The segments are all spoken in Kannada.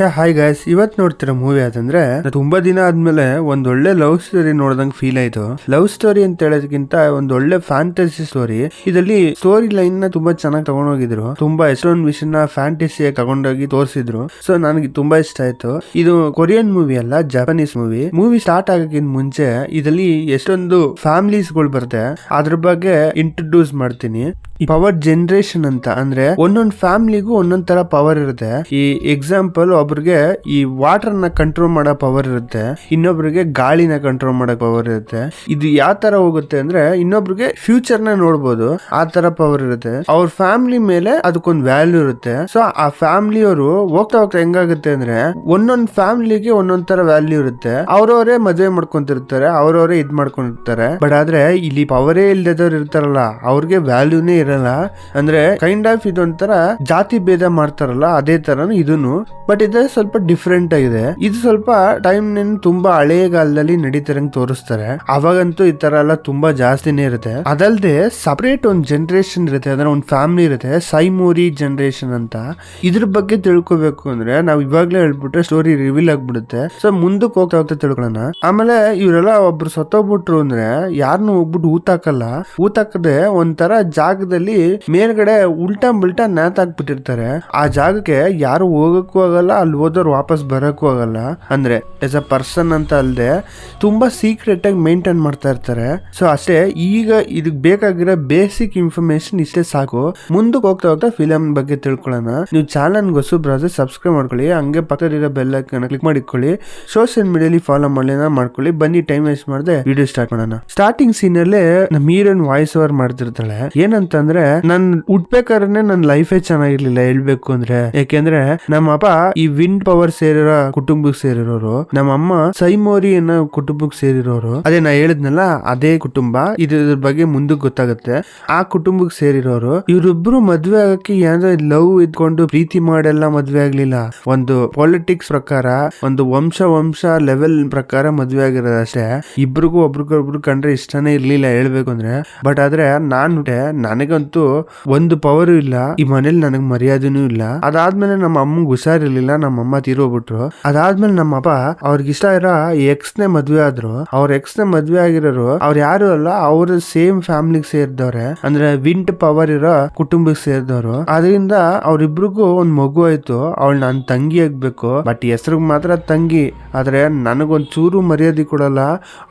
ಹಾಯ್ ಗಾಯ್ಸ್, ಇವತ್ ನೋಡ್ತಿರೋ ಮೂವಿ ಅದಂದ್ರೆ ತುಂಬಾ ದಿನ ಆದ್ಮೇಲೆ ಒಂದ್ ಒಳ್ಳೆ ಲವ್ ಸ್ಟೋರಿ ನೋಡ್ದಂಗ್ ಫೀಲ್ ಆಯ್ತು. ಲವ್ ಸ್ಟೋರಿ ಅಂತ ಹೇಳೋದಕ್ಕಿಂತ ಒಂದ್ ಒಳ್ಳೆ ಫ್ಯಾಂಟಸಿ ಸ್ಟೋರಿ. ಇದರಲ್ಲಿ ಸ್ಟೋರಿ ಲೈನ್ ನ ತುಂಬಾ ಚೆನ್ನಾಗಿ ತಗೊಂಡೋಗಿದ್ರು. ತುಂಬಾ ಎಷ್ಟೊಂದು ವಿಷಯನ ಫ್ಯಾಂಟಸಿ ತಗೊಂಡೋಗಿ ತೋರಿಸಿದ್ರು. ಸೊ ನನಗೆ ತುಂಬಾ ಇಷ್ಟ ಆಯ್ತು. ಇದು ಕೊರಿಯನ್ ಮೂವಿ ಅಲ್ಲ, ಜಪಾನೀಸ್ ಮೂವಿ. ಮೂವಿ ಸ್ಟಾರ್ಟ್ ಆಗಕ್ಕಿಂತ ಮುಂಚೆ ಇದರಲ್ಲಿ ಎಷ್ಟೊಂದು ಫ್ಯಾಮಿಲೀಸ್ ಗಳು ಬರುತ್ತೆ, ಅದ್ರ ಬಗ್ಗೆ ಇಂಟ್ರೊಡ್ಯೂಸ್ ಮಾಡ್ತೀನಿ. ಪವರ್ ಜನರೇಷನ್ ಅಂತ ಅಂದ್ರೆ ಒಂದೊಂದ್ ಫ್ಯಾಮಿಲಿಗೂ ಒಂದೊಂದ್ ತರ ಪವರ್ ಇರುತ್ತೆ. ಈ ಎಕ್ಸಾಂಪಲ್, ಒಬ್ರಿಗೆ ಈ ವಾಟರ್ ನ ಕಂಟ್ರೋಲ್ ಮಾಡೋ ಪವರ್ ಇರುತ್ತೆ, ಇನ್ನೊಬ್ರಿಗೆ ಗಾಳಿನ ಕಂಟ್ರೋಲ್ ಮಾಡೋ ಪವರ್ ಇರುತ್ತೆ. ಇದು ಯಾವ ತರ ಹೋಗುತ್ತೆ ಅಂದ್ರೆ ಇನ್ನೊಬ್ರಿಗೆ ಫ್ಯೂಚರ್ ನ ನೋಡ್ಬೋದು, ಆ ತರ ಪವರ್ ಇರುತ್ತೆ. ಅವ್ರ ಫ್ಯಾಮಿಲಿ ಮೇಲೆ ಅದಕ್ಕೊಂದು ವ್ಯಾಲ್ಯೂ ಇರುತ್ತೆ. ಸೊ ಆ ಫ್ಯಾಮಿಲಿ ಅವರು ಹೋಗ್ತಾ ಹೋಗ್ತಾ ಹೆಂಗಾಗುತ್ತೆ ಅಂದ್ರೆ ಒಂದೊಂದ್ ಫ್ಯಾಮಿಲಿಗೆ ಒಂದೊಂದ್ ತರ ವ್ಯಾಲ್ಯೂ ಇರುತ್ತೆ. ಅವ್ರವರೇ ಮದುವೆ ಮಾಡ್ಕೊಂತಿರ್ತಾರೆ, ಅವ್ರವರೇ ಇದ್ ಮಾಡ್ಕೊಂಡಿರ್ತಾರೆ. ಬಟ್ ಆದ್ರೆ ಇಲ್ಲಿ ಪವರೇ ಇಲ್ದದವ್ರು ಇರ್ತಾರಲ್ಲ, ಅವ್ರಿಗೆ ವ್ಯಾಲ್ಯೂನೇ ಇರಲ್ಲ. ಅಂದ್ರೆ ಕೈಂಡ್ ಆಫ್ ಇದೊಂಥರ ಜಾತಿ ಭೇದ ಮಾಡ್ತಾರಲ್ಲ, ಅದೇ ತರ ಇದನ್ನು. ಬಟ್ ಇದು ಸ್ವಲ್ಪ ಡಿಫ್ರೆಂಟ್ ಆಗಿದೆ. ಇದು ಸ್ವಲ್ಪ ಟೈಮ್ ತುಂಬಾ ಹಳೆಗಾಲದಲ್ಲಿ ನಡೀತಾರಂಗ್ ತೋರಿಸ್ತಾರೆ. ಅವಾಗಂತೂ ಈ ತರ ಎಲ್ಲ ತುಂಬಾ ಜಾಸ್ತಿನೇ ಇರುತ್ತೆ. ಅದಲ್ಲದೆ ಸಪರೇಟ್ ಒಂದ್ ಜನರೇಷನ್ ಇರುತ್ತೆ, ಅಂದ್ರೆ ಒಂದ್ ಫ್ಯಾಮಿಲಿ ಇರುತ್ತೆ, ಸೈಮೋರಿ ಜನರೇಷನ್ ಅಂತ. ಇದ್ರ ಬಗ್ಗೆ ತಿಳ್ಕೊಬೇಕು ಅಂದ್ರೆ ನಾವ್ ಇವಾಗ್ಲೇ ಹೇಳ್ಬಿಟ್ರೆ ಸ್ಟೋರಿ ರಿವೀಲ್ ಆಗ್ಬಿಡುತ್ತೆ. ಸೊ ಮುಂದಕ್ಕೆ ಹೋಗ್ತಾ ಹೋಗ್ತಾ ತಿಳ್ಕೊಳ್ಳೋಣ. ಆಮೇಲೆ ಇವರೆಲ್ಲ ಒಬ್ರು ಸತ್ತೋಗ್ಬಿಟ್ರು ಅಂದ್ರೆ ಯಾರನ್ನು ಹೋಗ್ಬಿಟ್ಟು ಊತಾಕಲ್ಲ. ಊತಾಕದೆ ಒಂಥರ ಜಾಗದಲ್ಲಿ ಮೇಲ್ಗಡೆ ಉಲ್ಟಾ ಬಿಲ್ಟಾ ನೇತಾಕ್ಬಿಟ್ಟಿರ್ತಾರೆ. ಆ ಜಾಗಕ್ಕೆ ಯಾರು ಹೋಗಕ್ಕೂ ಆಗಲ್ಲ, ಅಲ್ಲಿ ಹೋದವ್ರು ವಾಪಸ್ ಬರಕ್ಕೂ ಆಗಲ್ಲ. ಅಂದ್ರೆ ಎಸ್ ಅ ಪರ್ಸನ್ ಅಂತ ಅಲ್ಲದೆ ತುಂಬಾ ಸೀಕ್ರೆಟ್ ಆಗಿ ಮೇಂಟೈನ್ ಮಾಡ್ತಾ ಇರ್ತಾರೆ. ಸೊ ಅಷ್ಟೇ. ಈಗ ಇದಕ್ ಬೇಕಾಗಿರೋ ಬೇಸಿಕ್ ಇನ್ಫಾರ್ಮೇಶನ್ ಇಷ್ಟೇ ಸಾಕು. ಮುಂದಕ್ಕೆ ಹೋಗ್ತಾ ಹೋಗ್ತಾ ಫಿಲಂ ಬಗ್ಗೆ ತಿಳ್ಕೊಳ್ಳೋಣ. ನೀವು ಚಾನಲ್ ಹೊಸಬ್ರಾದ್ರೆ ಸಬ್ಸ್ಕ್ರೈಬ್ ಮಾಡ್ಕೊಳ್ಳಿ, ಹಂಗೆ ಪಕ್ಕದಲ್ಲಿರೋ ಬೆಲ್ ಐಕಾನ್ ಕ್ಲಿಕ್ ಮಾಡಿಕೊಳ್ಳಿ. ಸೋಷಿಯಲ್ ಮೀಡಿಯಾಲಿ ಫಾಲೋ ಮಾಡ್ಕೊಳ್ಳಿ. ಬನ್ನಿ ಟೈಮ್ ವೇಸ್ಟ್ ಮಾಡದೆ ವಿಡಿಯೋ ಸ್ಟಾರ್ಟ್ ಮಾಡೋಣ. ಸ್ಟಾರ್ಟಿಂಗ್ ಸೀನ್ ಅಲ್ಲೇ ನಮ್ಮ ಹೀರೋಯಿನ್ ವಾಯ್ಸ್ ಓವರ್ ಮಾಡ್ತಿರ್ತಾಳೆ. ಏನಂತಂದ್ರೆ ನನ್ ಹುಟ್ಬೇಕಾದ್ರೆ ನನ್ನ ಲೈಫೇ ಚೆನ್ನಾಗಿರ್ಲಿಲ್ಲ ಹೇಳ್ಬೇಕು ಅಂದ್ರೆ. ಯಾಕೆಂದ್ರೆ ನಮ್ಮ ಅಪ್ಪ ಈ ವಿಂಡ್ ಪವರ್ ಸೇರಿರೋ ಕುಟುಂಬಕ್ಕೆ ಸೇರಿರೋರು, ನಮ್ಮ ಅಮ್ಮ ಸೈಮೋರಿ ಅನ್ನೋ ಕುಟುಂಬಕ್ಕೆ ಸೇರಿರೋರು. ಅದೇ ನಾ ಹೇಳಿದ್ನಲ್ಲ, ಅದೇ ಕುಟುಂಬ. ಇದ್ರ ಬಗ್ಗೆ ಮುಂದಕ್ಕೆ ಗೊತ್ತಾಗುತ್ತೆ. ಆ ಕುಟುಂಬಕ್ಕೆ ಸೇರಿರೋರು ಇವರಿಬ್ರು ಮದ್ವೆ ಆಗಕ್ಕೆ ಏನಾದ್ರು ಲವ್ ಇದ್ಕೊಂಡು ಪ್ರೀತಿ ಮಾಡೆಲ್ಲ ಮದ್ವೆ ಆಗ್ಲಿಲ್ಲ. ಒಂದು ಪಾಲಿಟಿಕ್ಸ್ ಪ್ರಕಾರ, ಒಂದು ವಂಶ ಲೆವೆಲ್ ಪ್ರಕಾರ ಮದ್ವೆ ಆಗಿರೋದು ಅಷ್ಟೇ. ಇಬ್ರಿಗೂ ಒಬ್ರಿಗೊಬ್ರು ಕಂಡ್ರೆ ಇಷ್ಟನೇ ಇರ್ಲಿಲ್ಲ ಹೇಳ್ಬೇಕು ಅಂದ್ರೆ. ಬಟ್ ಆದ್ರೆ ನನಗಂತೂ ಒಂದು ಪವರ್ ಇಲ್ಲ, ಈ ಮನೇಲಿ ನನಗ್ ಮರ್ಯಾದೆನೂ ಇಲ್ಲ. ಅದಾದ್ಮೇಲೆ ನಮ್ಮ ಅಮ್ಮಂಗ್ ಹುಷಾರಿರ್ಲಿಲ್ಲ, ನಮ್ಮ ಅಮ್ಮ ತೀರೋಗ್ಬಿಟ್ರು. ಅದಾದ್ಮೇಲೆ ನಮ್ಮ ಅಪ್ಪ ಅವ್ರಿಗೆ ಇಷ್ಟ ಇರೋ ಎಕ್ಸ್ ನೇ ಮದ್ವೆ ಆದ್ರು. ಅವ್ರ ಎಕ್ಸ್ ನೇ ಮದ್ವೆ ಆಗಿರೋರು ಅವ್ರು ಯಾರು ಅಲ್ಲ, ಅವ್ರ ಸೇಮ್ ಫ್ಯಾಮಿಲಿಗೆ ಸೇರಿದವ್ರೆ. ಅಂದ್ರೆ ವಿಂಟ್ ಪವರ್ ಇರೋ ಕುಟುಂಬಕ್ಕೆ ಸೇರಿದವರು. ಅದರಿಂದ ಅವ್ರಿಬ್ರಿಗೂ ಒಂದ್ ಮಗು ಆಯ್ತು. ಅವಳು ನನ್ ತಂಗಿ ಆಗ್ಬೇಕು. ಬಟ್ ಹೆಸರಿಗೆ ಮಾತ್ರ ತಂಗಿ, ಆದ್ರೆ ನನಗೊಂದ್ ಚೂರು ಮರ್ಯಾದೆ ಕೊಡಲ್ಲ.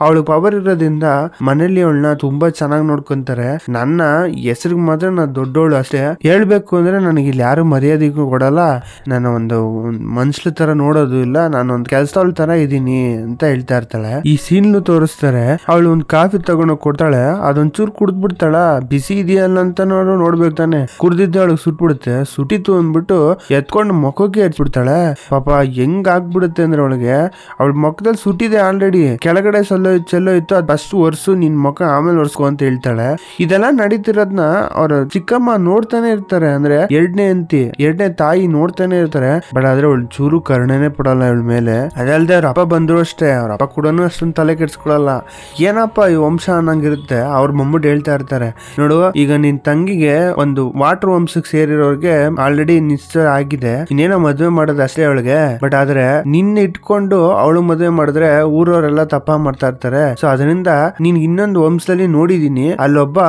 ಅವಳು ಪವರ್ ಇರೋದ್ರಿಂದ ಮನೇಲಿ ಅವಳನ್ನ ತುಂಬಾ ಚೆನ್ನಾಗಿ ನೋಡ್ಕೊಂತಾರೆ. ನನ್ನ ಹೆಸರಿಗೆ ಮಾತ್ರ ನಾ ದೊಡ್ಡವಳು ಅಷ್ಟೇ. ಹೇಳ್ಬೇಕು ಅಂದ್ರೆ ನನಗೆ ಇಲ್ಲಿ ಯಾರು ಮರ್ಯಾದೆಗೂ ಕೊಡಲ್ಲ, ನಾನು ಒಂದು ಮನುಷ್ಯ ತರ ನೋಡೋದು ಇಲ್ಲ, ನಾನು ಒಂದು ಕೆಲಸದವಳ ತರ ಇದೀನಿ ಅಂತ ಹೇಳ್ತಾ ಇರ್ತಾಳೆ. ಈ ಸೀನ್ ತೋರಿಸ್ತಾರೆ. ಅವಳು ಒಂದು ಕಾಫಿ ತಗೊಂಡೋಗಿ ಕೊಡ್ತಾಳೆ, ಅದೊಂಚೂರು ಕುಡ್ದ್ಬಿಡ್ತಾಳ. ಬಿಸಿ ಇದೆಯಲ್ಲ ಅಂತ ನೋಡ್ಬೇಕು ತಾನೆ. ಕುಡ್ದಿದ್ದ ಅವಳಿಗೆ ಸುಟ್ಬಿಡುತ್ತೆ. ಸುಟ್ಟಿತು ಅಂದ್ಬಿಟ್ಟು ಎತ್ಕೊಂಡು ಮುಖಕ್ಕೆ ಹಚ್ಬಿಡ್ತಾಳೆ. ಪಾಪ ಹೆಂಗ್ ಆಗ್ಬಿಡುತ್ತೆ ಅಂದ್ರೆ ಅವಳಿಗೆ, ಅವಳ ಮುಖದಲ್ಲಿ ಸುಟ್ಟಿದೆ ಆಲ್ರೆಡಿ, ಕೆಳಗಡೆ ಚೆಲ್ಲೋ ಇತ್ತು, ಅದು ಫಸ್ಟ್ ಒರ್ಸು ನಿನ್ ಮುಖ, ಆಮೇಲೆ ಒರ್ಸ್ಕೊ ಅಂತ ಹೇಳ್ತಾಳೆ. ಇದೆಲ್ಲ ನಡೀತಿರೋದ್ನ ಅವ್ರ ಚಿಕ್ಕಮ್ಮ ನೋಡ್ತಾನೆ ಇರ್ತಾರೆ. ಅಂದ್ರೆ ಎರಡನೇ ತಾಯಿ ನೋಡ್ತಾನೆ ಇರ್ತಾರೆ. ಬಟ್ ಆದ್ರೆ ಅವಳು ಚೂರು ಕರುಣೆನೆ ಪಡಲ್ಲ ಇವಳ ಮೇಲೆ. ಅದಲ್ದೆ ಅವ್ರ ಅಪ್ಪ ಬಂದ್ರು ಅಷ್ಟೇ, ಅವ್ರ ಅಪ್ಪ ಕೂಡ ಅಷ್ಟೊಂದು ತಲೆ ಕೆಡ್ಸ್ಕೊಳಲ್ಲ. ಏನಪ್ಪ ಈ ವಂಶ ಅನ್ನಂಗಿರುತ್ತೆ. ಅವ್ರ ಮಮ್ಮಡ್ ಹೇಳ್ತಾ ಇರ್ತಾರೆ, ನೋಡು ಈಗ ನಿನ್ ತಂಗಿಗೆ ಒಂದು ವಾಟರ್ ವಂಶಕ್ಕೆ ಸೇರಿರೋರ್ಗೆ ಆಲ್ರೆಡಿ ನಿಶ್ಚಯ ಆಗಿದೆ, ಇನ್ನೇನೋ ಮದ್ವೆ ಮಾಡೋದು ಅಷ್ಟೇ ಅವಳಿಗೆ. ಬಟ್ ಆದ್ರೆ ನಿನ್ನ ಇಟ್ಕೊಂಡು ಅವಳು ಮದ್ವೆ ಮಾಡಿದ್ರೆ ಊರವರೆಲ್ಲ ತಪ್ಪ ಮಾಡ್ತಾ ಇರ್ತಾರೆ. ಸೊ ಅದರಿಂದ ನೀನ್ ಇನ್ನೊಂದು ವಂಶದಲ್ಲಿ ನೋಡಿದೀನಿ, ಅಲ್ಲೊಬ್ಬ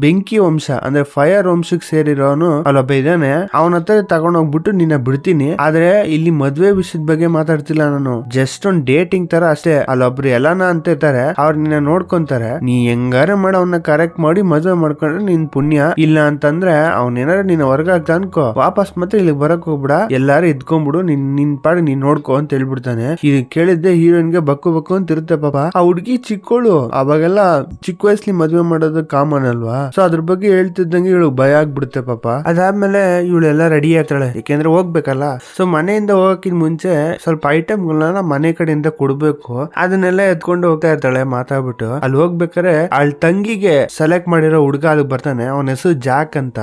ಬೆಂಕಿ ವಂಶ ಅಂದ್ರೆ ಫೈರ್ ವಂಶಕ್ಕೆ ಸೇರಿರೋನು ಅಲ್ಲೊಬ್ಬ ಇದ್ದಾನೆ. ಅವನ ಹತ್ರ ತಗೊಂಡೋಗ್ಬಿಟ್ಟು ನಿನ್ನ ಬಿಡ್ತೀನಿ. ಆದ್ರೆ ಇಲ್ಲಿ ಮದ್ವೆ ವಿಷಯದ ಬಗ್ಗೆ ಮಾತಾಡ್ತಿಲ್ಲ ನಾನು, ಜಸ್ಟ್ ಒಂದ್ ಡೇಟಿಂಗ್ ತರ ಅಷ್ಟೇ. ಅಲ್ಲೊಬ್ರು ಎಲ್ಲಾನ ಅಂತ ಇರ್ತಾರೆ, ಅವ್ರು ನಿನ್ನ ನೋಡ್ಕೊಂತಾರೆ. ನೀ ಹೆಂಗಾರ ಮಾಡಿ ಅವನ್ನ ಕರೆಕ್ಟ್ ಮಾಡಿ ಮದ್ವೆ ಮಾಡ್ಕೊಂಡ್ರೆ ನಿನ್ ಪುಣ್ಯ. ಇಲ್ಲ ಅಂತಂದ್ರೆ ಅವ್ನೇನಾರ ನಿನ್ನ ಹೊರಗ ಆಗ್ತಾ ಅನ್ಕೋ, ವಾಪಸ್ ಮತ್ತೆ ಇಲ್ಲಿ ಬರಕ್ ಹೋಗ್ಬಿಡ, ಎಲ್ಲಾರು ಇದ್ಕೊಂಡ್ಬಿಡು, ನಿನ್ ಪಾಡಿ ನೀನ್ ನೋಡ್ಕೊ ಅಂತ ಹೇಳ್ಬಿಡ್ತಾನೆ. ಇದು ಕೇಳಿದ್ದೆ ಹೀರೋಯಿನ್ಗೆ ಬಕ್ಕು ಅಂತ ಇರುತ್ತೆ. ಪಾಪ ಆ ಹುಡ್ಗಿ ಚಿಕ್ಕೋಳು, ಅವಾಗೆಲ್ಲ ಚಿಕ್ಕ ವಯಸ್ಸಲ್ಲಿ ಮದ್ವೆ ಮಾಡೋದು ಕಾಮನ್ ಅಲ್ವಾ. ಸೊ ಅದ್ರ ಬಗ್ಗೆ ಹೇಳ್ತಿದ್ದಂಗೆ ಇವಳು ಭಯ ಆಗ್ಬಿಡುತ್ತೆ ಪಾಪ. ಅದಾದ್ಮೇಲೆ ಇವಳೆಲ್ಲ ರೆಡಿ ಆಗ್ತಾಳೆ, ಯಾಕೆಂದ್ರೆ ಹೋಗ್ಬೇಕಲ್ಲ. ಸೊ ಮನೆಯಿಂದ ಹೋಗಕ್ಕಿಂತ ಮುಂಚೆ ಸ್ವಲ್ಪ ಐಟಮ್ಗಳನ್ನ ಮನೆ ಕಡೆಯಿಂದ ಕೊಡ್ಬೇಕು, ಅದನ್ನೆಲ್ಲ ಎತ್ಕೊಂಡು ಹೋಗ್ತಾ ಇರ್ತಾಳೆ ಮಾತಾಡ್ಬಿಟ್ಟು. ಅಲ್ಲಿ ಹೋಗ್ಬೇಕಾರೆ ಅವಳ ತಂಗಿಗೆ ಸೆಲೆಕ್ಟ್ ಮಾಡಿರೋ ಹುಡ್ಗ ಅಲ್ಲಿ ಬರ್ತಾನೆ. ಅವನ ಹೆಸರು ಜಾಕ್ ಅಂತ.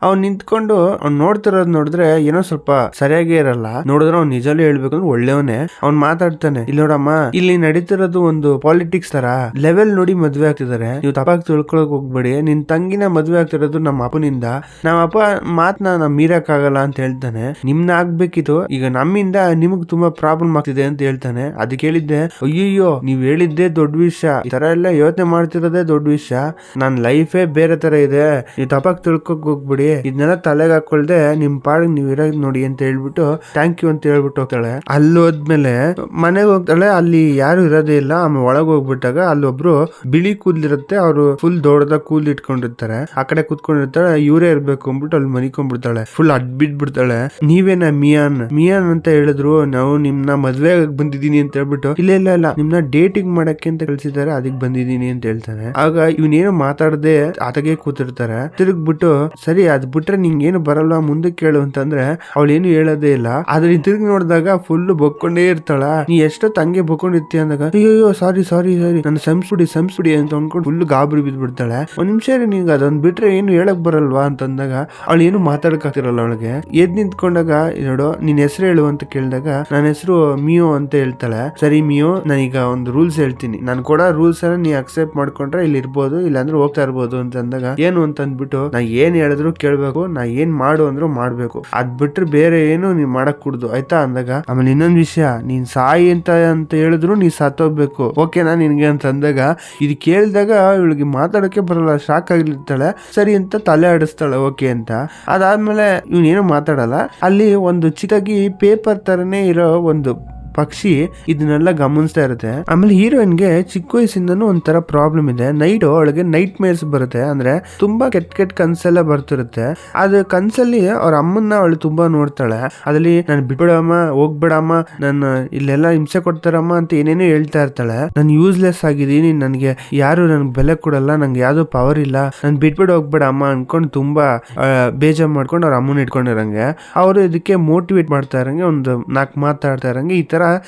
ಅವ್ನ್ ನಿಂತ್ಕೊಂಡು ಅವ್ನ್ ನೋಡ್ತಿರೋದ್ ನೋಡಿದ್ರೆ ಏನೋ ಸ್ವಲ್ಪ ಸರಿಯಾಗೇ ಇರಲ್ಲ. ನೋಡಿದ್ರೆ ಅವ್ನ್ ನಿಜಲ್ಲೂ ಹೇಳ್ಬೇಕಂದ್ರೆ ಒಳ್ಳೆಯವನೇ. ಅವ್ನ್ ಮಾತಾಡ್ತಾನೆ, ಇಲ್ಲಿ ನೋಡಮ್ಮ, ಇಲ್ಲಿ ನಡೀತಿರೋದು ಒಂದು ಪಾಲಿಟಿಕ್ಸ್ ತರ, ಲೆವೆಲ್ ನೋಡಿ ಮದ್ವೆ ಆಗ್ತಿದ್ದಾರೆ, ನೀವು ತಪ್ಪಾಗಿ ತಿಳ್ಕೊಳಕ್ ಹೋಗ್ಬೇಡಿ. ನಿನ್ ತಂಗಿನ ಮದ್ವೆ ಆಗ್ತಿರೋದು ನಮ್ಮ ಅಪ್ಪನಿಂದ, ನಮ್ಮ ಅಪ್ಪ ಮಾತ್ನ ನಾವ್ ಮೀರಕ್ ಆಗಲ್ಲ ಅಂತ ಹೇಳ್ತಾನೆ. ನಿಮ್ನ ಆಗ್ಬೇಕಿತ್ತು, ಈಗ ಈಗ ನಮ್ಮಿಂದ ನಿಮಗ್ ತುಂಬಾ ಪ್ರಾಬ್ಲಮ್ ಆಗ್ತಿದೆ ಅಂತ ಹೇಳ್ತಾನೆ. ಅದಕ್ಕೆ ಹೇಳಿದ್ದೆ, ಅಯ್ಯಯ್ಯೋ ನೀವ್ ಹೇಳಿದ್ದೆ ದೊಡ್ಡ ವಿಷಯ, ಈ ತರ ಎಲ್ಲ ಯೋಚನೆ ಮಾಡ್ತಿರೋದೇ ದೊಡ್ಡ ವಿಷಯ, ನನ್ ಲೈಫೇ ಬೇರೆ ತರ ಇದೆ, ನೀವು ತಪ್ಪಾಗಿ ತಿಳ್ಕೊಕ್ ಹೋಗ್ಬಿಡಿ, ಇದನ್ನೆಲ್ಲ ತಲೆಗೆ ಹಾಕೊಳ್ದೆ ನಿಮ್ ಪಾಡಿಗೆ ನೀವ್ ಇರೋದ್ ನೋಡಿ ಅಂತ ಹೇಳ್ಬಿಟ್ಟು ಥ್ಯಾಂಕ್ ಯು ಅಂತ ಹೇಳ್ಬಿಟ್ಟು ಹೋಗ್ತಾಳೆ. ಅಲ್ಲಿ ಹೋದ್ಮೇಲೆ ಮನೆಗೆ ಹೋಗ್ತಾಳೆ, ಅಲ್ಲಿ ಯಾರು ಇರೋದೇ ಇಲ್ಲ. ಆಮೇಲೆ ಒಳಗೆ ಹೋಗ್ಬಿಟ್ಟಾಗ ಅಲ್ಲೊಬ್ರು ಬಿಳಿ ಕೂದ್ಲಿರುತ್ತೆ, ಅವ್ರು ಫುಲ್ ದೊಡ್ಡದಾಗ ಕೂದಲು ಇಟ್ಕೊಂಡಿರ್ತಾರೆ, ಆ ಕಡೆ ಕೂತ್ಕೊಂಡಿರ್ತಾಳೆ. ಇವರೇ ಇರ್ಬೇಕು ಅಂದ್ಬಿಟ್ಟು ಅಲ್ಲಿ ಮನಿಕೊಂಡ್ಬಿಡ್ತಾಳೆ, ಫುಲ್ ಅಡ್ಬಿಟ್ಬಿಡ್ತಾಳೆ. ನೀವೇನ ಮಿಯಾನ್ ಅಂತ ಹೇಳಿದ್ರು, ನಾವು ನಿಮ್ನ ಮದ್ವೆ ಬಂದಿದೀನಿ ಅಂತ ಹೇಳ್ಬಿಟ್ಟು, ಇಲ್ಲ ನಿಮ್ನ ಡೇಟಿಂಗ್ ಮಾಡಕ್ಕೆ ಅಂತ ಕಳ್ಸಿದ್ದಾರೆ, ಅದಕ್ಕೆ ಬಂದಿದೀನಿ ಅಂತ ಹೇಳ್ತಾನೆ. ಆಗ ಇವನೇನು ಮಾತಾಡದೆ ಆತಗೆ ಕೂತಿರ್ತಾರೆ. ತಿರುಗ್ಬಿಟ್ಟು ಸರಿ ಅದ್ ಬಿಟ್ರೆ ನಿಂಗೇನು ಬರಲ್ಲ ಮುಂದೆ ಕೇಳು ಅಂತಂದ್ರೆ ಅವಳೇನು ಹೇಳೋದೇ ಇಲ್ಲ. ಆದ್ರೆ ತಿರುಗಿ ನೋಡಿದಾಗ ಫುಲ್ ಬೊಕ್ಕೊಂಡೇ ಇರ್ತಾಳ. ನೀ ಎಷ್ಟೊತ್ತು ಹಂಗೆ ಬೊಕ್ಕೊಂಡಿರ್ತೀಯ ಅಂದಾಗ ಅಯ್ಯೋ ಸಾರಿ ನನ್ನ ಸಂಸ್ಬಿಡಿ ಅಂತ ಅನ್ಕೊಂಡು ಫುಲ್ ಗಾಬರಿ ಬಿದ್ಬಿಡ್ತಾಳೆ. ಒಂದ್ ನಿಮಿಷ ನಿಂಗೆ ಅದೊಂದ್ ಬಿಟ್ರೆ ಏನು ಹೇಳಕ್ ಬರಲ್ವಾ ಅಂತಂದಾಗ ಅವಳು ಏನು ಮಾತಾಡಕ್ಕಾಗ್ತಿರಲ್ಲ. ಅವಳಿಗೆ ಎದ್ ನಿಂತ್ಕೊಂಡಾಗ ನೋಡು ನಿನ್ ಹೆಸರು ಹೇಳು ಅಂತ ಕೇಳಿದಾಗ ನನ್ನ ಹೆಸರು ಮಿಯೋ ಅಂತ ಹೇಳ್ತಾಳೆ. ಸರಿ ಮಿಯೋ, ನಾನೀಗ ಒಂದು ರೂಲ್ಸ್ ಹೇಳ್ತೀನಿ, ನಾನು ಕೊಡೋ ರೂಲ್ಸ್ ಅನ್ನ ನೀ ಅಕ್ಸೆಪ್ಟ್ ಮಾಡ್ಕೊಂಡ್ರೆ ಇಲ್ಲಿ ಇರ್ಬೋದು, ಇಲ್ಲಾಂದ್ರೆ ಹೋಗ್ತಾ ಇರ್ಬೋದು ಅಂತ ಅಂದಾಗ ಏನು ಅಂತ ಅಂದ್ಬಿಟ್ಟು, ನಾ ಏನ್ ಹೇಳಿದ್ರು ಕೇಳ್ಬೇಕು, ನಾ ಏನ್ ಮಾಡು ಅಂದ್ರು ಮಾಡ್ಬೇಕು, ಅದ್ ಬಿಟ್ರೆ ಬೇರೆ ಏನು ನೀವ್ ಮಾಡಕ್ ಕುಡ್ದು ಆಯ್ತಾ ಅಂದಾಗ, ಆಮೇಲೆ ಇನ್ನೊಂದ್ ವಿಷಯ, ನೀನ್ ಸಾಯಿ ಅಂತ ಹೇಳಿದ್ರು ನೀ ಸತ್ತೋಗ್ಬೇಕು, ಓಕೆನಾ ನಿನ್ಗೆ ಅಂತ ಅಂದಾಗ ಇದು ಕೇಳಿದಾಗ ಇವಳಿಗೆ ಮಾತಾಡಕ್ಕೆ ಬರಲ್ಲ, ಶಾಕ್ ಆಗಿರ್ತಾಳೆ. ಸರಿ ಅಂತ ತಲೆ ಆಡಿಸ್ತಾಳೆ ಓಕೆ ಅಂತ. ಅದಾದ್ಮೇಲೆ ಇವನೇನು ಮಾತಾಡಲ್ಲ. ಅಲ್ಲಿ ಒಂದು ಚಿಕ್ಕದಾಗಿ ಪೇಪರ್ ತರನೇ ಇರೋ ಒಂದು ಪಕ್ಷಿ ಇದನ್ನೆಲ್ಲ ಗಮನಿಸ್ತಾ ಇರುತ್ತೆ. ಆಮೇಲೆ ಹೀರೋಯಿನ್ಗೆ ಚಿಕ್ಕ ವಯಸ್ಸಿಂದನೂ ಒಂಥರ ಪ್ರಾಬ್ಲಮ್ ಇದೆ. ನೈಟ್ ಅವಳಿಗೆ ನೈಟ್ ಮೇರ್ಸ್ ಬರುತ್ತೆ, ಅಂದ್ರೆ ತುಂಬಾ ಕೆಟ್ಟ ಕನ್ಸೆಲ್ಲ ಬರ್ತಿರುತ್ತೆ. ಅದು ಕನ್ಸಲ್ಲಿ ಅವ್ರ ಅಮ್ಮನ್ನ ಅವಳು ತುಂಬಾ ನೋಡ್ತಾಳೆ. ಅದ್ರಲ್ಲಿ ನಾನು ಬಿಟ್ಬಿಡಮ್ಮ, ಹೋಗ್ಬಿಡಮ್ಮ, ನಾನು ಇಲ್ಲೆಲ್ಲ ಹಿಂಸೆ ಕೊಡ್ತಾರಮ್ಮ ಅಂತ ಏನೇನೋ ಹೇಳ್ತಾ ಇರ್ತಾಳೆ. ನಾನು ಯೂಸ್ಲೆಸ್ ಆಗಿದ್ದೀನಿ, ನನ್ಗೆ ಯಾರು ನನ್ಗೆ ಬೆಲೆ ಕೊಡಲ್ಲ, ನಂಗೆ ಯಾವ್ದು ಪವರ್ ಇಲ್ಲ, ನನ್ ಬಿಟ್ಬಿಟ್ಟು ಹೋಗ್ಬೇಡ ಅಮ್ಮ ಅನ್ಕೊಂಡು ತುಂಬಾ ಬೇಜಾರ್ ಮಾಡ್ಕೊಂಡು ಅವ್ರ ಅಮ್ಮನ ಇಟ್ಕೊಂಡಿರಂಗೆ ಅವರು ಇದಕ್ಕೆ ಮೋಟಿವೇಟ್ ಮಾಡ್ತಾ ಇರಂಗೆ, ಒಂದು 4 ಮಾತಾಡ್ತಾ ಇರಂಗೆ ಈ ತರ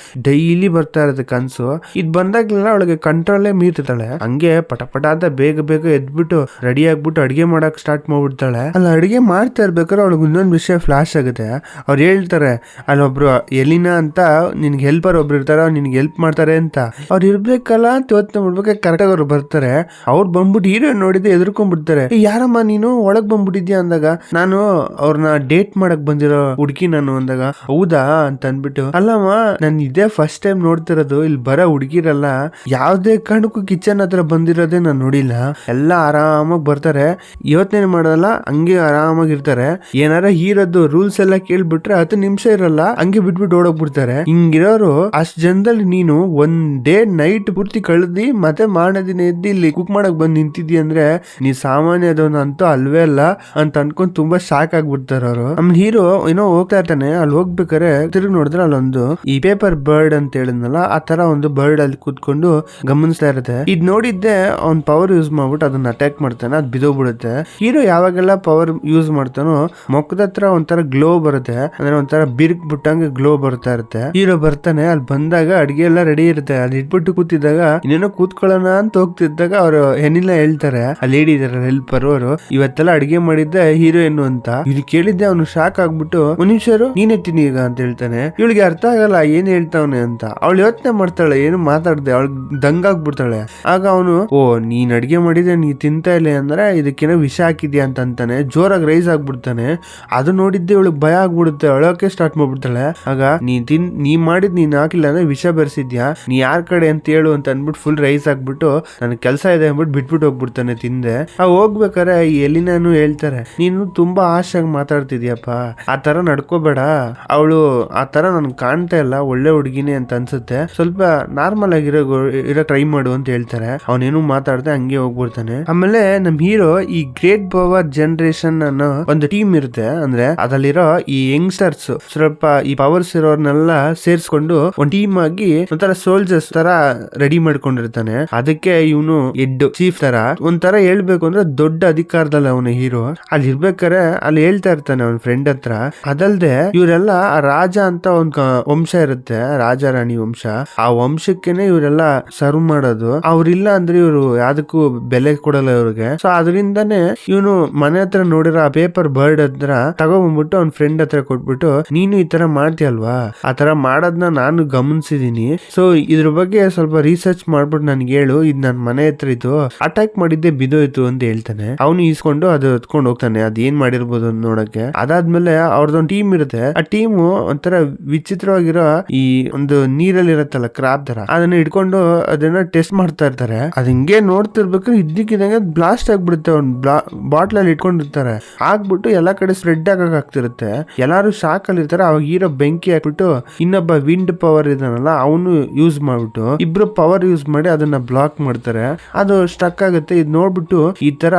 ಡೈಲಿ ಬರ್ತಾ ಇರೋದು ಕನ್ಸು. ಇದ್ ಬಂದಾಗ್ಲೆಲ್ಲ ಅವಳಿಗೆ ಕಂಟ್ರೋಲೇ ಮೀರ್ತಾಳೆ. ಹಂಗೆ ಪಟ ಅಂತ ಬೇಗ ಎದ್ಬಿಟ್ಟು ರೆಡಿ ಆಗ್ಬಿಟ್ಟು ಅಡಿಗೆ ಮಾಡಕ್ ಸ್ಟಾರ್ಟ್ ಮಾಡ್ಬಿಡ್ತಾಳೆ. ಅಲ್ಲಿ ಅಡಿಗೆ ಮಾಡ್ತಾ ಇರ್ಬೇಕಾದ್ರೆ ಅವಳಿಗೆ ಇನ್ನೊಂದು ವಿಷಯ ಫ್ಲಾಶ್ ಆಗುತ್ತೆ. ಅವ್ರು ಹೇಳ್ತಾರೆ ಅಲ್ಲೊಬ್ರು ಎಲಿನಾ ಅಂತ ನಿನ್ಗೆ ಹೆಲ್ಪರ್ ಒಬ್ರು ಇರ್ತಾರ, ನಿನ್ಗೆ ಹೆಲ್ಪ್ ಮಾಡ್ತಾರೆ ಅಂತ. ಅವ್ರು ಇರ್ಬೇಕಲ್ಲ ಅಂತ ಯೋಚನೆ ಮಾಡ್ಬೇಕು. ಕರೆಕ್ಟಾಗಿ ಅವ್ರು ಬರ್ತಾರೆ. ಅವ್ರು ಬಂದ್ಬಿಟ್ಟು ಹೀರೋಯಿನ್ ನೋಡಿದ್ರೆ ಎದುರ್ಕೊಂಡ್ಬಿಡ್ತಾರೆ. ಯಾರಮ್ಮ ನೀನು ಒಳಗ್ ಬಂದ್ಬಿಟ್ಟಿದ್ಯಾ ಅಂದಾಗ, ನಾನು ಅವ್ರನ್ನ ಡೇಟ್ ಮಾಡಕ್ ಬಂದಿರೋ ಹುಡುಗಿ ನಾನು ಅಂದಾಗ, ಹೌದಾ ಅಂತ ಅನ್ಬಿಟ್ಟು, ಅಲ್ಲಮ್ಮ ನಾನು ಇದೇ ಫಸ್ಟ್ ಟೈಮ್ ನೋಡ್ತಿರೋದು, ಇಲ್ಲಿ ಬರೋ ಹುಡುಗಿರಲ್ಲ ಯಾವ್ದೇ ಕಾರಣಕ್ಕೂ ಕಿಚನ್ ಹತ್ರ ಬಂದಿರೋದೇ ನಾನು ನೋಡಿಲ್ಲ, ಎಲ್ಲ ಆರಾಮಾಗಿ ಬರ್ತಾರೆ, ಯೋಚನೆ ಮಾಡಲ್ಲ, ಹಂಗೆ ಆರಾಮಾಗಿರ್ತಾರೆ. ಏನಾರ ಹೀರೋದು ರೂಲ್ಸ್ ಎಲ್ಲ ಕೇಳ್ಬಿಟ್ರೆ 10 ನಿಮಿಷ ಇರಲ್ಲ, ಹಂಗೆ ಬಿಟ್ಬಿಟ್ಟು ಓಡೋಗ್ಬಿಡ್ತಾರೆ. ಹಿಂಗಿರೋರು ಅಷ್ಟ್ ಜನದಲ್ಲಿ ನೀನು ಒಂದ್ ಡೇ ನೈಟ್ ಪೂರ್ತಿ ಕಳೆದಿ ಮತ್ತೆ ಮಾರನೇ ದಿನ ಎದ್ದು ಇಲ್ಲಿ ಕುಕ್ ಮಾಡಕ್ ಬಂದ್ ನಿಂತಿದ್ದಿ ಅಂದ್ರೆ ನೀ ಸಾಮಾನ್ಯದವನು ಅಂತೂ ಅಲ್ವೇ ಅಲ್ಲ ಅಂತ ಅನ್ಕೊಂಡ್ ತುಂಬಾ ಶಾಕ್ ಆಗ್ಬಿಡ್ತಾರ ಅವರು. ಆಮೇಲೆ ಹೀರೋ ಏನೋ ಹೋಗ್ತಾ ಇರ್ತಾನೆ. ಅಲ್ಲಿ ಹೋಗ್ಬೇಕಾರೆ ತಿರುಗಿ ನೋಡಿದ್ರೆ ಅಲ್ಲೊಂದು ಈ ಪೇಪರ್ ಬರ್ಡ್ ಅಂತ ಹೇಳಿದ್ನಲ್ಲ, ಆ ತರ ಒಂದು ಬರ್ಡ್ ಅಲ್ಲಿ ಕೂತ್ಕೊಂಡು ಗಮನಿಸ್ತಾ ಇರುತ್ತೆ. ಇದ್ ನೋಡಿದ್ದೆ ಅವ್ನ್ ಪವರ್ ಯೂಸ್ ಮಾಡ್ಬಿಟ್ಟು ಅದನ್ನ ಅಟ್ಯಾಕ್ ಮಾಡ್ತಾನೆ, ಅದ್ ಬಿದೋಗ್ಬಿಡುತ್ತೆ. ಹೀರೋ ಯಾವಾಗೆಲ್ಲ ಪವರ್ ಯೂಸ್ ಮಾಡ್ತಾನೋ ಮೊಕ್ಕದ ಹತ್ರ ಒಂಥರ ಗ್ಲೋ ಬರುತ್ತೆ, ಅಂದ್ರೆ ಒಂಥರ ಬಿರ್ಕ್ ಬಿಟ್ಟಂಗೆ ಗ್ಲೋ ಬರ್ತಾ ಇರುತ್ತೆ. ಹೀರೋ ಬರ್ತಾನೆ. ಅಲ್ಲಿ ಬಂದಾಗ ಅಡಿಗೆ ಎಲ್ಲ ರೆಡಿ ಇರುತ್ತೆ. ಅಲ್ಲಿ ಇಟ್ಬಿಟ್ಟು ಕೂತಿದ್ದಾಗ ಇನ್ನೇನೋ ಕೂತ್ಕೊಳ್ಳೋಣ ಅಂತ ಹೋಗ್ತಿದ್ದಾಗ ಅವ್ರು ಏನಿಲ್ಲ ಹೇಳ್ತಾರೆ, ಆ ಲೇಡಿ ಇದಾರೆ ಹೆಲ್ಪರ್, ಅವರು ಇವತ್ತೆಲ್ಲ ಅಡಿಗೆ ಮಾಡಿದ್ದೆ ಹೀರೋಯಿನ್ ಅಂತ. ಇದು ಕೇಳಿದ್ದೆ ಅವನು ಶಾಕ್ ಆಗ್ಬಿಟ್ಟು, ಒಂದ್ ನಿಮಿಷ ನೀನೇ ತಿನ್ನಿ ಈಗ ಅಂತ ಹೇಳ್ತಾನೆ. ಇವಳಿಗೆ ಅರ್ಥ ಆಗಲ್ಲ ಏನ್ ಹೇಳ್ತಾವನೆ ಅಂತ. ಅವಳು ಯೋಚನೆ ಮಾಡ್ತಾಳೆ, ಏನು ಮಾತಾಡ್ದೆ, ಅವಳು ದಂಗಾಗ್ಬಿಡ್ತಾಳೆ. ಆಗ ಅವನು, ಓ ನೀನ್ ಅಡಿಗೆ ಮಾಡಿದ್ರೆ ನೀ ತಿಂತಾ ಇಲ್ಲ ಅಂದ್ರೆ ಇದಕ್ಕೇನೋ ವಿಷ ಹಾಕಿದ್ಯಾ ಅಂತ ಅಂತಾನೆ. ಜೋರಾಗಿ ರೈಸ್ ಆಗ್ಬಿಡ್ತಾನೆ. ಅದು ನೋಡಿದ್ದೆ ಇವಳಿಗೆ ಭಯ ಆಗ್ಬಿಡುತ್ತೆ, ಅಳೋಕೆ ಸ್ಟಾರ್ಟ್ ಮಾಡ್ಬಿಡ್ತಾಳೆ. ಆಗ ನೀ ಮಾಡಿದ್ ನೀನ್ ಹಾಕಿಲ್ಲ ಅಂದ್ರೆ ವಿಷ ಬೆರೆಸಿದ್ಯಾ, ನೀ ಯಾರ ಕಡೆ ಅಂತ ಹೇಳು ಅಂತ ಅನ್ಬಿಟ್ಟು ಫುಲ್ ರೈಸ್ ಆಗ್ಬಿಟ್ಟು ನನ್ ಕೆಲಸ ಇದೆ ಅಂದ್ಬಿಟ್ಟು ಬಿಟ್ಬಿಟ್ಟು ಹೋಗ್ಬಿಡ್ತಾನೆ ತಿಂದೆ. ಹೋಗ್ಬೇಕಾರೆ ಈ ಎಲಿನಾನು ಹೇಳ್ತಾರೆ, ನೀನು ತುಂಬಾ ಆಶಾಗಿ ಮಾತಾಡ್ತಿದ್ಯಪ್ಪ, ಆ ತರ ನಡ್ಕೋಬೇಡ, ಅವಳು ಆ ತರ ನನ್ ಕಾಣ್ತಾ ಇಲ್ಲ, ಒಳ್ಳೆ ಹುಡುಗಿನೇ ಅಂತ ಅನ್ಸುತ್ತೆ, ಸ್ವಲ್ಪ ನಾರ್ಮಲ್ ಆಗಿರೋ ಟ್ರೈ ಮಾಡು ಅಂತ ಹೇಳ್ತಾರೆ. ಅವನೇನು ಮಾತಾಡ್ದೆ ಹಂಗೆ ಹೋಗ್ಬಿಡ್ತಾನೆ. ಆಮೇಲೆ ನಮ್ ಹೀರೋ ಈ ಗ್ರೇಟ್ ಪವರ್ ಜನರೇಷನ್ ಅನ್ನೋ ಒಂದು ಟೀಮ್ ಇರುತ್ತೆ, ಅಂದ್ರೆ ಅದಲ್ಲಿರೋ ಈ ಯಂಗ್ಸ್ಟರ್ಸ್ ಸ್ವಲ್ಪ ಈ ಪವರ್ಸ್ ಇರೋರ್ನೆಲ್ಲ ಸೇರ್ಸ್ಕೊಂಡು ಒಂದ್ ಟೀಮ್ ಆಗಿ ಒಂಥರ ಸೋಲ್ಜರ್ಸ್ ತರ ರೆಡಿ ಮಾಡ್ಕೊಂಡಿರ್ತಾನೆ. ಅದಕ್ಕೆ ಇವನು ಹೆಡ್ ಚೀಫ್ ತರ ಒಂಥರ ಹೇಳ್ಬೇಕು ಅಂದ್ರೆ ದೊಡ್ಡ ಅಧಿಕಾರದಲ್ಲ ಅವನ ಹೀರೋ. ಅಲ್ಲಿ ಇರ್ಬೇಕಾರೆ ಅಲ್ಲಿ ಹೇಳ್ತಾ ಇರ್ತಾನೆ ಅವನ ಫ್ರೆಂಡ್ ಹತ್ರ, ಅದಲ್ದೆ ಇವರೆಲ್ಲ ರಾಜ ಅಂತ ಒಂದ್ ವಂಶ ಇರುತ್ತೆ, ಇರುತ್ತೆ, ರಾಜ ರಾಣಿ ವಂಶ, ಆ ವಂಶಕ್ಕೆನೆ ಇವರೆಲ್ಲ ಸರ್ವ್ ಮಾಡೋದು. ಅವ್ರಿಲ್ಲ ಅಂದ್ರೆ ಇವ್ರು ಯಾವ್ದಕ್ಕೂ ಬೆಲೆ ಕೊಡಲ್ಲ ಇವ್ರಿಗೆ. ಸೊ ಅದರಿಂದಾನೇ ಇವನು ಮನೆ ಹತ್ರ ನೋಡಿರೋ ಆ ಪೇಪರ್ ಬರ್ಡ್ ಹತ್ರ ತಗೊಂಡ್ಬಿಟ್ಟು ಅವ್ನ ಫ್ರೆಂಡ್ ಹತ್ರ ಕೊಟ್ಬಿಟ್ಟು, ನೀನು ಈ ತರ ಮಾಡ್ತೀಯಲ್ವಾ, ಆ ತರ ಮಾಡೋದ್ನ ನಾನು ಗಮನಿಸಿದೀನಿ, ಸೊ ಇದ್ರ ಬಗ್ಗೆ ಸ್ವಲ್ಪ ರಿಸರ್ಚ್ ಮಾಡ್ಬಿಟ್ಟು ನನ್ಗೆ ಹೇಳು, ಇದ್ ನನ್ ಮನೆ ಹತ್ರ ಇತ್ತು, ಅಟ್ಯಾಕ್ ಮಾಡಿದ್ದೆ ಬಿದ್ದೋಯ್ತು ಅಂತ ಹೇಳ್ತಾನೆ. ಅವನು ಇಸ್ಕೊಂಡು ಅದು ಎತ್ಕೊಂಡು ಹೋಗ್ತಾನೆ, ಅದ್ ಏನ್ ಮಾಡಿರ್ಬೋದು ಅಂತ ನೋಡಕ್ಕೆ. ಅದಾದ್ಮೇಲೆ ಅವ್ರದೊಂದು ಟೀಮ್ ಇರುತ್ತೆ, ಆ ಟೀಮು ಒಂಥರ ವಿಚಿತ್ರವಾಗಿರೋ ಈ ಒಂದು ನೀರಲ್ಲಿ ಇರತ್ತಲ್ಲ ಕ್ರಾಬ್ ತರ, ಅದನ್ನ ಇಟ್ಕೊಂಡು ಅದನ್ನ ಟೆಸ್ಟ್ ಮಾಡ್ತಾ ಇರ್ತಾರೆ. ಅದ್ ಹಿಂಗೆ ನೋಡ್ತಿರ್ಬೇಕು, ಇದ್ದಕ್ಕಿದಂಗೆ ಬ್ಲಾಸ್ಟ್ ಆಗ್ಬಿಡುತ್ತೆ. ಅವ್ನ್ ಬಾಟ್ಲ್ ಅಲ್ಲಿ ಇಟ್ಕೊಂಡಿರ್ತಾರೆ, ಆಗ್ಬಿಟ್ಟು ಎಲ್ಲಾ ಕಡೆ ಸ್ಪ್ರೆಡ್ ಆಗ್ತಿರುತ್ತೆ. ಎಲ್ಲಾರು ಶಾಕ್ ಅಲ್ಲಿ ಇರ್ತಾರೆ. ಅವಾಗ ಹೀರೋ ಬೆಂಕಿ ಹಾಕ್ಬಿಟ್ಟು ಇನ್ನೊಬ್ಬ ವಿಂಡ್ ಪವರ್ ಇದಾನಲ್ಲ ಅವನು ಯೂಸ್ ಮಾಡ್ಬಿಟ್ಟು ಇಬ್ರು ಪವರ್ ಯೂಸ್ ಮಾಡಿ ಅದನ್ನ ಬ್ಲಾಕ್ ಮಾಡ್ತಾರೆ. ಅದು ಸ್ಟಕ್ ಆಗುತ್ತೆ. ಇದ್ ನೋಡ್ಬಿಟ್ಟು ಈ ತರ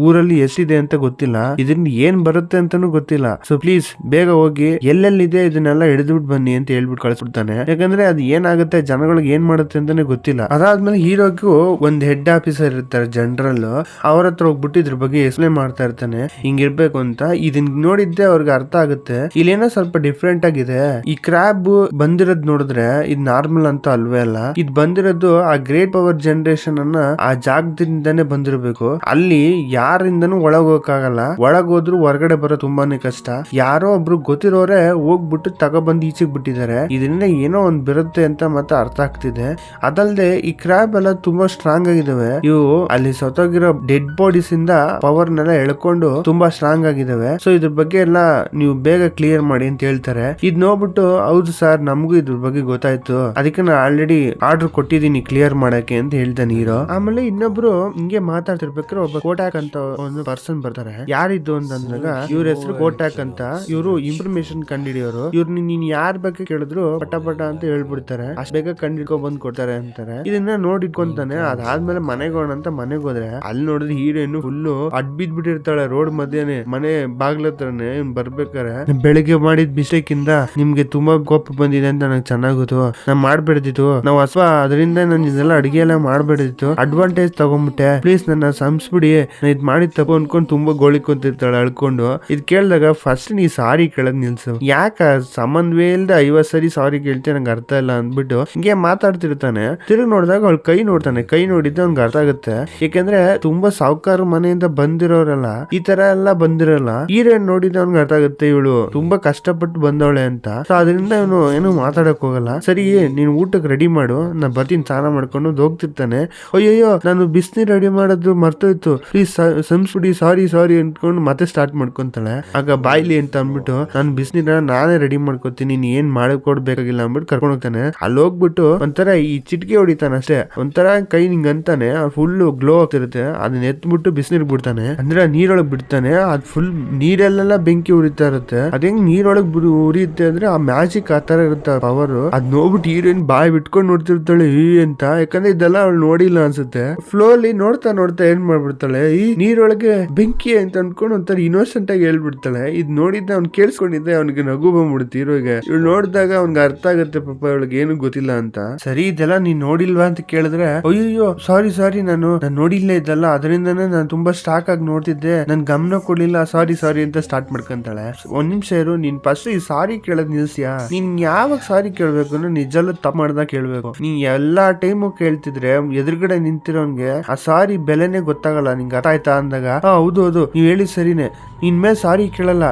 ಊರಲ್ಲಿ ಎಷ್ಟಿದೆ ಅಂತ ಗೊತ್ತಿಲ್ಲ, ಇದರಿಂದ ಏನ್ ಬರುತ್ತೆ ಅಂತಾನು ಗೊತ್ತಿಲ್ಲ, ಸೊ ಪ್ಲೀಸ್ ಬೇಗ ಹೋಗಿ ಎಲ್ಲೆಲ್ಲಿದೆ ಇದನ್ನೆಲ್ಲ ಹಿಡಿದ್ಬಿಟ್ಟು ಬನ್ನಿ ಅಂತ ಹೇಳ್ಬಿಟ್ಟು ಕಳ್ಸ್ಬಿಡ್ತಾನೆ. ಯಾಕಂದ್ರೆ ಅದು ಏನಾಗುತ್ತೆ, ಜನಗಳಿಗೆ ಏನ್ ಮಾಡುತ್ತೆ ಅಂತಾನೆ ಗೊತ್ತಿಲ್ಲ. ಅದಾದ್ಮೇಲೆ ಹೀರೋಗೂ ಒಂದ್ ಹೆಡ್ ಆಫೀಸರ್ ಇರ್ತಾರೆ, ಜನರಲ್, ಅವ್ರ ಹತ್ರ ಹೋಗ್ಬಿಟ್ಟು ಇದ್ರ ಬಗ್ಗೆ ಎಕ್ಸ್ಪ್ಲೇನ್ ಮಾಡ್ತಾ ಇರ್ತಾನೆ, ಹಿಂಗಿರ್ಬೇಕು ಅಂತ. ಇದನ್ ನೋಡಿದ್ದೆ ಅವ್ರಿಗೆ ಅರ್ಥ ಆಗುತ್ತೆ, ಇಲ್ಲೇನೋ ಸ್ವಲ್ಪ ಡಿಫ್ರೆಂಟ್ ಆಗಿದೆ. ಈ ಕ್ರಾಬ್ ಬಂದಿರೋದ್ ನೋಡಿದ್ರೆ ಇದು ನಾರ್ಮಲ್ ಅಂತ ಅಲ್ವೇ ಅಲ್ಲ, ಇದು ಬಂದಿರೋದು ಆ ಗ್ರೇಟ್ ಪವರ್ ಜನರೇಷನ್ ಅನ್ನ ಆ ಜಾಗದಿಂದಾನೇ ಬಂದಿರಬೇಕು. ಅಲ್ಲಿ ಯಾರಿಂದನೂ ಒಳಗೋಗಕ್ಕಾಗಲ್ಲ, ಒಳಗೋದ್ರು ಹೊರಗಡೆ ಬರೋ ತುಂಬಾನೇ ಕಷ್ಟ. ಯಾರೋ ಒಬ್ರು ಗೊತ್ತಿರೋರೆ ಹೋಗ್ಬಿಟ್ಟು ತಗೊಬಂದು ಈಚೆಗೆ ಬಿಟ್ಟಿದ್ದಾರೆ. ಇದರಿಂದ ಏನೋ ಒಂದ್ ಬರುತ್ತೆ ಅಂತ ಮತ್ತೆ ಅರ್ಥ ಆಗ್ತಿದೆ. ಅದಲ್ದೆ ಈ ಕ್ರಾಬ್ ಎಲ್ಲ ತುಂಬಾ ಸ್ಟ್ರಾಂಗ್ ಆಗಿದಾವೆ. ಇವು ಅಲ್ಲಿ ಸತ್ತೋಗಿರೋ ಡೆಡ್ ಬಾಡೀಸ್ ಇಂದ ಪವರ್ ನೆಲ್ಲ ಎಳ್ಕೊಂಡು ತುಂಬಾ ಸ್ಟ್ರಾಂಗ್ ಆಗಿದಾವೆ. ಸೊ ಇದ್ರ ಬಗ್ಗೆ ಎಲ್ಲ ನೀವು ಬೇಗ ಕ್ಲಿಯರ್ ಮಾಡಿ ಅಂತ ಹೇಳ್ತಾರೆ. ಇದ್ ನೋಡ್ಬಿಟ್ಟು ಹೌದು ಸರ್, ನಮಗೂ ಇದ್ರ ಬಗ್ಗೆ ಗೊತ್ತಾಯ್ತು, ಅದಕ್ಕೆ ನಾನು ಆಲ್ರೆಡಿ ಆರ್ಡರ್ ಕೊಟ್ಟಿದ್ದೀನಿ ಕ್ಲಿಯರ್ ಮಾಡಕ್ಕೆ ಅಂತ ಹೇಳ್ತಾನೆ ಹೀರೋ. ಆಮೇಲೆ ಇನ್ನೊಬ್ರು ಹಿಂಗೆ ಮಾತಾಡ್ತಿರ್ಬೇಕಾದ್ರೆ ಒಬ್ಬ ಕೋಟಾಕ್ ಅಂತ ಒಂದು ಪರ್ಸನ್ ಬರ್ತಾರೆ. ಯಾರಿದ್ದು ಅಂತಂದಾಗ ಇವ್ರ ಹೆಸರು ಕೋಟಾಕ್ ಅಂತ, ಇವರು ಇನ್ಫಾರ್ಮೇಶನ್ ಕಂಡಿಡಿಯೋರು. ಇವ್ರನ್ನ ನೀನ್ ಯಾರ ಬಗ್ಗೆ ಕೇಳಿದ್ರು ಪಟ ಪಟ ಅಂತ ಹೇಳ್ಬಿಡ್ತಾರೆ, ಅಷ್ಟ್ ಬೇಗ ಕಂಡಿಡ್ಕೊ ಬಂದ್ ಕೊಡ್ತಾರೆ ಅಂತಾರೆ. ಇದನ್ನ ನೋಡಿಟ್ಕೊಂತಾನೆ. ಅದಾದ್ಮೇಲೆ ಮನೆಗೆ ಹೋಗೋಣ ಅಂತ ಮನೆಗೆ ಹೋದ್ರೆ ಅಲ್ಲಿ ನೋಡಿದ್ರೆ ಹೀರೋಯಿನ್ ಫುಲ್ಲು ಅಡ್ಬಿದ್ ಬಿಟ್ಟಿರ್ತಾಳೆ ರೋಡ್ ಮಧ್ಯೆ, ಮನೆ ಬಾಗ್ಲತ್ರನೆ. ಇವ್ನ್ ಬರ್ಬೇಕಾರೆ, ಬೆಳಿಗ್ಗೆ ಮಾಡಿದ ಮಿಸ್ಟೇಕ್ ಇಂದ ನಿಮ್ಗೆ ತುಂಬಾ ಕೋಪ ಬಂದಿದೆ ಅಂತ ನಂಗೆ ಚೆನ್ನಾಗುತ್ತೋ, ನಾನ್ ಮಾಡ್ಬೇಡ್ದಿತ್ತು, ನಾವು ಅಥವಾ ಅದರಿಂದ ನಾನು ಇದೆಲ್ಲ ಅಡಿಗೆ ಎಲ್ಲ ಮಾಡ್ಬೇಡಿತ್ತು, ಅಡ್ವಾಂಟೇಜ್ ತಗೊಂಡ್ಬಿಟ್ಟೆ, ಪ್ಲೀಸ್ ನನ್ನ ಸಂಸ್ಬಿಡಿ, ನಾ ಇದ್ ಮಾಡಿದ್ ತಪ್ಪು ಅನ್ಕೊಂಡು ತುಂಬಾ ಗೋಳಿಕೊಂತಿರ್ತಾಳೆ ಅಳ್ಕೊಂಡು. ಇದ್ ಕೇಳಿದಾಗ ಫಸ್ಟ್ ನೀ ಸಾರಿ ಕೇಳದ್ ನಿಲ್ಸು, ಯಾಕ ಸಂಬಂಧವೇ ಇಲ್ದ 50 ಸರಿ ಸಾರಿ ಕೇಳ್ತೀಯ, ನಂಗೆ ಅರ್ಥ ಇಲ್ಲ ಅಂದ್ಬಿಟ್ಟು ಹಿಂಗೆ ಮಾತಾಡ್ತಿರ್ತಾನೆ. ತಿರುಗಿ ನೋಡಿದಾಗ ಅವಳು ಕೈ ನೋಡ್ತಾನೆ, ಕೈ ನೋಡಿದ್ದೆ ಅವ್ನಿಗೆ ಅರ್ಥ ಆಗುತ್ತೆ. ಯಾಕಂದ್ರೆ ತುಂಬಾ ಸಾವುಕಾರ ಮನೆಯಿಂದ ಬಂದಿರೋರಲ್ಲ, ಈ ತರ ಎಲ್ಲ ಬಂದಿರಲ್ಲ. ಹೀರೋಯಿನ್ ನೋಡಿದ್ರೆ ಅವ್ನಿಗೆ ಅರ್ಥ ಆಗುತ್ತೆ ಇವಳು ತುಂಬಾ ಕಷ್ಟಪಟ್ಟು ಬಂದವಳೆ ಅಂತ. ಸೊ ಅದರಿಂದ ಇವನು ಏನು ಮಾತಾಡಕ್ ಹೋಗಲ್ಲ. ಸರಿ ನೀನ್ ಊಟಕ್ಕೆ ರೆಡಿ ಮಾಡು, ನಾ ಬರ್ತೀನಿ ಸ್ನಾನ ಮಾಡ್ಕೊಂಡು ಹೋಗ್ತಿರ್ತಾನೆ. ಅಯ್ಯಯ್ಯೋ ನಾನು ಬಿಸಿನೀರ್ ರೆಡಿ ಮಾಡೋದು ಮರ್ತೋಯ್ತು, ಪ್ಲೀಸ್ ಸಂಸ್ಬಿಡಿ, ಸಾರಿ ಸಾರಿ ಅಂದ್ಕೊಂಡು ಮತ್ತೆ ಸ್ಟಾರ್ಟ್ ಮಾಡ್ಕೊಂತಾಳೆ. ಆಗ ಬಾಯ್ಲಿ ಅಂತ ಅಂದ್ಬಿಟ್ಟು ನಾನು ಬಿಸಿನೀರ ನಾನೇ ರೆಡಿ ಮಾಡ್ಕೊತೀನಿ, ನೀನ್ ಏನ್ ಮಾಡಕ್ ಕೊಡ್ಬೇಕಾಗಿಲ್ಲ ಅಂದ್ಬಿಟ್ಟು ಕರ್ಕೊಂಡು ಹೋಗ್ತಾನೆ. ಅಲ್ಲಿ ಹೋಗ್ಬಿಟ್ಟು ಒಂಥರ ಈ ಚಿಟಿಕೆ ಹೊಡಿತಾನೆ ಅಷ್ಟೇ, ಒಂಥರ ಕೈ ನಿಂಗ್ ಅಂತಾನೆ, ಫುಲ್ ಗ್ಲೋ ಆಗ್ತಿರುತ್ತೆ. ಅದನ್ನ ಎತ್ಬಿಟ್ಟು ಬಿಸಿನೀರ್ ಬಿಡ್ತಾನೆ, ಅಂದ್ರೆ ನೀರೊಳಗ್ ಬಿಡ್ತಾನೆ. ಅದ್ ಫುಲ್ ನೀರೆಲ್ಲ ಬೆಂಕಿ ಉರಿತಾ ಇರುತ್ತೆ. ಅದ್ ಹೆಂಗ್ ನೀರೊಳಗ್ ಉರಿಯುತ್ತೆ ಅಂದ್ರೆ ಆ ಮ್ಯಾಜಿಕ್ ಆ ತರ ಇರುತ್ತೆ ಪವರ್. ಅದ್ ನೋಡ್ಬಿಟ್ಟು ಹೀರೋಯಿನ್ ಬಾಯ್ ಬಿಟ್ಕೊಂಡು ನೋಡ್ತಿರ್ತಾಳೆ ಈ ಅಂತ, ಯಾಕಂದ್ರೆ ಇದೆಲ್ಲ ಅವಳು ನೋಡಿಲ್ಲ ಅನ್ಸುತ್ತೆ. ಫ್ಲೋಲಿ ನೋಡ್ತಾ ನೋಡ್ತಾ ಏನ್ ಮಾಡ್ಬಿಡ್ತಾಳೆ, ಈ ನೀರೊಳಗೆ ಬೆಂಕಿ ಅಂತ ಅನ್ಕೊಂಡು ಒಂಥರ ಇನ್ನೋಸೆಂಟ್ ಆಗಿ ಹೇಳ್ಬಿಡ್ತಾಳೆ. ಇದ್ ನೋಡಿದ್ದ ಅವ್ನು ಕೇಳಿಸ್ಕೊಂಡಿದ್ದೆ, ಅವ್ನಿಗೆ ನಗು ಬಂದ್ಬಿಡುತ್ತೆ ಹೀರೋಗೆ. ಇವ್ಳು ನೋಡಿದಾಗ ಅವ್ನಿಗೆ ಅರ್ಥ ಆಗುತ್ತೆ ಪಾಪ ಇವಳಿಗೆ ಏನು ಗೊತ್ತಿಲ್ಲ ಅಂತ. ಸರಿ ಇದೆಲ್ಲ ನೀನ್ ನೋಡಿಲ್ವಾ ಅಂತ ಕೇಳಿದ್ರೆ, ಅಯ್ಯೋ ಸಾರಿ ಸಾರಿ ನಾನು ನೋಡಿಲ್ಲ ಇದೆಲ್ಲ, ಅದರಿಂದಾನೇ ನಾನು ತುಂಬಾ ಸ್ಟಾಕ್ ಆಗಿ ನೋಡ್ತಿದ್ದೆ, ನನ್ ಗಮನ ಕೊಡ್ಲಿಲ್ಲ, ಸಾರಿ ಸಾರಿ ಅಂತ ಸ್ಟಾರ್ಟ್ ಮಾಡ್ಕೊಂತಾಳೆ. ಒಂದ್ ನಿಮಿಷ ಇರು, ನೀನ್ ಫಸ್ಟ್ ಈ ಸಾರಿ ಕೇಳದ್ ನಿಲ್ಸಿಯಾ, ನೀನ್ ಯಾವಾಗ ಸಾರಿ ಕೇಳ್ಬೇಕು ಅಂದ್ರೆ ನಿಜಲ್ಲೂ ತಪ್ಪು ಮಾಡ್ದಾಗ ಕೇಳ್ಬೇಕು. ನೀನ್ ಎಲ್ಲಾ ಟೈಮು ಕೇಳ್ತಿದ್ರೆ ಎದುರುಗಡೆ ನಿಂತಿರೋನ್ಗೆ ಆ ಸಾರಿ ಬೆಲೆನೆ ಗೊತ್ತಾಗಲ್ಲ, ನಿಂಗೆ ಅರ್ಥ ಆಯ್ತಾ ಅಂದಾಗ ಹೌದು ಹೌದು ನೀವ್ ಹೇಳಿ ಸರಿನೇ, ಇನ್ಮೇಲೆ ಸಾರಿ ಕೇಳಲ್ಲ,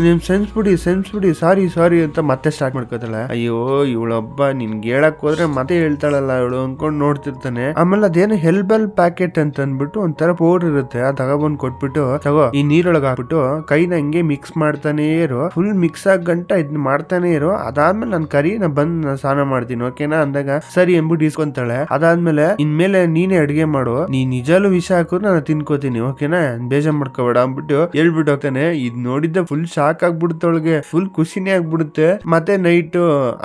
ನಿಮ್ ಸೆನ್ಸ್ ಬಿಡಿ ಸಾರಿ ಸಾರಿ ಅಂತ ಮತ್ತೆ ಸ್ಟಾರ್ಟ್ ಮಾಡ್ಕೋತಾಳೆ. ಅಯ್ಯೋ ಇವಳೊಬ್ಬ ನಿನ್ಗೆ ಹೇಳಕ್ ಹೋದ್ರೆ ಮತ್ತೆ ಹೇಳ್ತಾಳಲ್ಲ ಇವಳು ಅನ್ಕೊಂಡ್ ನೋಡ್ತಿರ್ತಾನೆ. ಆಮೇಲೆ ಅದೇನು ಹೆಲ್ಬಲ್ ಪ್ಯಾಕೆಟ್ ಅಂತ ಅಂದ್ಬಿಟ್ಟು ಒಂಥರ ಪೌಡರ್ ಇರುತ್ತೆ, ಆ ತಗೊಬಂದ್ ಕೊಟ್ಬಿಟ್ಟು ತಗೋ ಈ ನೀರೊಳಗೆ ಹಾಕ್ಬಿಟ್ಟು ಕೈನ ಹಂಗೆ ಮಿಕ್ಸ್ ಮಾಡ್ತಾನೆ ಇರು, ಫುಲ್ ಮಿಕ್ಸ್ ಆಗ ಗಂಟ ಇದ್ ಮಾಡ್ತಾನೆ ಇರು, ಅದಾದ್ಮೇಲೆ ನನ್ ಕರಿ ನಾ ಬಂದ್ ಸ್ನಾನ ಮಾಡ್ತೀನಿ ಓಕೆನಾ ಅಂದಾಗ ಸರಿ ಎಂಬಿಟ್ಟು ಇಸ್ಕೊಂತಾಳೆ. ಅದಾದ್ಮೇಲೆ ಇನ್ಮೇಲೆ ನೀನೇ ಅಡ್ಗೆ ಮಾಡು, ನೀ ನಿಜಾಲು ವಿಷ ಹಾಕಿದ್ರು ನಾನು ತಿನ್ಕೋತೀನಿ ಓಕೆನಾ, ಬೇಜಾರ್ ಮಾಡ್ಕೋಬೇಡ ಅಂದ್ಬಿಟ್ಟು ಹೇಳ್ಬಿಟ್ಟು ಹೋಗ್ತಾನೆ. ಇದ್ ನೋಡಿದ್ದ ಫುಲ್ ಶಾಕ್ ಆಗ್ಬಿಡುತ್ತೆ ಅವಳಿಗೆ, ಫುಲ್ ಖುಷಿನೇ ಆಗ್ಬಿಡುತ್ತೆ. ಮತ್ತೆ ನೈಟ್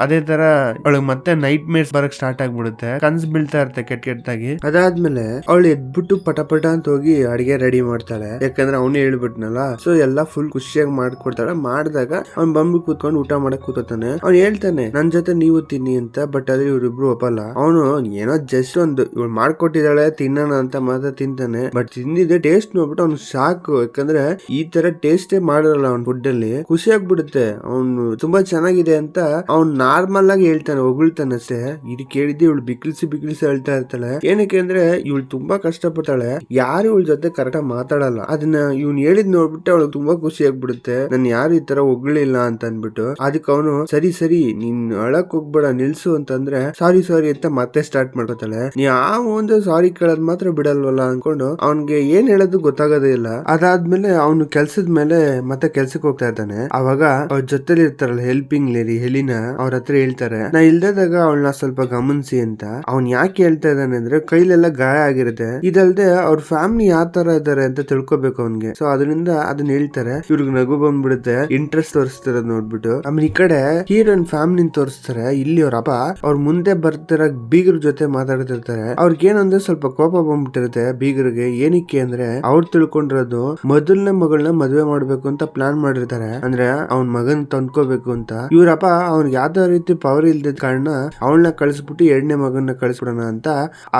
ಅದೇ ತರ ಅವಳಿಗೆ ಮತ್ತೆ ನೈಟ್ ಮೇರ್ಸ್ ಬರಕ್ ಸ್ಟಾರ್ಟ್ ಆಗ್ಬಿಡುತ್ತೆ, ಕನ್ಸ್ ಬೀಳ್ತಾ ಇರುತ್ತೆ ಕೆಟ್ಟಾಗಿ. ಅದಾದ್ಮೇಲೆ ಅವಳು ಎದ್ಬಿಟ್ಟು ಪಟ ಅಂತ ಹೋಗಿ ಅಡಿಗೆ ರೆಡಿ ಮಾಡ್ತಾಳೆ, ಯಾಕಂದ್ರೆ ಅವನೇ ಹೇಳ್ಬಿಟ್ನಲ್ಲ. ಸೊ ಎಲ್ಲಾ ಫುಲ್ ಖುಷಿಯಾಗಿ ಮಾಡ್ಕೊಡ್ತಾಳೆ. ಮಾಡಿದಾಗ ಅವ್ನ್ ಬಂದು ಕೂತ್ಕೊಂಡು ಊಟ ಮಾಡಕ್ ಕೂತಾನೆ. ಅವ್ನು ಹೇಳ್ತಾನೆ ನನ್ ಜೊತೆ ನೀವು ತಿನ್ನಿ ಅಂತ, ಬಟ್ ಅದೇ ಇವ್ರಿಬ್ರು ಒಪ್ಪಲ್ಲ. ಅವನು ಏನೋ ಜಸ್ಟ್ ಒಂದು ಇವ್ಳು ಮಾಡ್ಕೊಟ್ಟಿದ್ದಾಳೆ ತಿನ್ನೋಣ ಅಂತ ಮಾತ್ರ ತಿಂತಾನೆ, ಬಟ್ ತಿಂದಿದ್ದೆ ಟೇಸ್ಟ್ ನೋಡ್ಬಿಟ್ಟು ಅವ್ನು ಶಾಕ್. ಯಾಕಂದ್ರೆ ಈ ತರ ಟೇಸ್ಟೇ ಮಾಡಿರಲ್ಲ ಅವ್ನ್ ಫುಡ್ ಅಲ್ಲಿ ಖುಷಿ ಆಗ್ಬಿಡುತ್ತೆ. ಅವ್ನು ತುಂಬಾ ಚೆನ್ನಾಗಿದೆ ಅಂತ ಅವ್ನ್ ನಾರ್ಮಲ್ ಆಗಿ ಹೇಳ್ತಾನೆ, ಹೊಗಳ್ತಾನೆ ಅಷ್ಟೇ. ಇದು ಕೇಳಿದ್ದೆ ಇವಳು ಬಿಕ್ಳಿಸಿ ಹೇಳ್ತಾ ಇರ್ತಾಳೆ. ಏನಕ್ಕೆ ಅಂದ್ರೆ ಇವಳು ತುಂಬಾ ಕಷ್ಟಪಡ್ತಾಳೆ, ಯಾರು ಇವಳ ಜೊತೆ ಕರೆಕ್ಟ್ ಆಗಿ ಮಾತಾಡಲ್ಲ. ಅದನ್ನ ಇವ್ನು ಹೇಳಿದ್ ನೋಡ್ಬಿಟ್ಟು ಅವಳು ತುಂಬಾ ಖುಷಿ ಆಗ್ಬಿಡುತ್ತೆ, ನನ್ ಯಾರು ಈ ತರ ಹೊಗಳಿಲ್ಲ ಅಂತ ಅನ್ಬಿಟ್ಟು. ಅದಕ್ಕೆ ಅವನು ಸರಿ ನೀನ್ ಅಳಕ್ ಹೋಗ್ಬೇಡ ನಿಲ್ಸು ಅಂತಂದ್ರೆ ಸಾರಿ ಅಂತ ಮತ್ತೆ ಸ್ಟಾರ್ಟ್ ಮಾಡ್ಕೊತಾಳೆ. ಯಾವ ಒಂದು ಸಾರಿ ಕೇಳೋದ್ ಮಾತ್ರ ಬಿಡಲ್ವಲ್ಲ ಅನ್ಕೊಂಡು ಅವ್ನ್ಗೆ ಏನ್ ಹೇಳೋದು ಗೊತ್ತಾಗೋದೇ ಇಲ್ಲ. ಅದಾದ್ಮೇಲೆ ಅವನು ಕೆಲ್ಸದ ಮೇಲೆ ಮತ್ತೆ ಕೆಲ್ಸಕ್ಕೆ ಹೋಗ್ತಾ ಇದ್ದಾನೆ. ಅವಾಗ ಅವ್ರ ಜೊತೆಲಿ ಇರ್ತಾರಲ್ಲ ಹೆಲ್ಪಿಂಗ್ ಲೇಡಿ ಹೆಲಿನಾ, ಅವ್ರ ಹತ್ರ ಹೇಳ್ತಾರೆ ನಾ ಇಲ್ದಾಗ ಅವಳನ್ನ ಸ್ವಲ್ಪ ಗಮನಿಸಿ ಅಂತ. ಅವ್ನ್ ಯಾಕೆ ಹೇಳ್ತಾ ಇದ್ದಾನೆ ಅಂದ್ರೆ ಕೈಲೆಲ್ಲ ಗಾಯ ಆಗಿರುತ್ತೆ, ಇದಲ್ದೆ ಅವ್ರ ಫ್ಯಾಮಿಲಿ ಯಾವ ತರ ಇದಾರೆ ಅಂತ ತಿಳ್ಕೊಬೇಕು ಅವ್ನ್ಗೆ. ಸೊ ಅದರಿಂದ ಅದನ್ನ ಹೇಳ್ತಾರೆ. ಇವ್ರಿಗೆ ನಗು ಬಂದ್ಬಿಡುತ್ತೆ, ಇಂಟ್ರೆಸ್ಟ್ ತೋರಿಸ್ತಿರೋದ್ ನೋಡ್ಬಿಟ್ಟು. ಆಮೇಲೆ ಈ ಕಡೆ ಹೀರೋಯಿನ್ ಫ್ಯಾಮಿಲಿ ತೋರಿಸ್ತಾರೆ. ಇಲ್ಲಿ ಅವ್ರ ಅಪ್ಪ ಅವ್ರ ಮುಂದೆ ಬರ್ತಿರೋ ಬೀಗ್ರ ಜೊತೆ ಮಾತಾಡ್ತಿರ್ತಾರೆ. ಅವ್ರಿಗೆ ಏನಂದ್ರೆ ಸ್ವಲ್ಪ ಕೋಪ ಬಂದ್ಬಿಟ್ಟಿರುತ್ತೆ ಬೀಗರಿಗೆ. ಏನಕ್ಕೆ ಅಂದ್ರೆ ಅವ್ರು ತಿಳ್ಕೊಂಡಿರೋದು ಮೊದಲನೇ ಮಗಳನ್ನ ಮದ್ವೆ ಮಾಡ್ಬೇಕು ಅಂತ ಪ್ಲಾನ್ ಮಾಡಿರ್ತಾರೆ. ಅಂದ್ರೆ ಅವ್ನ್ ಮಗನ್ ತಂದ್ಕೋಬೇಕು ಅಂತ. ಇವ್ರಪ್ಪ ಅವ್ನಿಗೆ ಯಾವ್ದೋ ರೀತಿ ಪವರ್ ಇಲ್ದ ಕಾರಣ ಅವಳನ್ನ ಕಳಿಸ್ಬಿಟ್ಟು ಎರಡನೇ ಮಗನ್ನ ಕಳಿಸ್ಬಿಡೋಣ ಅಂತ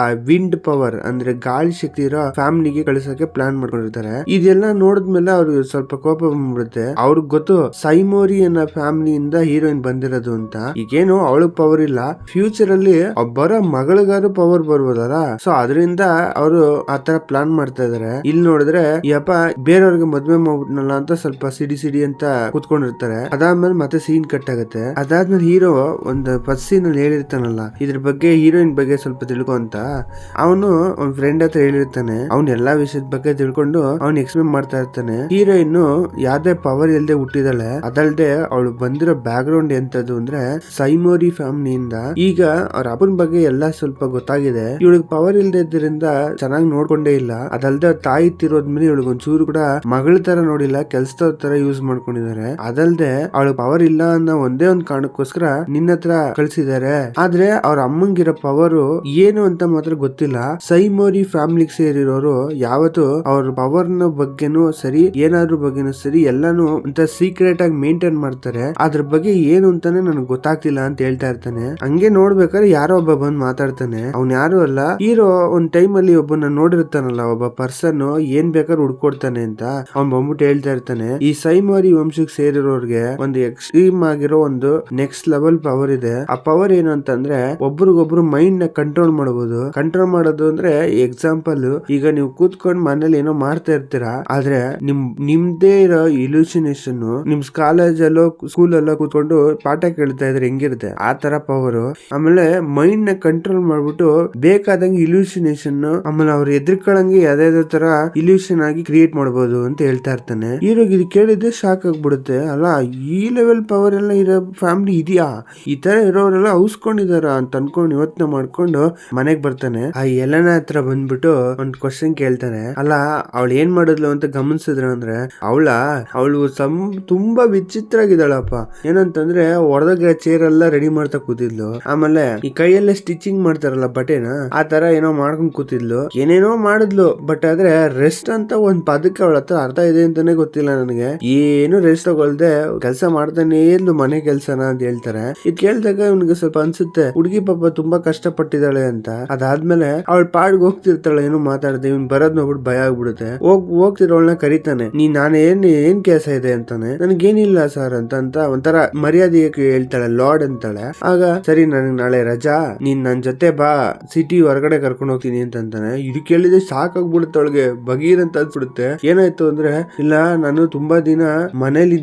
ಆ ವಿಂಡ್ ಪವರ್ ಅಂದ್ರೆ ಗಾಳಿ ಶಕ್ತಿ ಇರೋ ಫ್ಯಾಮಿಲಿಗೆ ಕಳಿಸೋಕೆ ಪ್ಲಾನ್ ಮಾಡ್ಕೊಂಡಿರ್ತಾರೆ. ಇದೆಲ್ಲ ನೋಡಿದ್ಮೇಲೆ ಅವ್ರಿಗೆ ಸ್ವಲ್ಪ ಕೋಪ ಬಂದ್ಬಿಡುತ್ತೆ. ಅವ್ರಿಗೆ ಗೊತ್ತು ಸೈಮೋರಿ ಅನ್ನೋ ಫ್ಯಾಮಿಲಿಯಿಂದ ಹೀರೋಯಿನ್ ಬಂದಿರೋದು ಅಂತ. ಈಗೇನು ಅವಳಗ್ ಪವರ್ ಇಲ್ಲ, ಫ್ಯೂಚರ್ ಅಲ್ಲಿ ಒಬ್ಬರ ಮಗಳಿಗಾರು ಪವರ್ ಬರ್ಬೋದಲ್ಲ. ಸೊ ಅದರಿಂದ ಅವರು ಆತರ ಪ್ಲಾನ್ ಮಾಡ್ತಾ ಇದಾರೆ. ಇಲ್ಲಿ ನೋಡಿದ್ರೆ ಈ ಅಪ್ಪ ಬೇರೆಯವ್ರಿಗೆ ಮದ್ವೆ ಮಾಡ್ಬಿಟ್ನಲ್ಲ ಅಂತ ಸ್ವಲ್ಪ ಸಿಡಿ ಅಂತ ಕೂತ್ಕೊಂಡಿರ್ತಾರೆ. ಅದಾದ್ಮೇಲೆ ಮತ್ತೆ ಸೀನ್ ಕಟ್ ಆಗುತ್ತೆ. ಅದಾದ್ಮೇಲೆ ಹೀರೋ ಒಂದು ಫಸ್ಟ್ ಸೀನ್ ಅಲ್ಲಿ ಹೇಳಿರ್ತಾನಲ್ಲ ಇದ್ರ ಬಗ್ಗೆ ಹೀರೋಯಿನ್ ಬಗ್ಗೆ ಸ್ವಲ್ಪ ತಿಳ್ಕೊ ಅಂತ. ಅವನು ಅವ್ನ ಫ್ರೆಂಡ್ ಹತ್ರ ಹೇಳಿರ್ತಾನೆ. ಅವ್ನ್ ಎಲ್ಲಾ ವಿಷಯದ ಬಗ್ಗೆ ತಿಳ್ಕೊಂಡು ಅವ್ನ್ ಎಕ್ಸ್ಪ್ಲೇನ್ ಮಾಡ್ತಾ ಇರ್ತಾನೆ. ಹೀರೋಯಿನ್ ಯಾವ್ದೇ ಪವರ್ ಇಲ್ದೆ ಹುಟ್ಟಿದಾಳೆ. ಅದಲ್ದೆ ಅವಳು ಬಂದಿರೋ ಬ್ಯಾಕ್ ಗ್ರೌಂಡ್ ಎಂತದ್ದು ಅಂದ್ರೆ ಸೈಮೋರಿ ಫ್ಯಾಮಿಲಿಯಿಂದ. ಈಗ ಅವ್ರ ಅಪ್ಪನ ಬಗ್ಗೆ ಎಲ್ಲಾ ಸ್ವಲ್ಪ ಗೊತ್ತಾಗಿದೆ. ಇವಳಿಗೆ ಪವರ್ ಇಲ್ದೇ ಇದ್ರಿಂದ ಚೆನ್ನಾಗಿ ನೋಡ್ಕೊಂಡೇ ಇಲ್ಲ. ಅದಲ್ದೆ ಅವ್ರ ತಾಯಿ ತಿರೋದ್ಮೇಲೆ ಇವಳಿಗೆ ಒಂಚೂರು ಕೂಡ ಮಗಳ ತರ ನೋಡಿಲ್ಲ, ಕೆಲ್ಸದವ್ರ ತರ ಯೂಸ್ ಮಾಡ್ಕೊಂಡಿದ್ದಾರೆ. ಅದಲ್ದೆ ಅವಳು ಪವರ್ ಇಲ್ಲ ಅನ್ನೋ ಒಂದೇ ಒಂದ್ ಕಾರಣಕ್ಕೋಸ್ಕರ ನಿನ್ನ ಹತ್ರ ಕಳ್ಸಿದ್ದಾರೆ. ಆದ್ರೆ ಅವ್ರ ಅಮ್ಮಂಗಿರೋ ಪವರ್ ಏನು ಅಂತ ಮಾತ್ರ ಗೊತ್ತಿಲ್ಲ. ಸೈಮೋರಿ ಫ್ಯಾಮಿಲಿಗೆ ಸೇರಿರೋರು ಯಾವತ್ತು ಅವ್ರ ಪವರ್ ನ ಬಗ್ಗೆನೂ ಸರಿ ಏನಾದ್ರು ಬಗ್ಗೆನೂ ಸರಿ ಎಲ್ಲಾನು ಅಂತ ಸೀಕ್ರೆಟ್ ಆಗಿ ಮೇಂಟೈನ್ ಮಾಡ್ತಾರೆ. ಅದ್ರ ಬಗ್ಗೆ ಏನು ಅಂತಾನೆ ನನಗೆ ಗೊತ್ತಾಗ್ತಿಲ್ಲ ಅಂತ ಹೇಳ್ತಾ ಇರ್ತಾನೆ. ಹಂಗೆ ನೋಡ್ಬೇಕಾದ್ರೆ ಯಾರೋ ಒಬ್ಬ ಬಂದ್ ಮಾತಾಡ್ತಾನೆ. ಅವ್ನ್ ಯಾರು ಅಲ್ಲ, ಹೀರೋ ಒಂದ್ ಟೈಮ್ ಅಲ್ಲಿ ಒಬ್ಬನ ನೋಡಿರ್ತಾನಲ್ಲ, ಒಬ್ಬ ಪರ್ಸನ್ ಏನ್ ಬೇಕಾದ್ರೂ ಹುಡ್ಕೊಡ್ತಾನೆ ಅಂತ. ಅವ್ನ್ ಬಂದ್ಬಿಟ್ಟು ಹೇಳ್ತಾ ಇರ್ತಾನೆ, ಈ ಸೈಮೋರಿ ವಂಶಕ್ಕೆ ಸೇರಿರೋರ್ಗೆ ಒಂದು ಎಕ್ಸ್ಟ್ರೀಮ್ ಆಗಿರೋ ಒಂದು ನೆಕ್ಸ್ಟ್ ಲೆವೆಲ್ ಪವರ್ ಇದೆ. ಆ ಪವರ್ ಏನು ಅಂತಂದ್ರೆ ಒಬ್ರಿಗೊಬ್ರು ಮೈಂಡ್ ನ ಕಂಟ್ರೋಲ್ ಮಾಡಬಹುದು. ಕಂಟ್ರೋಲ್ ಮಾಡೋದು ಅಂದ್ರೆ ಎಕ್ಸಾಂಪಲ್, ಈಗ ನೀವು ಕೂತ್ಕೊಂಡ್ ಮನೇಲಿ ಏನೋ ಮಾಡ್ತಾ ಇರ್ತೀರಾ, ಆದ್ರೆ ನಿಮ್ದೇ ಇರೋ ಇಲ್ಯೂಷನೇಷನ್ ನಿಮ್ ಕಾಲೇಜಲ್ಲೋ ಸ್ಕೂಲಲ್ಲೋ ಕೂತ್ಕೊಂಡು ಪಾಠ ಕೇಳ್ತಾ ಇದ್ರೆ ಹೆಂಗಿರುತ್ತೆ ಆ ತರ ಪವರ್. ಆಮೇಲೆ ಮೈಂಡ್ ನ ಕಂಟ್ರೋಲ್ ಮಾಡ್ಬಿಟ್ಟು ಬೇಕಾದಂಗೆ ಇಲ್ಯೂಷನೇಷನ್, ಆಮೇಲೆ ಅವ್ರು ಎದ್ರಿಕೊಳ್ಳಂಗೆ ಯಾವ್ದಾದ್ರು ತರ ಇಲ್ಯೂಷನ್ ಆಗಿ ಕ್ರಿಯೇಟ್ ಮಾಡಬಹುದು ಅಂತ ಹೇಳ್ತಾ ಇರ್ತಾನೆ. ಹೀರೋಗೆ ಇದು ಕೇಳಿದ್ರೆ ಶಾಕ್ ಆಗ್ಬಿಡುತ್ತೆ. ಅಲ್ಲ ಈ ಲೆವೆಲ್ ಪವರ್ ಎಲ್ಲ ಇರೋ ಫ್ಯಾಮಿಲಿ ಇದೆಯಾ, ಈ ತರ ಇರೋರೆಲ್ಲ ಔಸ್ಕೊಂಡಿದಾರ ಅಂತ ಅನ್ಕೊಂಡು ಯೋಚನೆ ಮಾಡ್ಕೊಂಡು ಮನೆಗ್ ಬರ್ತಾನೆ. ಆ ಎಲೆನ ಹತ್ರ ಬಂದ್ಬಿಟ್ಟು ಒಂದ್ ಕ್ವಶನ್ ಕೇಳ್ತಾನೆ. ಅಲ್ಲ ಅವಳು ಏನ್ ಮಾಡಿದ್ಲು ಅಂತ ಗಮನಿಸಿದ್ರ ಅಂದ್ರೆ ಅವಳು ತುಂಬಾ ವಿಚಿತ್ರ ಆಗಿದ್ದಾಳಪ್ಪ. ಏನಂತಂದ್ರೆ ಹೊರದಾಗ ಚೇರ್ ಎಲ್ಲ ರೆಡಿ ಮಾಡ್ತಾ ಕೂತಿದ್ಲು. ಆಮೇಲೆ ಈ ಕೈಯಲ್ಲೇ ಸ್ಟಿಚಿಂಗ್ ಮಾಡ್ತಾರಲ್ಲ ಬಟೆನ, ಆ ತರ ಏನೋ ಮಾಡ್ಕೊಂಡ್ ಕೂತಿದ್ಲು. ಏನೇನೋ ಮಾಡಿದ್ಲು. ಬಟ್ ಆದ್ರೆ ರೆಸ್ಟ್ ಅಂತ ಒಂದ್ ಪದಕ್ಕೆ ಅವಳ ಹತ್ರ ಅರ್ಥ ಇದೆ ಅಂತಾನೆ ಗೊತ್ತಿಲ್ಲ ನನಗೆ. ಏನು ರೆಸ್ಟ್ ತಗೊಳ್ದೆ ಕೆಲಸ ಮಾಡ್ತಾನೆ ಇದ್ಲು ಮನೆ ಕೆಲ್ಸನ ಅಂತ ಹೇಳ್ತಾರೆ. ಇದ್ ಕೇಳ್ದಾಗ ಇವ್ನಿಗೆ ಸ್ವಲ್ಪ ಅನ್ಸುತ್ತೆ, ಹುಡುಗಿ ಪಾಪ ತುಂಬಾ ಕಷ್ಟ ಪಟ್ಟಿದ್ದಾಳೆ ಅಂತ. ಅದಾದ್ಮೇಲೆ ಅವಳ ಪಾಡ್ಗೆ ಹೋಗ್ತಿರ್ತಾಳೆ, ಏನೋ ಮಾತಾಡದೆ. ಇವ್ನ್ ಬರೋದ್ ನೋಡ್ಬಿಟ್ಟು ಭಯ ಆಗ್ಬಿಡುತ್ತೆ. ಹೋಗ್ತಿರೋಳ್ನ ಕರಿತಾನೆ. ಏನ್ ಕೆಲಸ ಇದೆ ಅಂತಾನೆ. ನನಗೇನಿಲ್ಲ ಸರ್ ಅಂತ ಒಂಥರ ಮರ್ಯಾದೆ ಹೇಳ್ತಾಳೆ, ಲಾರ್ಡ್ ಅಂತಾಳೆ. ಆಗ ಸರಿ ನನಗ್ ನಾಳೆ ರಜಾ, ನೀನ್ ನನ್ ಜೊತೆ ಬಾ, ಸಿಟಿ ಹೊರಗಡೆ ಕರ್ಕೊಂಡು ಹೋಗ್ತೀನಿ ಅಂತಾನೆ. ಇದು ಕೇಳಿದ್ರೆ ಸಾಕಾಗ್ಬಿಡುತ್ತೆ ಅವಳಿಗೆ, ಬಗೀರ್ ಅಂತ ಅನ್ಸ್ಬಿಡುತ್ತೆ. ಏನಾಯ್ತು ಅಂದ್ರೆ, ಇಲ್ಲ ನಾನು ತುಂಬಾ ದಿನ ಮನೇಲಿ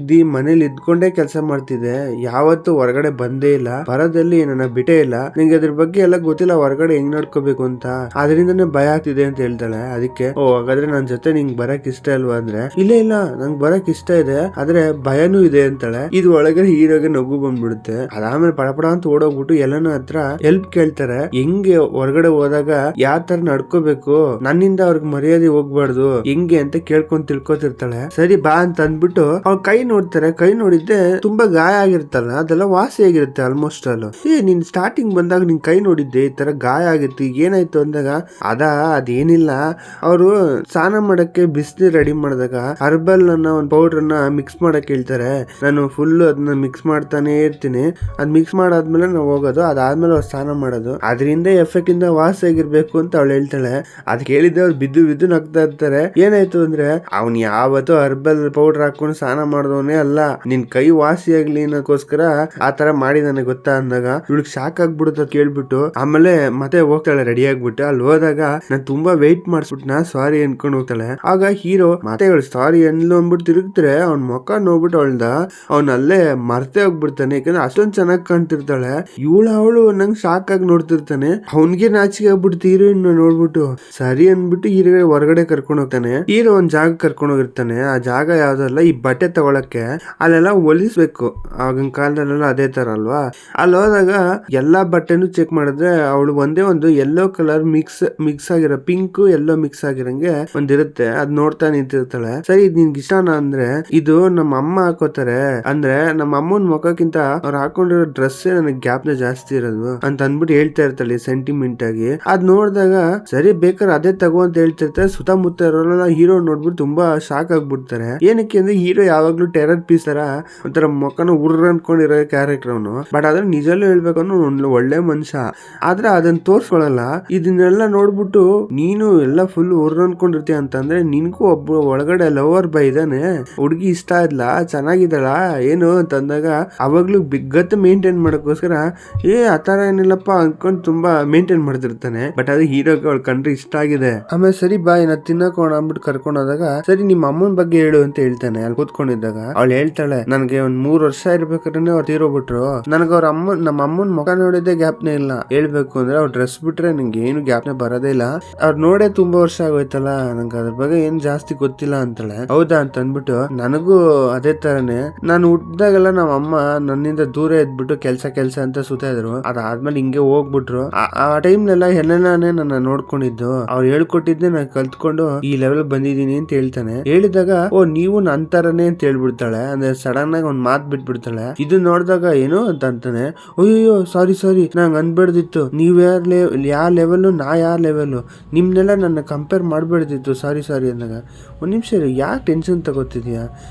ಇದ್ಕೊಂಡೇ ಕೆಲಸ ಮಾಡ್ತಿದ್ದೆ, ಯಾವತ್ತು ಹೊರಗಡೆ ಬಂದೇ ಇಲ್ಲ, ಬರದಲ್ಲಿ ನನ್ನ ಬಿಟ್ಟೇ ಇಲ್ಲ, ನಿಂಗೆ ಅದ್ರ ಬಗ್ಗೆ ಎಲ್ಲ ಗೊತ್ತಿಲ್ಲ ಹೊರಗಡೆ ಹೆಂಗ್ ನಡ್ಕೋಬೇಕು ಅಂತ, ಅದರಿಂದನೇ ಭಯ ಆಗ್ತಿದೆ ಅಂತ ಹೇಳ್ತಾಳೆ. ಅದಕ್ಕೆ ಹಾಗಾದ್ರೆ ನನ್ ಜೊತೆ ನಿಂಗ್ ಬರಕ್ ಇಷ್ಟ ಅಲ್ವಾ ಅಂದ್ರೆ, ಇಲ್ಲ ನಂಗ್ ಬರಕ್ ಇಷ್ಟ ಇದೆ, ಆದ್ರೆ ಭಯನೂ ಇದೆ ಅಂತಾಳೆ. ಇದು ಒಳಗೆ ಹೀರೋಗೆ ನಗು ಬಂದ್ಬಿಡುತ್ತೆ. ಅದಾದ್ಮೇಲೆ ಪಡಪಡ ಅಂತ ಓಡೋಗ್ಬಿಟ್ಟು ಎಲ್ಲನ ಹತ್ರ ಹೆಲ್ಪ್ ಕೇಳ್ತಾರೆ. ಹೆಂಗೆ ಹೊರಗಡೆ ಹೋದಾಗ ಯಾವ ತರ ನಡ್ಕೋಬೇಕು, ನನ್ನಿಂದ ಅವ್ರಿಗೆ ಮರ್ಯಾದೆ ಹೋಗ್ಬಾರ್ದು ಹೆಂಗೆ ಅಂತ ಕೇಳ್ಕೊಂಡ್ ತಿಳ್ಕೊತಿರ್ತಾಳೆ. ಸರಿ ಬಾ ಅಂತ ಅಂದ್ಬಿಟ್ಟು ಅವ್ಳ ಕೈ ನೋಡ್ತಾರೆ. ಕೈ ನೋಡಿದ್ದೆ ತುಂಬಾ ಗಾಯ ಆಗಿರ್ತಲ್ಲ, ಅದೆಲ್ಲ ವಾಸಿ ಆಗಿರುತ್ತೆ ಆಲ್ಮೋಸ್ಟ್ ಅಲ್ಲ. ನೀನ್ ಸ್ಟಾರ್ಟಿಂಗ್ ಬಂದಾಗ ನಿನ್ ಕೈ ನೋಡಿದ್ದೆ ಈ ತರ ಗಾಯ ಆಗಿತ್ತು, ಈಗ ಏನಾಯ್ತು ಅಂದಾಗ ಅದೇನಿಲ್ಲ, ಅವರು ಸ್ನಾನ ಮಾಡಕ್ಕೆ ಬಿಸಿನೀರ್ ರೆಡಿ ಮಾಡಿದಾಗ ಹರ್ಬಲ್ ಅನ್ನೋ ಒಂದು ಪೌಡರ್ ನ ಮಿಕ್ಸ್ ಮಾಡಕ್ ಹೇಳ್ತಾರೆ. ನಾನು ಫುಲ್ ಅದನ್ನ ಮಿಕ್ಸ್ ಮಾಡ್ತಾನೆ ಇರ್ತೀನಿ. ಅದ್ ಮಿಕ್ಸ್ ಮಾಡಾದ್ಮೇಲೆ ನಾವು ಹೋಗೋದು, ಅದಾದ್ಮೇಲೆ ಅವ್ರು ಸ್ನಾನ ಮಾಡೋದು, ಅದರಿಂದ ಎಫೆಕ್ಟ್ ಇಂದ ವಾಸಿ ಆಗಿರ್ಬೇಕು ಅಂತ ಅವಳು ಹೇಳ್ತಾಳೆ. ಅದ್ ಕೇಳಿದ್ರೆ ಅವ್ರು ಬಿದ್ದು ನಗ್ತಾ ಇರ್ತಾರೆ. ಏನಾಯ್ತು ಅಂದ್ರೆ ಅವ್ನ್ ಯಾವತ್ತೂ ಹರ್ಬಲ್ ಪೌಡರ್ ಹಾಕೊಂಡು ಹಾಕೊಂಡು ಸ್ನಾನ ಮಾಡಿದವನೇ ಅಲ್ಲ, ನಿನ್ ಕೈ ವಾಸಿ ಆಗ್ಲಿ ಅನ್ನೋಕೋಸ್ಕರ ಆತರ ಮಾಡಿದಾನೆ ಗೊತ್ತಾ ಅಂದಾಗ ಇವಳಿಗೆ ಶಾಕ್ ಆಗ್ಬಿಡುತ್ತ ಕೇಳ್ಬಿಟ್ಟು. ಆಮೇಲೆ ಮತ್ತೆ ಹೋಗ್ತಾಳೆ ರೆಡಿ ಆಗ್ಬಿಟ್ಟು. ಅಲ್ಲಿ ಹೋದಾಗ ನಾನ್ ತುಂಬಾ ವೆಯ್ಟ್ ಮಾಡಿಸ್ಬಿಟ್ನಾ ಸಾರಿ ಅನ್ಕೊಂಡು ಹೋಗ್ತಾಳೆ. ಆಗ ಹೀರೋ ಮತ್ತೆ ಅವಳು ಸಾರಿ ಅನ್ಲು ಅಂದ್ಬಿಟ್ಟು ತಿರುಗ್ತಾರೆ. ಅವ್ನ ಮುಖ ನೋಡ್ಬಿಟ್ಟು ಅವಳ್ದ ಅವ್ನ ಅಲ್ಲೇ ಮರ್ತೆ ಹೋಗ್ಬಿಡ್ತಾನೆ, ಯಾಕಂದ್ರೆ ಅಷ್ಟೊಂದ್ ಚೆನ್ನಾಗ್ ಕಾಣ್ತಿರ್ತಾಳೆ. ಅವಳು ನಂಗೆ ಶಾಕ್ ಆಗಿ ನೋಡ್ತಿರ್ತಾನೆ. ಅವನ್ಗೆ ನಾಚಿಕೆ ಆಗ್ಬಿಡ್ತು ಹೀರೋಯಿನ್ ನೋಡ್ಬಿಟ್ಟು. ಸರಿ ಅನ್ಬಿಟ್ಟು ಹೀರೋ ಹೊರಗಡೆ ಕರ್ಕೊಂಡು ಹೋಗ್ತಾನೆ. ಹೀರೋ ಒಂದ್ ಜಾಗ ಕರ್ಕೊಂಡು ಹೋಗಿರ್ತಾನೆ. ಆ ಜಾಗ ಯಾವ್ದಲ್ಲ, ಈ ಬಟ್ಟೆ ತಗೊಳಕ್ಕೆ ಅಲ್ಲೆಲ್ಲ ಹೊಲಿಸ್ಬೇಕು. ಆಗಿನ ಕಾಲದಲ್ಲೆಲ್ಲ ಅದೇ ತರ ಅಲ್ವಾ. ಅಲ್ಲಿ ಹೋದಾಗ ಎಲ್ಲಾ ಬಟ್ಟೆನು ಚೆಕ್ ಮಾಡಿದ್ರೆ ಅವಳು ಒಂದೇ ಒಂದು ಯೆಲ್ಲೋ ಕಲರ್ ಮಿಕ್ಸ್ ಆಗಿರೋ, ಪಿಂಕ್ ಯೆಲ್ಲೋ ಮಿಕ್ಸ್ ಆಗಿರಂಗೆ ಒಂದಿರುತ್ತೆ. ಅದ್ ನೋಡ್ತಾ ನಿಂತಿರ್ತಾಳೆ. ಸರಿ ಇದ್ ನಿನ್ಗೆ ಇಷ್ಟನಾ ಅಂದ್ರೆ, ಇದು ನಮ್ಮ ಅಮ್ಮ ಹಾಕೋತಾರೆ, ಅಂದ್ರೆ ನಮ್ಮ ಅಮ್ಮನ ಮುಖಕ್ಕಿಂತ ಅವ್ರು ಹಾಕೊಂಡಿರೋ ಡ್ರೆಸ್ ನನಗೆ ಗ್ಯಾಪ್ನ ಜಾಸ್ತಿ ಇರೋದು ಅಂತ ಅಂದ್ಬಿಟ್ಟು ಹೇಳ್ತಾ ಇರ್ತಾಳೆ ಸೆಂಟಿಮೆಂಟ್ ಆಗಿ. ಅದ್ ನೋಡಿದಾಗ ಸರಿ ಬೇಕಾದ್ರೆ ಅದೇ ತಗೋ ಅಂತ ಹೇಳ್ತಿರ್ತಾರೆ. ಸುತ್ತಮುತ್ತ ಇರೋರೆಲ್ಲ ಹೀರೋ ನೋಡ್ಬಿಟ್ಟು ತುಂಬಾ ಶಾಕ್ ಆಗ್ಬಿಡ್ತಾರೆ. ಏನಕ್ಕೆ ಅಂದ್ರೆ ಹೀರೋ ಯಾವಾಗ್ಲೂ ಟೆರರ್ ಪೀಸ್ ತರ ಒಂಥರ ಮುಖನ ಉರ್ರ ಅನ್ಕೊಂಡಿರೋ ಕ್ಯಾರೆಕ್ಟರ್ ಅವನು. ಬಟ್ ಅದ್ರ ನಿಜಲ್ಲೂ ಹೇಳ್ಬೇಕು ಅಂದ್ರೆ ಒಳ್ಳೆ ಮನುಷ್ಯ. ಆದ್ರೆ ಅದನ್ನ ತೋರ್ಸ್ಕೊಳಲ್ಲ. ಇದನ್ನೆಲ್ಲ ನೋಡ್ಬಿಟ್ಟು ನೀನು ಎಲ್ಲ ಫುಲ್ ಉರ್ರ ಅನ್ಕೊಂಡಿರ್ತೀಯ ಅಂತಂದ್ರೆ ನಿನ್ಗೂ ಒಬ್ಬ ಒಳಗಡೆ ಲವರ್ ಬೈ ಇದಾನೆ, ಹುಡುಗಿ ಇಷ್ಟ ಇದ್ಲ, ಚೆನ್ನಾಗಿದ್ದಾಳ ಏನು ಅಂತಂದಾಗ ಅವಾಗ್ಲೂ ಬಿಗ್ಗತ್ತು ಮೇಂಟೈನ್ ಮಾಡೋಕ್ಕೋಸ್ಕರ ಆತರ ಏನಿಲ್ಲಪ್ಪ ಅನ್ಕೊಂಡ್ ತುಂಬಾ ಮೇಂಟೈನ್ ಮಾಡ್ತಿರ್ತಾನೆ. ಬಟ್ ಅದು ಹೀರೋಗೆ ಅವಳ ಕಂಡ್ರೆ ಇಷ್ಟ ಆಗಿದೆ. ಆಮೇಲೆ ಸರಿ ಬಾ ನಾ ತಿನ್ನಕೋಣ ಅಂದ್ಬಿಟ್ಟು ಕರ್ಕೊಂಡ್ ಹೋದಾಗ ಸರಿ ನಿಮ್ಮ ಅಮ್ಮನ ಬಗ್ಗೆ ಹೇಳು ಅಂತ ಹೇಳ್ತಾನೆ. ಅಲ್ಲಿ ಕೂತ್ಕೊಂಡಿದ್ದಾಗ ಅವಳು ಹೇಳ್ತಾಳೆ, ನನ್ಗೆ ಒಂದ್ 3 ವರ್ಷ ಇರ್ಬೇಕಾದ್ರೆ ಅವ್ರು ತೀರೋಗ್ಬಿಟ್ರು. ನನಗ ಅವ್ರ ನಮ್ಮ ಅಮ್ಮನ ಮುಖ ನೋಡಿದ್ದೆ ಗ್ಯಾಪ್ನೇ ಇಲ್ಲ. ಹೇಳ್ಬೇಕು ಅಂದ್ರೆ ಅವ್ರ ಡ್ರೆಸ್ ಬಿಟ್ರೆ ನಂಗೆ ಏನು ಗ್ಯಾಪ್ನೇ ಬರೋದೇ ಇಲ್ಲ. ಅವ್ರು ನೋಡೇ ತುಂಬಾ ವರ್ಷ ಆಗೋಯ್ತಲ್ಲ, ನಂಗೆ ಅದ್ರ ಬಗ್ಗೆ ಏನ್ ಜಾಸ್ತಿ ಗೊತ್ತಿಲ್ಲ ಅಂತಾಳೆ. ಹೌದಾ ಅಂತ ಅಂದ್ಬಿಟ್ಟು ನನಗೂ ಅದೇ ತರನೇ, ನಾನು ಹುಟ್ಟಿದಾಗೆಲ್ಲ ನಮ್ಮ ಅಮ್ಮ ನನ್ನಿಂದ ದೂರ ಇದ್ಬಿಟ್ಟು ಕೆಲ್ಸ ಅಂತ ಸುತ್ತಾ ಇದ್ರು. ಅದಾದ್ಮೇಲೆ ಹಿಂಗೆ ಹೋಗ್ಬಿಟ್ರು. ಆ ಟೈಮ್ನೆಲ್ಲ ಹೆಣ್ಣನೇ ನನ್ನ ನೋಡ್ಕೊಂಡಿದ್ದು, ಅವ್ರು ಹೇಳ್ಕೊಟ್ಟಿದ್ದೆ ನಾನು ಕಲ್ತ್ಕೊಂಡು ಈ ಲೆವೆಲ್ ಬಂದಿದ್ದೀನಿ ಅಂತ ಹೇಳ್ತಾನೆ. ಹೇಳಿದಾಗ ಓ ನೀವು ನನ್ ತರನೇ ಅಂತ ಹೇಳ್ಬಿಡ್ತಾಳೆ. ಅಂದ್ರೆ ಸಡನ್ ಆಗಿ ಒಂದ್ ಮಾತ್ ಬಿಟ್ಬಿಡ್ತಾಳೆ. ಇದು ನೋಡಿದಾಗ ಏನು ಅಂತ ಅಂತಾನೆ. ಅಯ್ಯೋ ಸಾರಿ ನಂಗೆ ಅನ್ಬೇಡ್ದಿತ್ತು, ನೀವ್ ಯಾವ ಲೆವೆಲ್ ನಾ ಯಾವ ಲೆವೆಲ್, ನಿಮ್ನೆಲ್ಲ ನನ್ನ ಕಂಪೇರ್ ಮಾಡ್ಬೇಡ್ದಿತ್ತು, ಸಾರಿ ಅಂದಾಗ ಒಂದ್ ನಿಮಿಷ ಯಾಕೆ ಟೆನ್ಷನ್ ತಗೋತಿದ್ಯಾ,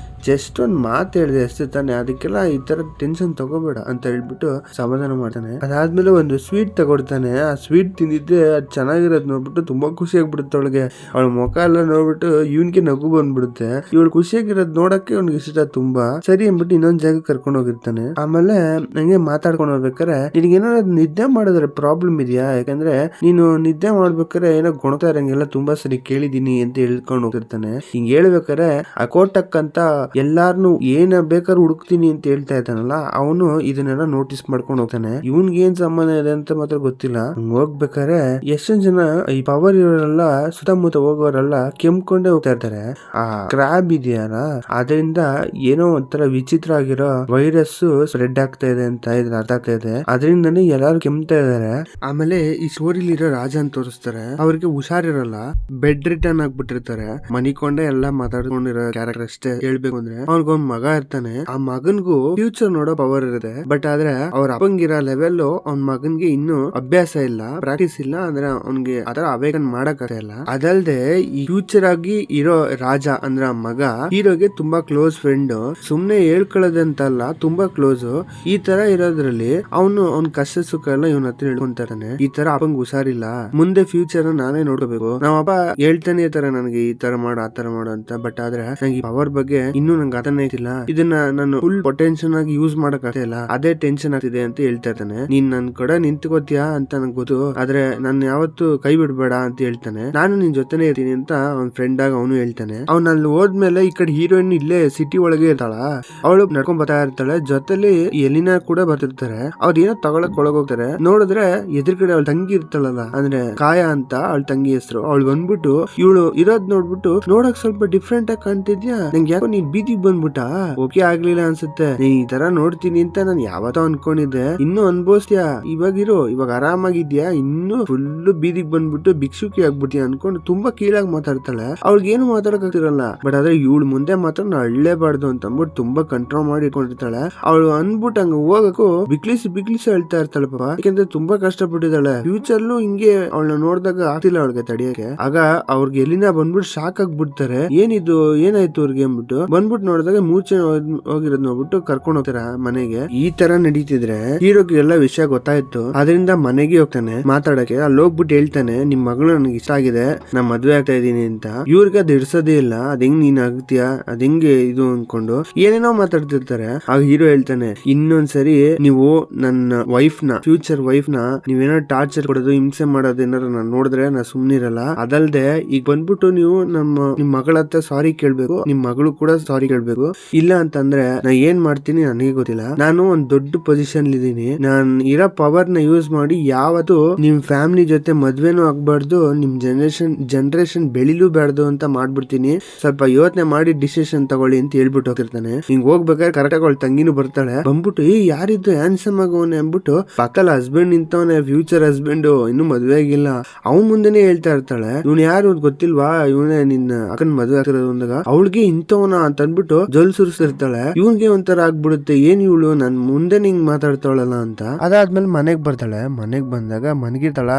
ಜಸ್ಟ್ ಒಂದ್ ಮಾತು ಹೇಳಿದೆ ಅಷ್ಟೇ ತಾನೆ, ಅದಕ್ಕೆಲ್ಲ ಈ ತರ ಟೆನ್ಷನ್ ತಗೋಬೇಡ ಅಂತ ಹೇಳ್ಬಿಟ್ಟು ಸಮಾಧಾನ ಮಾಡ್ತಾನೆ. ಅದಾದ್ಮೇಲೆ ಒಂದು ಸ್ವೀಟ್ ತಗೊಡ್ತಾನೆ. ಆ ಸ್ವೀಟ್ ತಿಂದಿದ್ದೆ ಅದು ಚೆನ್ನಾಗಿರೋದ್ ನೋಡ್ಬಿಟ್ಟು ತುಂಬಾ ಖುಷಿ ಆಗ್ಬಿಡುತ್ತೆ ಅವಳಿಗೆ. ಅವಳ ಮುಖ ಎಲ್ಲ ನೋಡ್ಬಿಟ್ಟು ಇವನ್ಗೆ ನಗು ಬಂದ್ಬಿಡುತ್ತೆ. ಇವಳು ಖುಷಿಯಾಗಿರೋದ್ ನೋಡಕ್ಕೆ ಅವ್ನಿಗೆ ಇಷ್ಟ ತುಂಬಾ. ಸರಿ ಅಂದ್ಬಿಟ್ಟು ಇನ್ನೊಂದ್ ಜಾಗ ಕರ್ಕೊಂಡು ಹೋಗಿರ್ತಾನೆ. ಆಮೇಲೆ ನಂಗೆ ಮಾತಾಡ್ಕೊಂಡು ಹೋಗ್ಬೇಕಾರೆ, ನಿನಗೇನಾದ್ರು ನಿದ್ದೆ ಮಾಡಿದ್ರೆ ಪ್ರಾಬ್ಲಮ್ ಇದೆಯಾ, ಯಾಕಂದ್ರೆ ನೀನು ನಿದ್ದೆ ಮಾಡ್ಬೇಕಾರೆ ಏನೋ ಗುಣತಾ ಇರಂಗೆಲ್ಲ ತುಂಬಾ ಸರಿ ಕೇಳಿದೀನಿ ಅಂತ ಹೇಳ್ಕೊಂಡು ಹೋಗಿರ್ತಾನೆ. ಹಿಂಗ್ ಹೇಳ್ಬೇಕಾರೆ ಆ ಕೋಟಕ್ ಅಂತ ಎಲ್ಲಾರ್ನು ಏನ್ ಬೇಕಾದ್ರೂ ಹುಡುಕ್ತೀನಿ ಅಂತ ಹೇಳ್ತಾ ಇದ್ದಾನಲ್ಲ, ಅವನು ಇದನ್ನೆಲ್ಲ ನೋಟಿಸ್ ಮಾಡ್ಕೊಂಡು ಹೋಗ್ತಾನೆ. ಇವನ್ಗೆ ಏನ್ ಸಂಬಂಧ ಇದೆ ಅಂತ ಮಾತ್ರ ಗೊತ್ತಿಲ್ಲ. ಹೋಗ್ಬೇಕಾರೆ ಎಷ್ಟೊಂದ್ ಜನ ಈ ಪವರ್ ಇರೋರೆಲ್ಲ ಸುತ್ತಮುತ್ತ ಹೋಗೋರೆಲ್ಲ ಕೆಮ್ಕೊಂಡೇ ಹೋಗ್ತಾ ಇರ್ತಾರೆ. ಆ ಕ್ರಾಬ್ ಇದೆಯಲ್ಲ, ಅದರಿಂದ ಏನೋ ಒಂಥರ ವಿಚಿತ್ರ ಆಗಿರೋ ವೈರಸ್ ಸ್ಪ್ರೆಡ್ ಆಗ್ತಾ ಇದೆ ಅಂತ ಇದ್ರ ಅರ್ಥ ಆಗ್ತಾ ಇದೆ. ಅದರಿಂದನೇ ಎಲ್ಲಾರು ಕೆಮ್ತಾ ಇದಾರೆ. ಆಮೇಲೆ ಈ ಸ್ಟೋರಿಲಿರೋ ರಾಜ ಅಂತ ತೋರಿಸ್ತಾರೆ. ಅವ್ರಿಗೆ ಹುಷಾರಿರಲ್ಲ, ಬೆಡ್ ರಿಟರ್ನ್ ಆಗ್ಬಿಟ್ಟಿರ್ತಾರೆ. ಮನಿಕೊಂಡೆ ಎಲ್ಲ ಮಾತಾಡ್ಕೊಂಡಿರೋ ಕ್ಯಾರೆಕ್ಟರ್ ಅಷ್ಟೇ. ಹೇಳ್ಬೇಕು ಅಂದ್ರೆ ಅವ್ನಿಗೊಂದ್ ಮಗ ಇರ್ತಾನೆ. ಆ ಮಗನ್ಗೂ ಫ್ಯೂಚರ್ ನೋಡೋ ಪವರ್ ಇರುತ್ತೆ. ಬಟ್ ಆದ್ರೆ ಅವ್ರ ಅಪ್ಪಂಗಿರೋ ಲೆವೆಲ್ ಅವ್ನ ಮಗನ್ಗೆ ಇನ್ನು ಅಭ್ಯಾಸ ಇಲ್ಲ, ಪ್ರಾಕ್ಟೀಸ್ ಇಲ್ಲ. ಅಂದ್ರೆ ಅವ್ನಿಗೆ ಅದರ ಅವೇಗನ್ ಮಾಡಕ್ ಇಲ್ಲ. ಅದಲ್ದೆ ಈ ಫ್ಯೂಚರ್ ಆಗಿ ಇರೋ ರಾಜ ಅಂದ್ರೆ ಆ ಮಗ ಹೀರೋಗೆ ತುಂಬಾ ಕ್ಲೋಸ್ ಫ್ರೆಂಡ್. ಸುಮ್ನೆ ಹೇಳ್ಕೊಳ್ಳೋದಂತಲ್ಲ, ತುಂಬಾ ಕ್ಲೋಸ್. ಈ ತರ ಇರೋದ್ರಲ್ಲಿ ಅವ್ನ ಕಷ್ಟ ಸುಖ ಎಲ್ಲ ಇವನ್ ಹತ್ರ ಹೇಳ್ಕೊಂತಾನೆ. ಈ ತರ ಅಪ್ಪಂಗ್ ಹುಷಾರಿಲ್ಲ, ಮುಂದೆ ಫ್ಯೂಚರ್ ನಾನೇ ನೋಡ್ಕೋಬೇಕು. ನಾವಪ್ಪ ಹೇಳ್ತಾನೆ ಇರ್ತಾರೆ ನನಗೆ ಈ ತರ ಮಾಡು ಆ ತರ ಮಾಡು ಅಂತ. ಬಟ್ ಆದ್ರೆ ನಂಗೆ ಈ ಪವರ್ ಬಗ್ಗೆ ಇನ್ನೂ ನಂಗೆ ಅರ್ಥನೇ ಆಯ್ತಿಲ್ಲ. ಇದನ್ನ ನಾನು ಫುಲ್ ಪೊಟೆನ್ಷಿಯಲ್ ಆಗಿ ಯೂಸ್ ಮಾಡಕ್ ಆಗ್ತಿಲ್ಲ, ಅದೇ ಟೆನ್ಷನ್ ಆಗ್ತಿದೆ ಅಂತ ಹೇಳ್ತಾ ಇರ್ತಾನೆ. ನೀನ್ ನನ್ ಕಡೆ ನಿಂತ್ಕೋತೀಯಾ ಅಂತ ನಂಗೆ ಗೊತ್ತು, ಆದ್ರೆ ನಾನು ಯಾವತ್ತು ಕೈ ಬಿಡ್ಬೇಡ ಅಂತ ಹೇಳ್ತಾನೆ. ನಾನು ನಿನ್ ಜೊತೆನೆ ಇರ್ತೀನಿ ಅಂತ ಅವ್ನ ಫ್ರೆಂಡ್ ಆಗಿ ಅವನು ಹೇಳ್ತಾನೆ. ಅವ್ನ ಅಲ್ಲಿ ಹೋದ್ಮೇಲೆ ಈ ಕಡೆ ಹೀರೋಯಿನ್ ಇಲ್ಲೇ ಸಿಟಿ ಒಳಗೆ ಇರ್ತಾಳ. ಅವಳು ನಡ್ಕೊಂಡ್ ಬರ್ತಾ ಇರ್ತಾಳೆ. ಜೊತೆಲಿ ಎಲಿನಾ ಕೂಡ ಬರ್ತಿರ್ತಾರೆ. ಅವ್ರು ಏನೋ ತಗೊಳಕ್ ಒಳಗೋಗ್ತಾರೆ. ನೋಡಿದ್ರೆ ಎದುರುಗಡೆ ಅವಳ ತಂಗಿ ಇರ್ತಾಳಲ್ಲ, ಅಂದ್ರೆ ಕಾಯ ಅಂತ ಅವಳ ತಂಗಿ ಹೆಸರು. ಅವಳು ಬಂದ್ಬಿಟ್ಟು ಇವಳು ಇರೋದ್ ನೋಡ್ಬಿಟ್ಟು ನೋಡಕ್ ಸ್ವಲ್ಪ ಡಿಫ್ರೆಂಟ್ ಆಗಿ ಕಾಣ್ತಿದ್ಯಾ, ನಂಗೆ ಯಾಕೋ ನೀನ್ ಬೀದಿಗೆ ಬಂದ್ಬಿಟ್ಟ, ಓಕೆ ಆಗ್ಲಿಲ್ಲ ಅನ್ಸುತ್ತೆ, ನೀ ಈ ತರ ನೋಡ್ತೀನಿ ಅಂತ ನಾನು ಯಾವತ್ತೋ ಅನ್ಕೊಂಡಿದ್ದೆ, ಇನ್ನು ಅನ್ಭವಿಸ್ತೀಯಾ, ಇವಾಗ ಆರಾಮಾಗಿದ್ಯಾ, ಇನ್ನು ಫುಲ್ ಬೀದಿಗೆ ಬಂದ್ಬಿಟ್ಟು ಭಿಕ್ಷುಕಿ ಆಗ್ಬಿಟ್ಟಿ ಅನ್ಕೊಂಡು ತುಂಬಾ ಕೀಳಾಗಿ ಮಾತಾಡ್ತಾಳೆ. ಅವ್ಳಿಗೆ ಏನು ಮಾತಾಡಕ್ ಆಗ್ತಿರಲ್ಲ. ಬಟ್ ಆದ್ರೆ ಇವಳು ಮುಂದೆ ಮಾತ್ರ ನಾ ಅಳ್ಳೇಬಾರ್ದು ಅಂತ ಅಂದ್ಬಿಟ್ಟು ತುಂಬಾ ಕಂಟ್ರೋಲ್ ಮಾಡಿ ಇಟ್ಕೊಂಡಿರ್ತಾಳೆ. ಅವಳು ಅನ್ಬಿಟ್ಟು ಹಂಗ ಹೋಗಕ್ಕೂ ಬಿಕ್ಲಿಸಿ ಹೇಳ್ತಾ ಇರ್ತಾಳೆ ಪಾಪ. ಯಾಕಂದ್ರೆ ತುಂಬಾ ಕಷ್ಟಪಟ್ಟಿದ್ದಾಳೆ. ಫ್ಯೂಚರ್ಲು ಹಿಂಗೆ ಅವಳನ್ನ ನೋಡಿದಾಗ ಆಗ್ತಿಲ್ಲ ಅವಳಿಗೆ ತಡಿಯಕ್ಕೆ. ಆಗ ಅವ್ರಿಗೆ ಎಲ್ಲಿನ ಬಂದ್ಬಿಟ್ಟು ಶಾಕ್ ಆಗ್ಬಿಡ್ತಾರೆ. ಏನಿದು ಏನಾಯ್ತು ಅವ್ರಿಗೆ ಅಂದ್ಬಿಟ್ಟು ಬಂದ್ಬಿಟ್ಟು ನೋಡಿದಾಗ ಮೂರ್ಛೆ ಹೋಗಿರೋದ್ ನೋಡ್ಬಿಟ್ಟು ಕರ್ಕೊಂಡು ಹೋಗ್ತಾರ ಮನೆಗೆ. ಈ ತರ ನಡೀತಿದ್ರೆ ಹೀರೋಗೆ ಎಲ್ಲ ವಿಷಯ ಗೊತ್ತಾಯ್ತು. ಅದರಿಂದ ಮನೆಗೆ ಹೋಗ್ತಾನೆ ಮಾತಾಡಕ್ಕೆ. ಅಲ್ಲಿ ಹೋಗ್ಬಿಟ್ಟು ಹೇಳ್ತಾನೆ, ನಿಮ್ ಮಗಳು ನನಗೆ ಇಷ್ಟ ಆಗಿದೆ, ನಾ ಮದ್ವೆ ಆಗ್ತಾ ಇದೀನಿ ಅಂತ. ಇವ್ರಿಗೆ ಅದ್ ಇಡ್ಸೋದೇ ಇಲ್ಲ. ಅದ್ ಹೆಂಗ್ ನೀನ್ ಆಗ್ತೀಯಾ, ಅದ್ ಹೆಂಗೆ ಇದು ಅನ್ಕೊಂಡು ಏನೇನೋ ಮಾತಾಡ್ತಿರ್ತಾರೆ. ಆಗ ಹೀರೋ ಹೇಳ್ತಾನೆ, ಇನ್ನೊಂದ್ಸರಿ ನೀವು ನನ್ನ ವೈಫ್ ನ, ಫ್ಯೂಚರ್ ವೈಫ್ ನ ನೀವೇನೋ ಟಾರ್ಚರ್ ಕೊಡೋದು, ಹಿಂಸೆ ಮಾಡೋದು ಏನಾರು ನಾನು ನೋಡಿದ್ರೆ ನಾ ಸುಮ್ನಿರಲ್ಲ. ಅದಲ್ದೆ ಈಗ ಬಂದ್ಬಿಟ್ಟು ನೀವು ನಿಮ್ ಮಗಳ ಹತ್ರ ಸಾರಿ ಕೇಳ್ಬೇಕು, ನಿಮ್ ಮಗಳು ಕೂಡ ಸಾರಿ ಕೇಳ್ಬೇಕು. ಇಲ್ಲ ಅಂತಂದ್ರೆ ನಾ ಏನ್ ಮಾಡ್ತೀನಿ ನನಗೆ ಗೊತ್ತಿಲ್ಲ. ನಾನು ಒಂದ್ ದೊಡ್ಡ ಪೊಸಿಷನ್ ಇದೀನಿ. ನಾನ್ ಇರೋ ಪವರ್ ನ ಯೂಸ್ ಮಾಡಿ ಯಾವತ್ತು ನಿಮ್ ಫ್ಯಾಮಿಲಿ ಜೊತೆ ಮದ್ವೆನೂ ಆಗ್ಬಾರ್ದು, ನಿಮ್ ಜನರೇಷನ್ ಬೆಳಿಲೂಬಾರ್ದು ಅಂತ ಮಾಡ್ಬಿಡ್ತೀನಿ. ಸ್ವಲ್ಪ ಯೋಚನೆ ಮಾಡಿ ಡಿಸಿಷನ್ ತಗೊಳ್ಳಿ ಅಂತ ಹೇಳ್ಬಿಟ್ಟು ಹೋಗಿರ್ತಾನೆ. ಹಿಂಗ್ ಹೋಗ್ಬೇಕಾದ್ರೆ ಕರೆಕ್ಟ್ ಆಗಿ ಅವಳ ತಂಗಿನೂ ಬರ್ತಾಳೆ. ಬಂದ್ಬಿಟ್ಟು ಯಾರಿದ್ದು ಹ್ಯಾನ್ಸಮ್ ಆಗವನೆ ಅಂದ್ಬಿಟ್ಟು ಪಕ್ಕದ ಹಸ್ಬೆಂಡ್ ನಿಂತವನೆ, ಫ್ಯೂಚರ್ ಹಸ್ಬೆಂಡ್, ಇನ್ನು ಮದ್ವೆ ಆಗಿಲ್ಲ. ಅವನ್ ಮುಂದೆನೆ ಹೇಳ್ತಾ ಇರ್ತಾಳೆ, ಇವ್ನು ಯಾರು ಗೊತ್ತಿಲ್ವಾ, ಇವನೇ ನಿನ್ನ ಅಕ್ಕನ ಮದ್ವೆ ಆಗ್ತಿರೋದು ಅಂದಾಗ ಅವಳಿಗೆ ಇಂಥವನ ಅಂತ ಅಂದ್ಬಿಟ್ಟು ಜೊಲ್ ಸುರಿಸ್ತಿರ್ತಾಳೆ. ಇವನ್ಗೆ ಒಂಥರ ಆಗ್ಬಿಡುತ್ತೆ, ಏನ್ ಇವಳು ನನ್ ಮುಂದೆ ಹಿಂಗ್ ಮಾತಾಡ್ತಾಳಲ್ಲ ಅಂತ. ಅದಾದ್ಮೇಲೆ ಮನೆಗ್ ಬರ್ತಾಳೆ. ಮನೆಗ್ ಬಂದಾಗ ಮನ್ಗಿರ್ತಾಳ,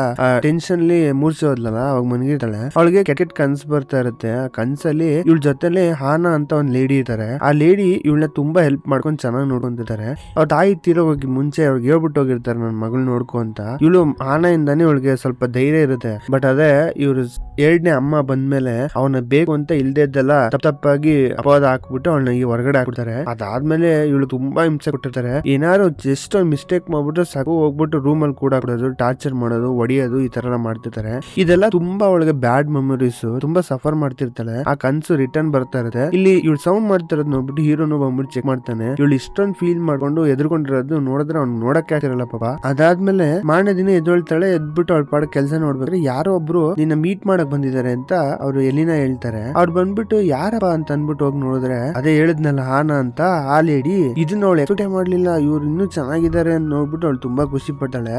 ಟೆನ್ಷನ್ ಅಲ್ಲಿ ಮೂರ್ಛೆ ಹೋದ್ಲಲ್ಲ, ಅವಾಗ ಮನ್ಗಿರ್ತಾಳೆ. ಅವಳಿಗೆ ಕೆಟ್ಟ ಕನ್ಸ್ ಬರ್ತಾ ಇರುತ್ತೆ. ಆ ಕನ್ಸಲ್ಲಿ ಇವಳ ಜೊತೆಲಿ ಹಾನಾ ಅಂತ ಒಂದ್ ಲೇಡಿ ಇರ್ತಾರೆ. ಆ ಲೇಡಿ ಇವಳನ್ನ ತುಂಬಾ ಹೆಲ್ಪ್ ಮಾಡ್ಕೊಂಡು ಚೆನ್ನಾಗಿ ನೋಡ್ಕೊಂತಿರ್ತಾರೆ. ಅವ್ರ ತಾಯಿ ತೀರೋಗಿ ಮುಂಚೆ ಅವ್ರಿಗೆ ಹೇಳ್ಬಿಟ್ಟು ಹೋಗಿರ್ತಾರೆ, ನನ್ ಮಗಳು ನೋಡ್ಕೊ ಅಂತ. ಇವಳು ಹಾನಾ ಇಂದಾನೆ ಇವಳಿಗೆ ಸ್ವಲ್ಪ ಧೈರ್ಯ ಇರುತ್ತೆ. ಬಟ್ ಅದೇ ಇವ್ರು ಎರಡನೇ ಅಮ್ಮ ಬಂದ್ಮೇಲೆ ಅವನ ಬೇಕು ಅಂತ ಇಲ್ದೇದ್ದೆಲ್ಲ ತಪ್ಪಾಗಿ ಅಪವಾದ ಹಾಕ್ಬಿಟ್ಟು ಅವಳನ್ನ ಈ ಹೊರಗಡೆ ಹಾಕ್ಬಿಡ್ತಾರೆ. ಅದಾದ್ಮೇಲೆ ಇವಳು ತುಂಬಾ ಹಿಂಸೆ ಕೊಟ್ಟಿರ್ತಾರೆ. ಏನಾದ್ರು ಜಸ್ಟ್ ಒಂದು ಮಿಸ್ಟೇಕ್ ಮಾಡ್ಬಿಟ್ಟು ಸಾಕು ಹೋಗ್ಬಿಟ್ಟು ರೂಮ್ ಅಲ್ಲಿ ಕೂಡ ಹಾಕೋದು, ಟಾರ್ಚರ್ ಮಾಡೋದು, ಹೊಡಿಯೋದು, ಈ ತರ ಎಲ್ಲ ಮಾಡ್ತಿರ್ತಾರೆ. ಇದೆಲ್ಲ ತುಂಬಾ ಅವಳಿಗೆ ಬ್ಯಾಡ್ ಮೆಮೊರೀಸ್, ತುಂಬಾ ಸಫರ್ ಮಾಡ್ತಿರ್ತಾಳೆ. ಆ ಕನ್ಸು ರಿಟರ್ನ್ ಬರ್ತಾ ಇರುತ್ತೆ. ಇಲ್ಲಿ ಇವಳು ಸೌಂಡ್ ಮಾಡ್ತಿರೋದು ನೋಡ್ಬಿಟ್ಟು ಹೀರೋನು ಬಂದ್ಬಿಟ್ಟು ಚೆಕ್ ಮಾಡ್ತಾನೆ. ಇವಳು ಇಷ್ಟೊಂದು ಫೀಲ್ ಮಾಡ್ಕೊಂಡು ಎದ್ಕೊಂಡಿರೋದು ನೋಡಿದ್ರೆ ಅವ್ನು ನೋಡಕ್ಕೆ ಆಗಿರಲ್ಲ ಪಾಪ. ಅದಾದ್ಮೇಲೆ ಮಾರನೇ ದಿನ ಎದ್ದೊಳ್ತಾಳೆ. ಎದ್ಬಿಟ್ಟು ಅವಳ ಪಾಡ ಕೆಲಸ ನೋಡ್ಬೇಕ್ರೆ ಯಾರೋ ಒಬ್ರು ನಿನ್ನ ಮೀಟ್ ಮಾಡಕ್ ಬಂದಿದ್ದಾರೆ ಅಂತ ಅವ್ರು ಎಲಿನಾ ಹೇಳ್ತಾರೆ. ಅವ್ರು ಬಂದ್ಬಿಟ್ಟು ಯಾರಪ್ಪ ಅಂತ ಅನ್ಬಿಟ್ಟು ಹೋಗಿ ನೋಡಿದ್ರೆ ಅದೇ ಹೇಳಿದ್ನಲ್ಲ ಹಾನಾ ಅಂತ, ಆ ಲೇಡಿ. ಇದನ್ನ ಅವಳು ಎಕ್ಸ್ಪೆಕ್ಟ್ ಮಾಡ್ಲಿಲ್ಲ, ಇವ್ರು ಇನ್ನೂ ಚೆನ್ನಾಗಿದ್ದಾರೆ ಅಂತ ನೋಡ್ಬಿಟ್ಟು ಅವಳು ತುಂಬಾ ಖುಷಿ ಪಡ್ತಾಳೆ.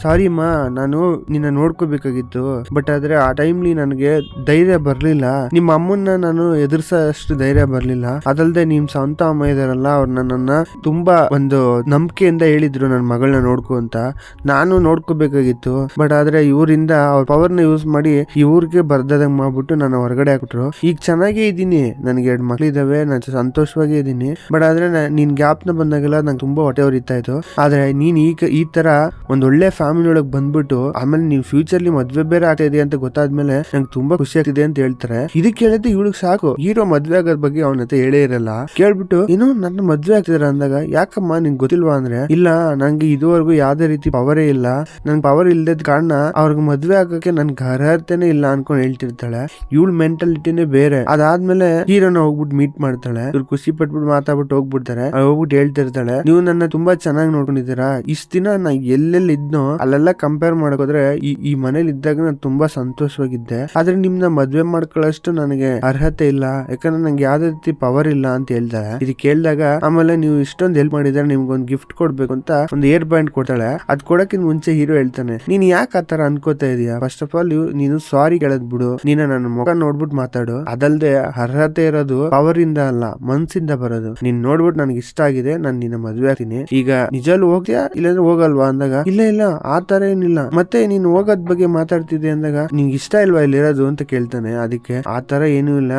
ಸಾರಿ ಅಮ್ಮ, ನಾನು ನಿನ್ನ ನೋಡ್ಕೋಬೇಕಾಗಿತ್ತು, ಬಟ್ ಆದ್ರೆ ಆ ಟೈಮ್ಲಿ ನನಗೆ ಧೈರ್ಯ ಬರ್ಲಿಲ್ಲ. ನಿಮ್ಮ ಅಮ್ಮನ್ನ ನಾನು ಎದುರಿಸೋಷ್ಟು ಧೈರ್ಯ ಬರ್ಲಿಲ್ಲ. ಅದಲ್ದೆ ನಿಮ್ ಸ್ವಂತ ಅಮ್ಮ ಇದಾರಲ್ಲ, ಅವ್ರು ನನ್ನನ್ನ ತುಂಬಾ ಒಂದು ನಂಬಿಕೆಯಿಂದ ಹೇಳಿದ್ರು ನನ್ನ ಮಗಳನ್ನ ನೋಡ್ಕೊ ಅಂತ. ನಾನು ನೋಡ್ಕೋಬೇಕಾಗಿತ್ತು, ಬಟ್ ಆದ್ರೆ ಇವರಿಂದ ಅವ್ರ ಪವರ್ನ ಯೂಸ್ ಮಾಡಿ ಇವ್ರಿಗೆ ಬರ್ದಂಗ್ ಮಾಡ್ಬಿಟ್ಟು ನಾನು ಹೊರಗಡೆ ಹಾಕ್ಬಿಟ್ರು. ಈಗ ಚೆನ್ನಾಗೇ ಇದ್ದೀನಿ, ನನ್ಗೆ 2 ಮಕ್ಳಿದಾವೆ, ನಾನು ಸಂತೋಷವಾಗೇ ಇದ್ದೀನಿ. ಬಟ್ ಆದ್ರೆ ನೀನ್ ಗ್ಯಾಪ್ನ ಬಂದಾಗೆಲ್ಲ ನಂಗೆ ತುಂಬಾ ಹೊಟ್ಟೆ ಉರಿತಾ ಇತ್ತು. ಆದ್ರೆ ನೀನ್ ಈ ತರ ಒಂದ್ ಒಳ್ಳೆ ಫ್ಯಾಮಿಲಿ ಒಳಗೆ ಬಂದ್ಬಿಟ್ಟು ಆಮೇಲೆ ನೀನ್ ಫ್ಯೂಚರ್ಲಿ ಮದ್ವೆ ಬೇರೆ ಆಗ್ತಾ ಇದೆ ಅಂತ ಗೊತ್ತಾದ್ಮೇಲೆ ನಂಗೆ ತುಂಬಾ ಖುಷಿ ಆಗ್ತಿದೆ ಅಂತ ಹೇಳ್ತಾರೆ. ಇದಕ್ಕೆ ಹೇಳಿದ್ರೆ ಇವಳಿಗೆ ಸಾಕು. ಹೀರೋ ಮದ್ವೆ ಆಗೋದ್ ಬಗ್ಗೆ ಅವನ ಹತ್ರ ಹೇಳೇ ಇರಲ್ಲ. ಕೇಳ್ಬಿಟ್ಟು ಏನು ನನ್ನ ಮದ್ವೆ ಆಗ್ತಿದಾರ ಅಂದಾಗ, ಯಾಕಮ್ಮ ನಿಂಗೆ ಗೊತ್ತಿಲ್ವಾ ಅಂದ್ರೆ, ಇಲ್ಲ ನಂಗೆ ಇದುವರೆಗೂ ಯಾವ್ದೇ ರೀತಿ ಪವರೇ ಇಲ್ಲ, ನನ್ಗೆ ಪವರ್ ಇಲ್ದದ ಕಾರಣ ಅವ್ರಿಗೆ ಮದ್ವೆ ಆಗಕ್ಕೆ ನನ್ಗೆ ಅರ್ಹತೆನೇ ಇಲ್ಲ ಅನ್ಕೊಂಡ್ ಹೇಳ್ತಿರ್ತಾಳೆ. ಇವಳ ಮೆಂಟಾಲಿಟಿನೇ ಬೇರೆ. ಅದಾದ್ಮೇಲೆ ಹೀರೋನ ಹೋಗ್ಬಿಟ್ಟು ಮೀಟ್ ಮಾಡ್ತಾಳೆ. ಇವ್ರು ಖುಷಿ ಪಟ್ಬಿಟ್ಟು ಮಾತಾಡ್ಬಿಟ್ಟು ಹೋಗ್ಬಿಡ್ತಾರೆ. ಹೋಗ್ಬಿಟ್ಟು ಹೇಳ್ತಿರ್ತಾಳೆ, ನೀವು ನನ್ನ ತುಂಬಾ ಚೆನ್ನಾಗಿ ನೋಡ್ಕೊಂಡಿದ್ದೀರಾ, ಇಷ್ಟ ದಿನ ನಾ ಎಲ್ಲೆಲ್ಲಿ ಇದ್ನೋ ಅಲ್ಲೆಲ್ಲ ಕಂಪೇರ್ ಮಾಡೋದ್ರೆ ಈ ಮನೇಲಿ ಇದ್ದಾಗ ನಾನು ತುಂಬಾ ಸಂತೋಷವಾಗಿದ್ದೆ. ಆದ್ರೆ ನಿಮ್ನ ಮದ್ವೆ ಮಾಡ್ಕೊಳ್ಳೋಷ್ಟು ನನಗೆ ಅರ್ಹತೆ ಇಲ್ಲ, ಯಾಕಂದ್ರೆ ನಂಗೆ ಯಾವ್ದೇ ರೀತಿ ಪವರ್ ಇಲ್ಲ ಅಂತ ಹೇಳ್ತಾರೆ. ಇದು ಕೇಳಿದಾಗ ಆಮೇಲೆ ನೀವು ಇಷ್ಟೊಂದು ಹೆಲ್ಪ್ ಮಾಡಿದ್ರೆ ನಿಮ್ಗೊಂದು ಗಿಫ್ಟ್ ಕೊಡ್ಬೇಕು ಅಂತ ಒಂದು ಏರ್ ಬ್ಯಾಂಡ್ ಕೊಡ್ತಾಳೆ. ಅದ್ ಕೊಡಕ್ಕಿಂತ ಮುಂಚೆ ಹೀರೋ ಹೇಳ್ತಾನೆ, ನೀನ್ ಯಾಕೆ ಆತರ ಅನ್ಕೋತಾ ಇದೀಯಾ, ಫಸ್ಟ್ ಆಫ್ ಆಲ್ ನೀನು ಸಾರಿ ಕೇಳದ್ ಬಿಡು, ನೀನ ನನ್ನ ಮುಖ ನೋಡ್ಬಿಟ್ಟು ಮಾತಾಡು. ಅದಲ್ದೆ ಅರ್ಹತೆ ಇರೋದು ಪವರ್ ಇಂದ ಅಲ್ಲ, ಮನ್ಸಿಂದ ಬರೋದು. ನೀನ್ ನೋಡ್ಬಿಟ್ಟು ನನಗೆ ಇಷ್ಟ ಆಗಿದೆ, ನಾನು ನಿನ್ನ ಮದ್ವೆ ಆಗ್ತೀನಿ, ಈಗ ನಿಜಲ್ಲೂ ಹೋಗ್ತೀಯಾ ಇಲ್ಲಾಂದ್ರೆ ಹೋಗಲ್ವಾ ಅಂದಾಗ, ಇಲ್ಲ ಇಲ್ಲ ಆತರ ಏನಿಲ್ಲ, ಮತ್ತೆ ನೀನ್ ಹೋಗೋದ್ ಬಗ್ಗೆ ಮಾತಾಡ್ತಿದ್ದೆ ಅಂದಾಗ, ನಿಂಗೆ ಇಷ್ಟ ಇಲ್ವಾ ಇಲ್ಲಿರೋದು ಅಂತ ಕೇಳ್ತಾನೆ. ಅದಕ್ಕೆ ಆತರ ಏನೂ ಇಲ್ಲ,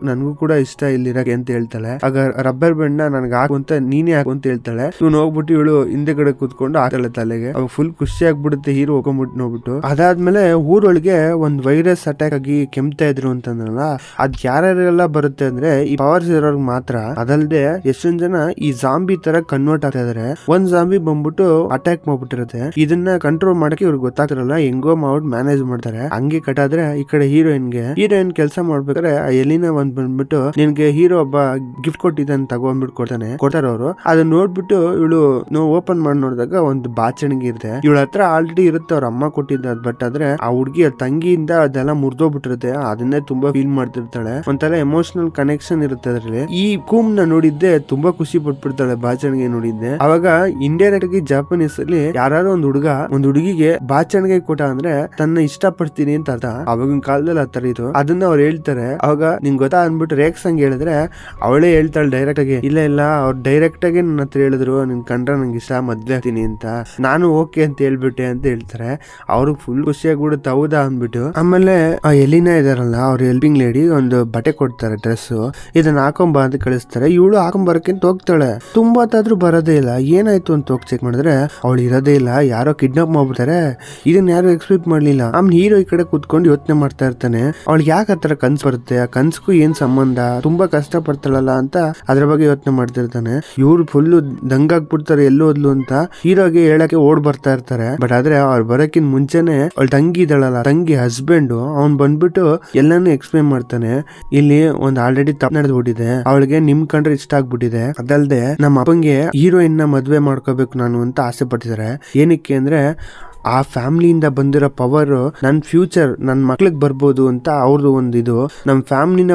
ನನ್ಗೂ ಕೂಡ ಇಷ್ಟ ಇಲ್ಲಿರಕ್ಕೆ ಅಂತ ಹೇಳ್ತಾಳೆ. ಆಗ ರಬ್ಬರ್ ಬ್ಯಾಂಡ್ ನನ್ಗೆ ಹಾಕು ಅಂತ ನೀನೇ ಹಾಕು ಅಂತ ಹೇಳ್ತಾಳೆ. ಇವ್ನು ಹೋಗ್ಬಿಟ್ಟು ಇವಳು ಹಿಂದೆ ಕಡೆ ಕೂತ್ಕೊಂಡು ಹಾಕಲ್ಲ ತಲೆಗೆ. ಅವಾಗ ಫುಲ್ ಖುಷಿ ಆಗ್ಬಿಡುತ್ತೆ ಹೀರೋ ಹೋಗ್ಬಿಟ್ಟು ನೋಡ್ಬಿಟ್ಟು. ಅದಾದ್ಮೇಲೆ ಊರೊಳಗೆ ಒಂದ್ ವೈರಸ್ ಅಟ್ಯಾಕ್ ಆಗಿ ಕೆಮ್ತಾ ಇದ್ರು ಅಂತಂದ್ರಲ್ಲ, ಅದ್ ಯಾರ್ಯಾರೆಲ್ಲ ಬರುತ್ತೆ ಅಂದ್ರೆ ಈ ಪವರ್ಸ್ ಇರೋರ್ಗ್ ಮಾತ್ರ. ಅದಲ್ದೆ ಎಷ್ಟೊಂದ್ ಜನ ಈ ಜಾಂಬಿ ತರ ಕನ್ವರ್ಟ್ ಆಗ್ತಾ ಇದಾರೆ. ಒಂದ್ ಜಾಂಬಿ ಬಂದ್ಬಿಟ್ಟು ಅಟ್ಯಾಕ್ ಮಾಡ್ಬಿಟ್ಟಿರುತ್ತೆ. ಇದನ್ನ ಕಂಟ್ರೋಲ್ ಮಾಡಕ್ಕೆ ಇವ್ರಿಗೆ ಗೊತ್ತಾಗ್ತಿರಲ್ಲ, ಹೆಂಗೋ ಮಾಡ್ಬಿಟ್ಟು ಮ್ಯಾನೇಜ್ ಮಾಡ್ತಾರೆ. ಹಂಗೆ ಕಟ್ಟಾದ್ರೆ ಈ ಕಡೆ ಹೀರೋಯಿನ್ ಕೆಲಸ ಮಾಡ್ಬೇಕಾದ್ರೆ ಎಲಿನಾ ಬಂದ್ಬಿಟ್ಟು ನಿನ್ಗೆ ಹೀರೋ ಒಬ್ಬ ಗಿಫ್ಟ್ ಕೊಟ್ಟಿದ್ದಾನೆ ತಗೊಂಡ್ಬಿಟ್ಟು ಕೊಡ್ತಾರೆ ಅವರು. ಅದನ್ನ ನೋಡ್ಬಿಟ್ಟು ಇವಳು ಓಪನ್ ಮಾಡಿ ನೋಡಿದಾಗ ಒಂದು ಬಾಚಣಿಗೆ ಇರುತ್ತೆ. ಇವಳ ಹತ್ರ ಆಲ್ರೆಡಿ ಇರುತ್ತೆ ಅವ್ರ ಅಮ್ಮ ಕೊಟ್ಟಿದ್ದ. ಬಟ್ ಆದ್ರೆ ಆ ಹುಡುಗಿ ತಂಗಿಯಿಂದ ಅದೆಲ್ಲ ಮುರಿದೋಗ್ಬಿಟ್ಟಿರುತ್ತೆ. ಅದನ್ನೇ ತುಂಬಾ ಫೀಲ್ ಮಾಡ್ತಿರ್ತಾಳೆ. ಒಂಥರ ಎಮೋಷನಲ್ ಕನೆಕ್ಷನ್ ಇರುತ್ತೆ ಅದ್ರಲ್ಲಿ. ಈ ಕೂಮ್ ನ ನೋಡಿದ್ದೆ ತುಂಬಾ ಖುಷಿ ಪಟ್ಬಿಡ್ತಾಳೆ ಬಾಚಣಿಗೆ ನೋಡಿದ್ದೆ. ಅವಾಗ ಇಂಡೈರೆಕ್ಟ್ ಆಗಿ ಜಾಪನೀಸ್ ಅಲ್ಲಿ ಯಾರು ಒಂದ್ ಹುಡುಗ ಒಂದ್ ಹುಡುಗಿಗೆ ಬಾಚಣಿಗೆ ಕೊಟ್ಟ ಅಂದ್ರೆ ತನ್ನ ಇಷ್ಟ ಪಡ್ತೀನಿ ಅಂತ ಅರ್ಥ. ಅವಾಗಿನ ಕಾಲದಲ್ಲಿ ಆತರ ಇದು. ಅದನ್ನ ಅವ್ರು ಹೇಳ್ತಾರೆ. ಅವಾಗ ನಿಂಗ್ ಗೊತ್ತಾ ಅಂದ್ಬಿಟ್ಟು ರೇಕ್ಸಂಗ್ ಹೇಳಿದ್ರೆ ಅವಳೇ ಹೇಳ್ತಾಳೆ ಡೈರೆಕ್ಟ್ ಆಗಿ, ಇಲ್ಲ ಅವ್ರು ಡೈರೆಕ್ಟ್ ಆಗಿ ನನ್ನ ಹತ್ರ ಹೇಳಿದ್ರು ನಿನ್ ಕಂಡ್ರೆ ನಂಗೆ ಇಷ್ಟ, ಮದ್ವೆ ಆಗ್ತೀನಿ ಅಂತ. ನಾನು ಓಕೆ ಅಂತ ಹೇಳ್ಬಿಟ್ಟೆ ಅಂತ ಹೇಳ್ತಾರೆ. ಅವ್ರಿಗೆ ಫುಲ್ ಖುಷಿಯಾಗ್ಬಿಡುತ್ತೆ, ಹೌದಾ ಅಂದ್ಬಿಟ್ಟು. ಆಮೇಲೆ ಆ ಎಲಿನಾ ಇದಾರಲ್ಲ ಅವ್ರ ಹೆಲ್ಪಿಂಗ್ ಲೇಡಿ ಒಂದು ಬಟ್ಟೆ ಕೊಡ್ತಾರೆ, ಡ್ರೆಸ್, ಇದನ್ನ ಹಾಕೊಂಬ ಅಂತ ಕಳಿಸ್ತಾರೆ. ಇವಳು ಹಾಕೊಂಬರಕ್ಕಿಂತ ಹೋಗ್ತಾಳೆ. ತುಂಬಾ ಹೊತ್ತಾದ್ರೂ ಬರೋದೇ ಇಲ್ಲ. ಏನಾಯ್ತು ಅಂತ ಹೋಗಿ ಚೆಕ್ ಮಾಡಿದ್ರೆ ಅವಳು ಇರೋದೇ ಇಲ್ಲ, ಯಾರೋ ಕಿಡ್ನಾಪ್ ಮಾಡ್ಬಿಡ್ತಾರೆ. ಇದನ್ನ ಯಾರು ಎಕ್ಸ್ಪೆಕ್ಟ್ ಮಾಡ್ಲಿಲ್ಲ. ಆಮೇಲೆ ಹೀರೋ ಈ ಕಡೆ ಕುತ್ಕೊಂಡು ಯೋಚನೆ ಮಾಡ್ತಾ ಇರ್ತಾನೆ, ಅವಳಿಗೆ ಯಾಕೆ ಆತರ ಕನ್ಸ್ ಬರುತ್ತೆ, ಆ ಕನ್ಸ್ಗೂ ಏನ್ ಸಂಬಂಧ, ತುಂಬಾ ಕಷ್ಟ ಪಡ್ತಾಳಲ್ಲ ಅಂತ ಅದ್ರ ಬಗ್ಗೆ ಯೋಚನೆ ಮಾಡ್ತಿರ್ತಾನೆ. ಇವ್ರು ಫುಲ್ ದಂಗಾಗ್ಬಿಡ್ತಾರೆ ಎಲ್ಲೋದ್ಲು ಅಂತ ಹೀರೋಗೆ ಹೇಳಕ್ಕೆ ಓಡ್ ಬರ್ತಾ ಇರ್ತಾರೆ. ಬಟ್ ಆದ್ರೆ ಅವ್ರು ಬರಕ್ಕಿಂತ ಮುಂಚೆನೆ ಅವಳ ತಂಗಿ ಇದ್ದಾಳಲ್ಲ, ತಂಗಿ ಹಸ್ಬೆಂಡ್ ಅವ್ನ್ ಬಂದ್ಬಿಟ್ಟು ಎಲ್ಲಾನು ಎಕ್ಸ್ಪ್ಲೇನ್ ಮಾಡ್ತಾನೆ. ಇಲ್ಲಿ ಒಂದ್ ಆಲ್ರೆಡಿ ತಪ್ಪು ನಡೆದ್ಬಿಟ್ಟಿದೆ, ಅವಳಿಗೆ ನಿಮ್ ಕಂಡ್ರೆ ಇಷ್ಟ ಆಗ್ಬಿಟ್ಟಿದೆ, ಅದಲ್ದೆ ನಮ್ಮ ಅಪ್ಪಂಗೆ ಹೀರೋಯಿನ್ ನ ಮದ್ವೆ ಮಾಡ್ಕೋಬೇಕು ನಾನು ಅಂತ ಆಸೆ ಪಟ್ಟಿದ್ದಾರೆ. ಏನಕ್ಕೆ ಅಂದ್ರೆ ಆ ಫ್ಯಾಮಿಲಿಯಿಂದ ಬಂದಿರೋ ಪವರ್ ನನ್ನ ಫ್ಯೂಚರ್ ನನ್ನ ಮಕ್ಳಿಗೆ ಬರ್ಬೋದು ಅಂತ ಅವ್ರದ್ದು ಒಂದು ಇದು. ನಮ್ಮ ಫ್ಯಾಮಿಲಿನ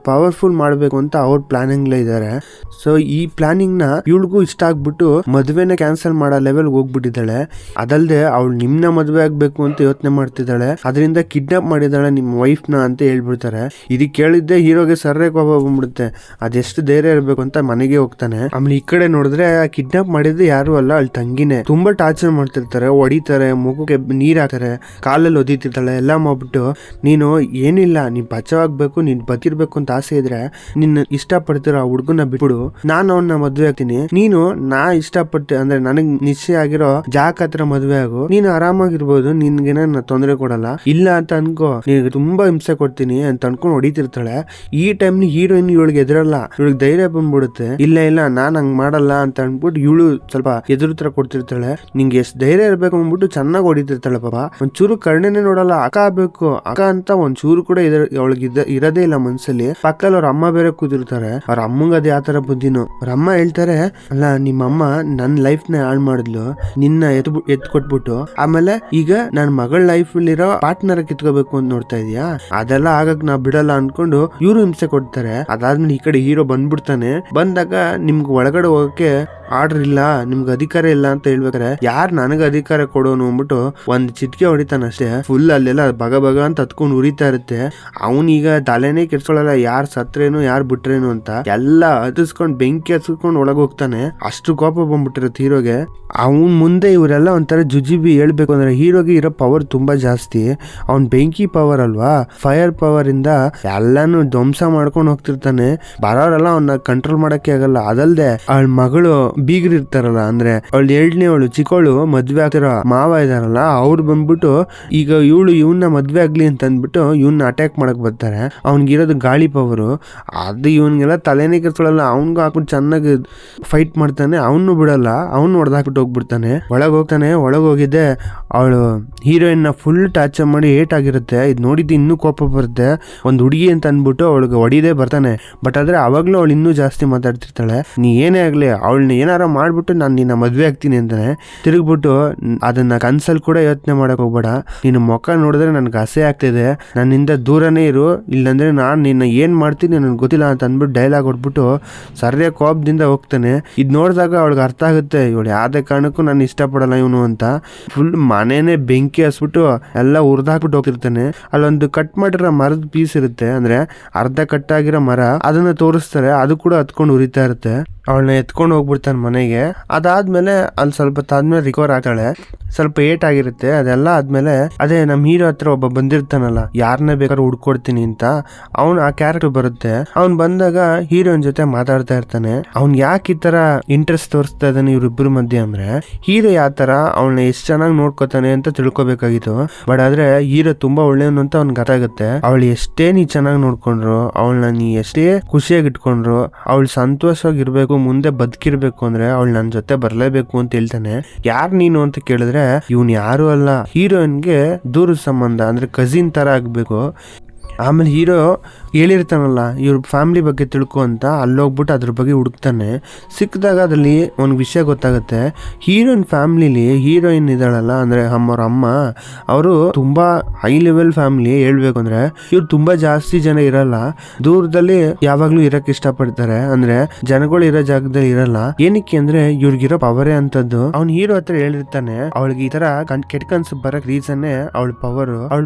ಪವರ್ಫುಲ್ ಮಾಡಬೇಕು ಅಂತ ಅವ್ರ ಪ್ಲಾನಿಂಗ್ ಇದ್ದಾರೆ. ಸೊ ಈ ಪ್ಲಾನಿಂಗ್ ನ ಇವಳಿಗೂ ಇಷ್ಟ ಆಗ್ಬಿಟ್ಟು ಮದ್ವೆನ ಕ್ಯಾನ್ಸಲ್ ಮಾಡೋ ಲೆವೆಲ್ ಹೋಗ್ಬಿಟ್ಟಿದ್ದಾಳೆ. ಅದಲ್ದೆ ಅವಳು ನಿಮ್ನ ಮದ್ವೆ ಆಗ್ಬೇಕು ಅಂತ ಯೋಚನೆ ಮಾಡ್ತಿದ್ದಾಳೆ. ಅದರಿಂದ ಕಿಡ್ನಾಪ್ ಮಾಡಿದಾಳೆ ನಿಮ್ಮ ವೈಫ್ ನ ಅಂತ ಹೇಳ್ಬಿಡ್ತಾರೆ. ಇದಕ್ಕೆ ಕೇಳಿದ್ದೆ ಹೀರೋಗೆ ಸರ್ರೆ ಕೋಪ ಬಂದ್ಬಿಡುತ್ತೆ. ಅದೆಷ್ಟು ಧೈರ್ಯ ಇರಬೇಕು ಅಂತ ಮನೆಗೆ ಹೋಗ್ತಾನೆ. ಆಮೇಲೆ ಈ ಕಡೆ ನೋಡಿದ್ರೆ ಕಿಡ್ನಾಪ್ ಮಾಡಿದ್ರೆ ಯಾರು ಅಲ್ಲ, ಅವಳ ತಂಗಿನೇ. ತುಂಬಾ ಟಾರ್ಚರ್ ಮಾಡ್ತಿರ್ತಾರೆ, ಹೊಡಿತಾರೆ, ಮುಖಕ್ಕೆ ನೀರ್ ಹಾಕ್ತಾರೆ, ಕಾಲಲ್ಲಿ ಒದಿತಿರ್ತಾಳೆ, ಎಲ್ಲ ಮಾಡ್ಬಿಟ್ಟು ನೀನು ಏನಿಲ್ಲ, ನೀನ್ ಬಚಾವಾಗ್ಬೇಕು, ನೀನ್ ಬತಿರ್ಬೇಕು ಅಂತ ಆಸೆ ಇದ್ರೆ ನಿನ್ನ ಇಷ್ಟಪಡ್ತಿರೋ ಆ ಹುಡುಗನ ಬಿಟ್ಬಿಡು, ನಾನು ಅವನ್ನ ಮದ್ವೆ ಆಗ್ತೀನಿ. ನೀನು ನಾ ಇಷ್ಟಪಟ್ಟೆ ಅಂದ್ರೆ ನನಗ್ ನಿಶ್ಚಯ ಆಗಿರೋ ಜಾಕ್ ಹತ್ರ ಮದ್ವೆ ಆಗು, ನೀನು ಆರಾಮಾಗಿರ್ಬೋದು, ನಿನ್ಗೇನ ತೊಂದರೆ ಕೊಡಲ್ಲ. ಇಲ್ಲ ಅಂತ ಅನ್ಕೋ, ನಿನಗೆ ತುಂಬಾ ಹಿಂಸೆ ಕೊಡ್ತೀನಿ ಅಂತ ಅನ್ಕೊಂಡು ಹೊಡಿತಿರ್ತಾಳೆ. ಈ ಟೈಮ್ ಹೀರೋಯಿನ್ ಇವಳಿಗೆ ಎದುರಲ್ಲ, ಇವಳಿಗೆ ಧೈರ್ಯ ಬಂದ್ಬಿಡುತ್ತೆ. ಇಲ್ಲ ನಾನ್ ಹಂಗ್ ಮಾಡಲ್ಲ ಅಂತ ಅನ್ಬಿಟ್ಟು ಇವಳು ಸ್ವಲ್ಪ ಎದುರು ತರ ಕೊಡ್ತಿರ್ತಾಳೆ. ನಿಂಗೆ ಎಷ್ಟು ಧೈರ್ಯ ಇರ್ಬೇಕು ಅಂದ್ಬಿಟ್ಟು ಚೆನ್ನಾಗಿ ಹೊಡಿತಿರ್ತಾಳೆ. ಪಾಪ ಒಂಚೂರು ಕರ್ಣನೆ ನೋಡಲ್ಲ, ಅಕ್ಕ ಆಗ್ಬೇಕು ಅಕ್ಕ ಅಂತ ಒಂಚೂರು ಕೂಡ ಅವಳಿಗೆ ಇರೋದೇ ಇಲ್ಲ ಮನ್ಸಲ್ಲಿ. ಪಕ್ಕದಲ್ಲಿ ಅವ್ರ ಅಮ್ಮ ಬೇರೆ ಕೂತಿರ್ತಾರೆ. ಅವ್ರ ಅಮ್ಮಂಗ ಅದೇ ಆತರ ಬುದ್ಧಿನು. ಅವ್ರ ಅಮ್ಮ ಹೇಳ್ತಾರೆ, ಅಲ್ಲ ನಿಮ್ಮಮ್ಮ ನನ್ ಲೈಫ್ ನ ಹಾಳು ಮಾಡಿದ್ಲು, ನಿನ್ನ ಎತ್ ಕೊಟ್ಬಿಟ್ಟು ಆಮೇಲೆ ಈಗ ನನ್ ಮಗಳ ಲೈಫ್ ಇರೋ ಪಾರ್ಟ್ನರ್ ಕಿತ್ಕೋಬೇಕು ಅಂತ ನೋಡ್ತಾ ಇದೀಯಾ, ಅದೆಲ್ಲ ಆಗಕ್ ನಾ ಬಿಡಲ್ಲ ಅನ್ಕೊಂಡು ಇವ್ರು ಹಿಂಸೆ ಕೊಡ್ತಾರೆ. ಅದಾದ್ಮೇಲೆ ಈ ಕಡೆ ಹೀರೋ ಬಂದ್ಬಿಡ್ತಾನೆ. ಬಂದಾಗ ನಿಮ್ಗೆ ಒಳಗಡೆ ಹೋಗಕ್ಕೆ ಆರ್ಡರ್ ಇಲ್ಲ, ನಿಮ್ಗೆ ಅಧಿಕಾರ ಇಲ್ಲ ಅಂತ ಹೇಳ್ಬೇಕಾರೆ, ಯಾರ್ ನನಗೆ ಅಧಿಕಾರ ಕೊಡೋನು ಅಂದ್ಬಿಟ್ಟು ಒಂದ್ ಚಿಟ್ಕೆ ಹೊಡಿತಾನಷ್ಟೇ. ಫುಲ್ ಅಲ್ಲೆಲ್ಲ ಬಗ ಅಂತ ಹತ್ಕೊಂಡು ಉರಿತಾ ಇರುತ್ತೆ. ಅವನೀಗ ತಲೆನೇ ಕೆಡ್ಸ್ಕೊಳ್ಳಲ್ಲ, ಯಾರ್ ಸತ್ರೇನು ಯಾರ್ ಬಿಟ್ರೇನು ಅಂತ. ಎಲ್ಲ ಹತ್ತಿಸ್ಕೊಂಡ್ ಬೆಂಕಿ ಹತ್ಸ್ಕೊಂಡ್ ಒಳಗ್ ಹೋಗ್ತಾನೆ. ಅಷ್ಟು ಕೋಪ ಬಂದ್ಬಿಟ್ಟಿರುತ್ತೆ ಹೀರೋಗೆ. ಅವನ್ ಮುಂದೆ ಇವರೆಲ್ಲ ಒಂಥರ ಜುಜಿಬಿ. ಹೇಳ್ಬೇಕು ಅಂದ್ರೆ ಹೀರೋಗೆ ಇರೋ ಪವರ್ ತುಂಬಾ ಜಾಸ್ತಿ. ಅವ್ನ್ ಬೆಂಕಿ ಪವರ್ ಅಲ್ವಾ, ಫೈರ್ ಪವರ್ ಇಂದ ಎಲ್ಲಾನು ಧ್ವಂಸ ಮಾಡ್ಕೊಂಡು ಹೋಗ್ತಿರ್ತಾನೆ. ಬರೋರೆಲ್ಲ ಅವನ್ನ ಕಂಟ್ರೋಲ್ ಮಾಡಕ್ಕೆ ಆಗಲ್ಲ. ಅದಲ್ದೆ ಅವಳ ಮಗಳು ಬೀಗ್ರು ಇರ್ತಾರಲ್ಲ, ಅಂದ್ರೆ ಅವಳು 2ನೇ ಅವಳು ಚಿಕ್ಕವಳು ಮದ್ವೆ ಆಗ್ತಿರೋ ಮಾವ ಇದಾರಲ್ಲ, ಅವ್ರು ಬಂದ್ಬಿಟ್ಟು ಈಗ ಇವನ್ನ ಮದ್ವೆ ಆಗ್ಲಿ ಅಂತ ಅಂದ್ಬಿಟ್ಟು ಇವನ್ನ ಅಟ್ಯಾಕ್ ಮಾಡಕ್ ಬರ್ತಾರೆ. ಅವ್ನಿಗಿರೋದು ಗಾಳಿ ಪವರು, ಅದು ಇವನ್ಗೆಲ್ಲ ತಲೆನೇ ಕೆಡ್ಸ್ಕೊಳ್ಳಲ್ಲ. ಅವ್ನ್ಗೂ ಹಾಕ್ಬಿಟ್ಟು ಚೆನ್ನಾಗಿ ಫೈಟ್ ಮಾಡ್ತಾನೆ, ಅವನು ಬಿಡಲ್ಲ, ಅವ್ನು ಹೊಡೆದಾಕ್ಬಿಟ್ಟು ಹೋಗ್ಬಿಡ್ತಾನೆ. ಒಳಗ್ ಹೋಗ್ತಾನೆ. ಒಳಗ್ ಹೋಗಿದ್ದೆ ಅವಳು ಹೀರೋಯಿನ್ ನ ಫುಲ್ ಟಾರ್ಚರ್ ಮಾಡಿ ಏಟ್ ಆಗಿರುತ್ತೆ. ಇದು ನೋಡಿದ್ದು ಇನ್ನೂ ಕೋಪ ಬರುತ್ತೆ. ಒಂದ್ ಹುಡುಗಿ ಅಂತ ಅನ್ಬಿಟ್ಟು ಅವಳಿಗೆ ಹೊಡಿದೇ ಬರ್ತಾನೆ. ಬಟ್ ಆದ್ರೆ ಅವಾಗ್ಲೂ ಅವಳು ಇನ್ನೂ ಜಾಸ್ತಿ ಮಾತಾಡ್ತಿರ್ತಾಳೆ. ನೀ ಏನೇ ಆಗ್ಲಿ ಅವಳನ್ನ ಏನಾರ ಮಾಡ್ಬಿಟ್ಟು ನಾನು ನಿನ್ನ ಮದ್ವೆ ಆಗ್ತೀನಿ ಅಂತಾನೆ. ತಿರುಗ್ಬಿಟ್ಟು ಅದನ್ನ ಕನ್ಸಲ್ ಕೂಡ ಯೋಚನೆ ಮಾಡಕ್ ಹೋಗ್ಬೇಡ, ನಿನ್ನ ಮುಖ ನೋಡಿದ್ರೆ ನನ್ಗೆ ಆಸೆ ಆಗ್ತಿದೆ, ನನ್ನಿಂದ ದೂರನೇ ಇರು, ಇಲ್ಲಾಂದ್ರೆ ನಾನು ನಿನ್ನ ಏನ್ ಮಾಡ್ತೀನಿ ನನ್ಗೆ ಗೊತ್ತಿಲ್ಲ ಅಂತ ಅಂದ್ಬಿಟ್ಟು ಡೈಲಾಗ್ ಹೊಡ್ಬಿಟ್ಟು ಸರ್ಯ ಕೋಪದಿಂದ ಹೋಗ್ತಾನೆ. ಇದ್ ನೋಡಿದಾಗ ಅವಳಿಗೆ ಅರ್ಥ ಆಗುತ್ತೆ, ಇವಳು ಯಾವ್ದೇ ಕಾರಣಕ್ಕೂ ನಾನು ಇಷ್ಟಪಡಲ್ಲ ಇವನು ಅಂತ. ಫುಲ್ ಮನೇನೆ ಬೆಂಕಿ ಹಸ್ಬಿಟ್ಟು ಎಲ್ಲ ಹುರಿದಾಕ್ಬಿಟ್ಟು ಹೋಗ್ತಿರ್ತಾನೆ. ಅಲ್ಲೊಂದು ಕಟ್ ಮಾಡಿರೋ ಮರದ ಪೀಸ್ ಇರುತ್ತೆ, ಅಂದ್ರೆ ಅರ್ಧ ಕಟ್ಟಾಗಿರೋ ಮರ, ಅದನ್ನ ತೋರಿಸ್ತಾರೆ. ಅದು ಕೂಡ ಹತ್ಕೊಂಡು ಉರಿತಾ ಇರುತ್ತೆ. ಅವಳನ್ನ ಎತ್ಕೊಂಡು ಹೋಗ್ಬಿಡ್ತಾನೆ ಮನೆಗೆ. ಅದಾದ್ಮೇಲೆ ಅಲ್ಲಿ ಸ್ವಲ್ಪ ತಾದ್ಮೇಲೆ ರಿಕವರ್ ಆಗ್ತಾಳೆ. ಸ್ವಲ್ಪ ಏಟ್ ಆಗಿರುತ್ತೆ. ಅದೆಲ್ಲ ಆದ್ಮೇಲೆ ಅದೇ ನಮ್ ಹೀರೋ ಹತ್ರ ಒಬ್ಬ ಬಂದಿರ್ತಾನಲ್ಲ, ಯಾರನ್ನ ಬೇಕಾದ್ರೂ ಹುಡ್ಕೊಡ್ತೀನಿ ಅಂತ, ಅವ್ನು ಆ ಕ್ಯಾರೆಕ್ಟರ್ ಬರುತ್ತೆ. ಅವ್ನ್ ಬಂದಾಗ ಹೀರೋಯಿನ್ ಜೊತೆ ಮಾತಾಡ್ತಾ ಇರ್ತಾನೆ. ಅವ್ನ್ ಯಾಕೆ ಈ ತರ ಇಂಟ್ರೆಸ್ಟ್ ತೋರಿಸ್ತಾ ಇದ್ದಾನೆ ಇವ್ರಿಬ್ರು ಮಧ್ಯೆ ಅಂದ್ರೆ, ಹೀರೋ ಯಾವ ತರ ಅವಳನ್ನ ಎಷ್ಟ್ ಚೆನ್ನಾಗಿ ನೋಡ್ಕೋತಾನೆ ಅಂತ ತಿಳ್ಕೊಬೇಕಾಗಿತ್ತು. ಬಟ್ ಆದ್ರೆ ಹೀರೋ ತುಂಬಾ ಒಳ್ಳೆಯವನು ಅಂತ ಅವ್ನ್ಗೆ ಗೊತ್ತಾಗುತ್ತೆ. ಅವಳು ಎಷ್ಟೇ ನೀ ಚೆನ್ನಾಗಿ ನೋಡ್ಕೊಂಡ್ರು, ಅವಳನ್ನ ನೀ ಎಷ್ಟೇ ಖುಷಿಯಾಗಿ ಇಟ್ಕೊಂಡ್ರು, ಅವಳು ಸಂತೋಷವಾಗಿರ್ಬೇಕು, ಮುಂದೆ ಬದುಕಿರ್ಬೇಕು ಅಂದ್ರೆ ಅವಳು ನನ್ ಜೊತೆ ಬರ್ಲೇಬೇಕು ಅಂತ ಹೇಳ್ತಾನೆ. ಯಾರ್ ನೀನು ಅಂತ ಕೇಳಿದ್ರೆ ಇವನ್ ಯಾರು ಅಲ್ಲ, ಹೀರೋಯಿನ್ಗೆ ದೂರದ ಸಂಬಂಧ, ಅಂದ್ರೆ ಕಸಿನ್ ತರ ಆಗ್ಬೇಕು. ಆಮೇಲೆ ಹೀರೋ ಹೇಳಿರ್ತಾನಲ್ಲ ಇವ್ರ ಫ್ಯಾಮಿಲಿ ಬಗ್ಗೆ ತಿಳ್ಕೊ ಅಂತ, ಅಲ್ಲೋಗ್ಬಿಟ್ಟು ಅದ್ರ ಬಗ್ಗೆ ಹುಡುಕ್ತಾನೆ. ಸಿಕ್ಕಿದಾಗ ಅದ್ರಲ್ಲಿ ಒಂದು ವಿಷಯ ಗೊತ್ತಾಗುತ್ತೆ. ಹೀರೋಯಿನ್ ಫ್ಯಾಮಿಲಿಲಿ ಹೀರೋಯಿನ್ ಇದ್ದಾಳಲ್ಲ ಅಂದ್ರೆ ಅವ್ರ ಅಮ್ಮ, ಅವರು ತುಂಬಾ ಹೈ ಲೆವೆಲ್ ಫ್ಯಾಮಿಲಿ. ಹೇಳ್ಬೇಕು ಅಂದ್ರೆ ಇವ್ರು ತುಂಬಾ ಜಾಸ್ತಿ ಜನ ಇರಲ್ಲ, ದೂರದಲ್ಲಿ ಯಾವಾಗ್ಲೂ ಇರಕ್ ಇಷ್ಟಪಡ್ತಾರೆ. ಅಂದ್ರೆ ಜನಗಳು ಇರೋ ಜಾಗದಲ್ಲಿ ಇರಲ್ಲ. ಏನಕ್ಕೆ ಅಂದ್ರೆ ಇವ್ರಿಗಿರೋ ಪವರೇ ಅಂತದ್ದು. ಅವ್ನ್ ಹೀರೋ ಹತ್ರ ಹೇಳಿರ್ತಾನೆ, ಅವಳಿಗೆ ಈ ತರ ಕೆಟ್ಟ ಕನ್ಸು ಬರಕ್ ರೀಸನ್ ಅವಳ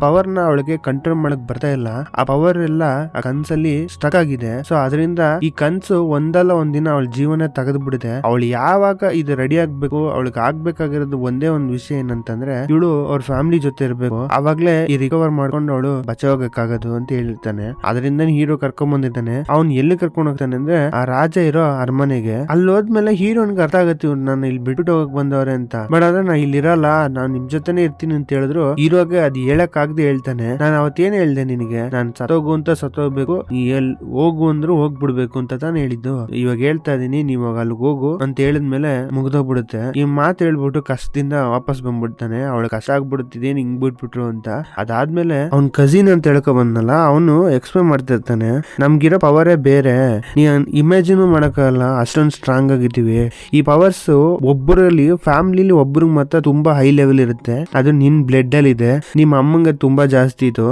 ಪವರ್ ನ ಅವಳಿಗೆ ಕಂಟ್ರೋಲ್ ಮಾಡಕ್ ಬರ್ತಾ ಇಲ್ಲ. ಆ ಪವರ್ ಎಲ್ಲ ಆ ಕನ್ಸಲ್ಲಿ ಸ್ಟಕ್ ಆಗಿದೆ. ಸೊ ಅದರಿಂದ ಈ ಕನ್ಸು ಒಂದಲ್ಲ ಒಂದಿನ ಅವಳ ಜೀವನ ತೆಗೆದು ಬಿಡುತ್ತೆ. ಅವಳು ಯಾವಾಗ ಇದು ರೆಡಿ ಆಗ್ಬೇಕು, ಅವಳಿಗೆ ಆಗ್ಬೇಕಾಗಿರೋದು ಒಂದೇ ಒಂದು ವಿಷಯ ಏನಂತಂದ್ರೆ ಇವಳು ಅವ್ರ ಫ್ಯಾಮಿಲಿ ಜೊತೆ ಇರ್ಬೇಕು. ಅವಾಗ್ಲೇ ಈ ರಿಕವರ್ ಮಾಡ್ಕೊಂಡು ಅವಳು ಬಚಾವಾಗಕ್ಕಾಗದು ಅಂತ ಹೇಳಿರ್ತಾನೆ. ಅದರಿಂದ ಹೀರೋ ಕರ್ಕೊಂಡ್ ಬಂದಿದ್ದಾನೆ. ಅವ್ನ್ ಎಲ್ಲಿ ಕರ್ಕೊಂಡ್ ಹೋಗ್ತಾನೆ ಅಂದ್ರೆ ಆ ರಾಜ ಇರೋ ಅರಮನೆಗೆ. ಅಲ್ಲಿ ಹೋದ್ಮೇಲೆ ಹೀರೋನ್ಗೆ ಅರ್ಥ ಆಗತ್ತೆ ಇವ್ರು ನಾನು ಇಲ್ಲಿ ಬಿಟ್ಬಿಟ್ಟು ಹೋಗಕ್ ಬಂದವ್ರೆ ಅಂತ. ಬಟ್ ಆದ್ರೆ ನಾ ಇಲ್ಲಿ ಇರಲ್ಲ, ನಾನ್ ನಿಮ್ ಜೊತೆನೆ ಇರ್ತೀನಿ ಅಂತ ಹೇಳಿದ್ರು ಹೀರೋಗೆ ಅದ್ ಹೇಳಕ್ ಆಗದೆ ಹೇಳ್ತಾನೆ, ನಾನು ಅವತ್ತೇನ್ ಹೇಳ್ದೆ ನಿನಗೆ, ನಾನ್ ಸತ್ತೋಗು ಅಂತ ಸತ್ತೋಗ್ಬೇಕು, ನೀ ಎಲ್ ಹೋಗು ಅಂದ್ರು ಹೋಗ್ಬಿಡ್ಬೇಕು ಅಂತ ತಾನು ಹೇಳಿದ್ದು. ಇವಾಗ ಹೇಳ್ತಾ ಇದೀನಿ, ನೀವಾಗ ಅಲ್ಲಿಗೆ ಹೋಗು ಅಂತ ಹೇಳಿದ್ಮೇಲೆ ಮುಗ್ದೋಗ್ಬಿಡುತ್ತೆ. ಈ ಮಾತು ಹೇಳ್ಬಿಟ್ಟು ಕಷ್ಟದಿಂದ ವಾಪಸ್ ಬಂದ್ಬಿಡ್ತಾನೆ. ಅವಳ ಕಷ್ಟ ಆಗ್ಬಿಡುತ್ತಿದೆ ಹಿಂಗ್ ಬಿಟ್ಬಿಟ್ರು ಅಂತ. ಅದಾದ್ಮೇಲೆ ಅವ್ನ್ ಕಸಿನ್ ಅಂತ ಹೇಳ್ಕೊ ಬಂದಲ್ಲ, ಅವನು ಎಕ್ಸ್ಪ್ಲೇನ್ ಮಾಡ್ತಿರ್ತಾನೆ, ನಮ್ಗಿರೋ ಪವರೇ ಬೇರೆ, ನೀ ಇಮ್ಯಾಜಿನ್ ಮಾಡಕ್ಕಾಗಲ್ಲ ಅಷ್ಟೊಂದು ಸ್ಟ್ರಾಂಗ್ ಆಗಿದ್ದೀವಿ. ಈ ಪವರ್ಸ್ ಒಬ್ಬರಲ್ಲಿ ಫ್ಯಾಮಿಲಿಲಿ ಒಬ್ರಿಗೆ ಮಾತ್ರ ತುಂಬಾ ಹೈ ಲೆವೆಲ್ ಇರುತ್ತೆ. ಅದು ನಿನ್ ಬ್ಲಡ್ ಅಲ್ಲಿ ಇದೆ. ನಿಮ್ಮ ಅಮ್ಮಂಗೆ ತುಂಬಾ ಜಾಸ್ತಿ ಇತ್ತು.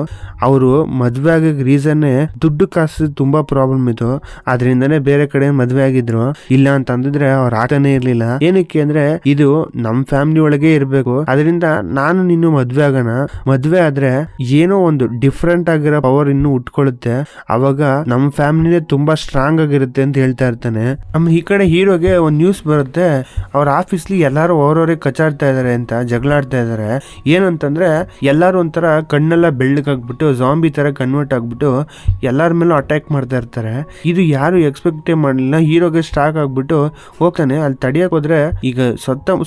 ಅವರು ಮದ್ವೆ ಆಗಕ್ ರೀಸನ್ ದುಡ್ಡು ಕಾಸು ತುಂಬಾ ಪ್ರಾಬ್ಲಮ್ ಇತ್ತು. ಅದರಿಂದನೇ ಬೇರೆ ಕಡೆ ಮದ್ವೆ ಆಗಿದ್ರು. ಇಲ್ಲ ಅಂತಂದಿದ್ರೆ ಅವ್ರ ಆಟನೇ ಇರ್ಲಿಲ್ಲ. ಏನಕ್ಕೆ ಅಂದ್ರೆ ಇದು ನಮ್ ಫ್ಯಾಮಿಲಿ ಒಳಗೆ ಇರ್ಬೇಕು. ಅದರಿಂದ ನಾನು ನಿನ್ನ ಮದ್ವೆ ಆಗೋಣ, ಮದ್ವೆ ಆದ್ರೆ ಏನೋ ಒಂದು ಡಿಫ್ರೆಂಟ್ ಆಗಿರೋ ಪವರ್ ಇನ್ನು ಉಟ್ಕೊಳ್ಳುತ್ತೆ. ಅವಾಗ ನಮ್ ಫ್ಯಾಮಿಲಿನೇ ತುಂಬಾ ಸ್ಟ್ರಾಂಗ್ ಆಗಿರುತ್ತೆ ಅಂತ ಹೇಳ್ತಾ ಇರ್ತಾನೆ. ಈ ಕಡೆ ಹೀರೋಗೆ ಒಂದ್ ನ್ಯೂಸ್ ಬರುತ್ತೆ, ಅವ್ರ ಆಫೀಸ್ಲಿ ಎಲ್ಲಾರು ಅವ್ರವ್ರೆ ಕಚಾಡ್ತಾ ಇದಾರೆ ಅಂತ, ಜಗಳಾಡ್ತಾ ಇದಾರೆ. ಏನಂತಂದ್ರೆ ಎಲ್ಲಾರು ಒಂಥರ ಕಣ್ಣೆಲ್ಲ ಬೆಳ್ಳಗಾಗ್ಬಿಟ್ಟು ಜಾಂಬಿ ತರ ಕನ್ವರ್ಟ್ ಆಗ್ಬಿಟ್ಟು ಎಲ್ಲಾರ ಮೇಲೂ ಅಟ್ಯಾಕ್ ಮಾಡ್ತಾ ಇರ್ತಾರೆ. ಇದು ಯಾರು ಎಕ್ಸ್ಪೆಕ್ಟೇ ಮಾಡಲಿಲ್ಲ. ಹೀರೋಗೆ ಸ್ಟಾಕ್ ಆಗ್ಬಿಟ್ಟು ಹೋಗ್ತಾನೆ. ಅಲ್ಲಿ ತಡಿಯಕ್ ಹೋದ್ರೆ ಈಗ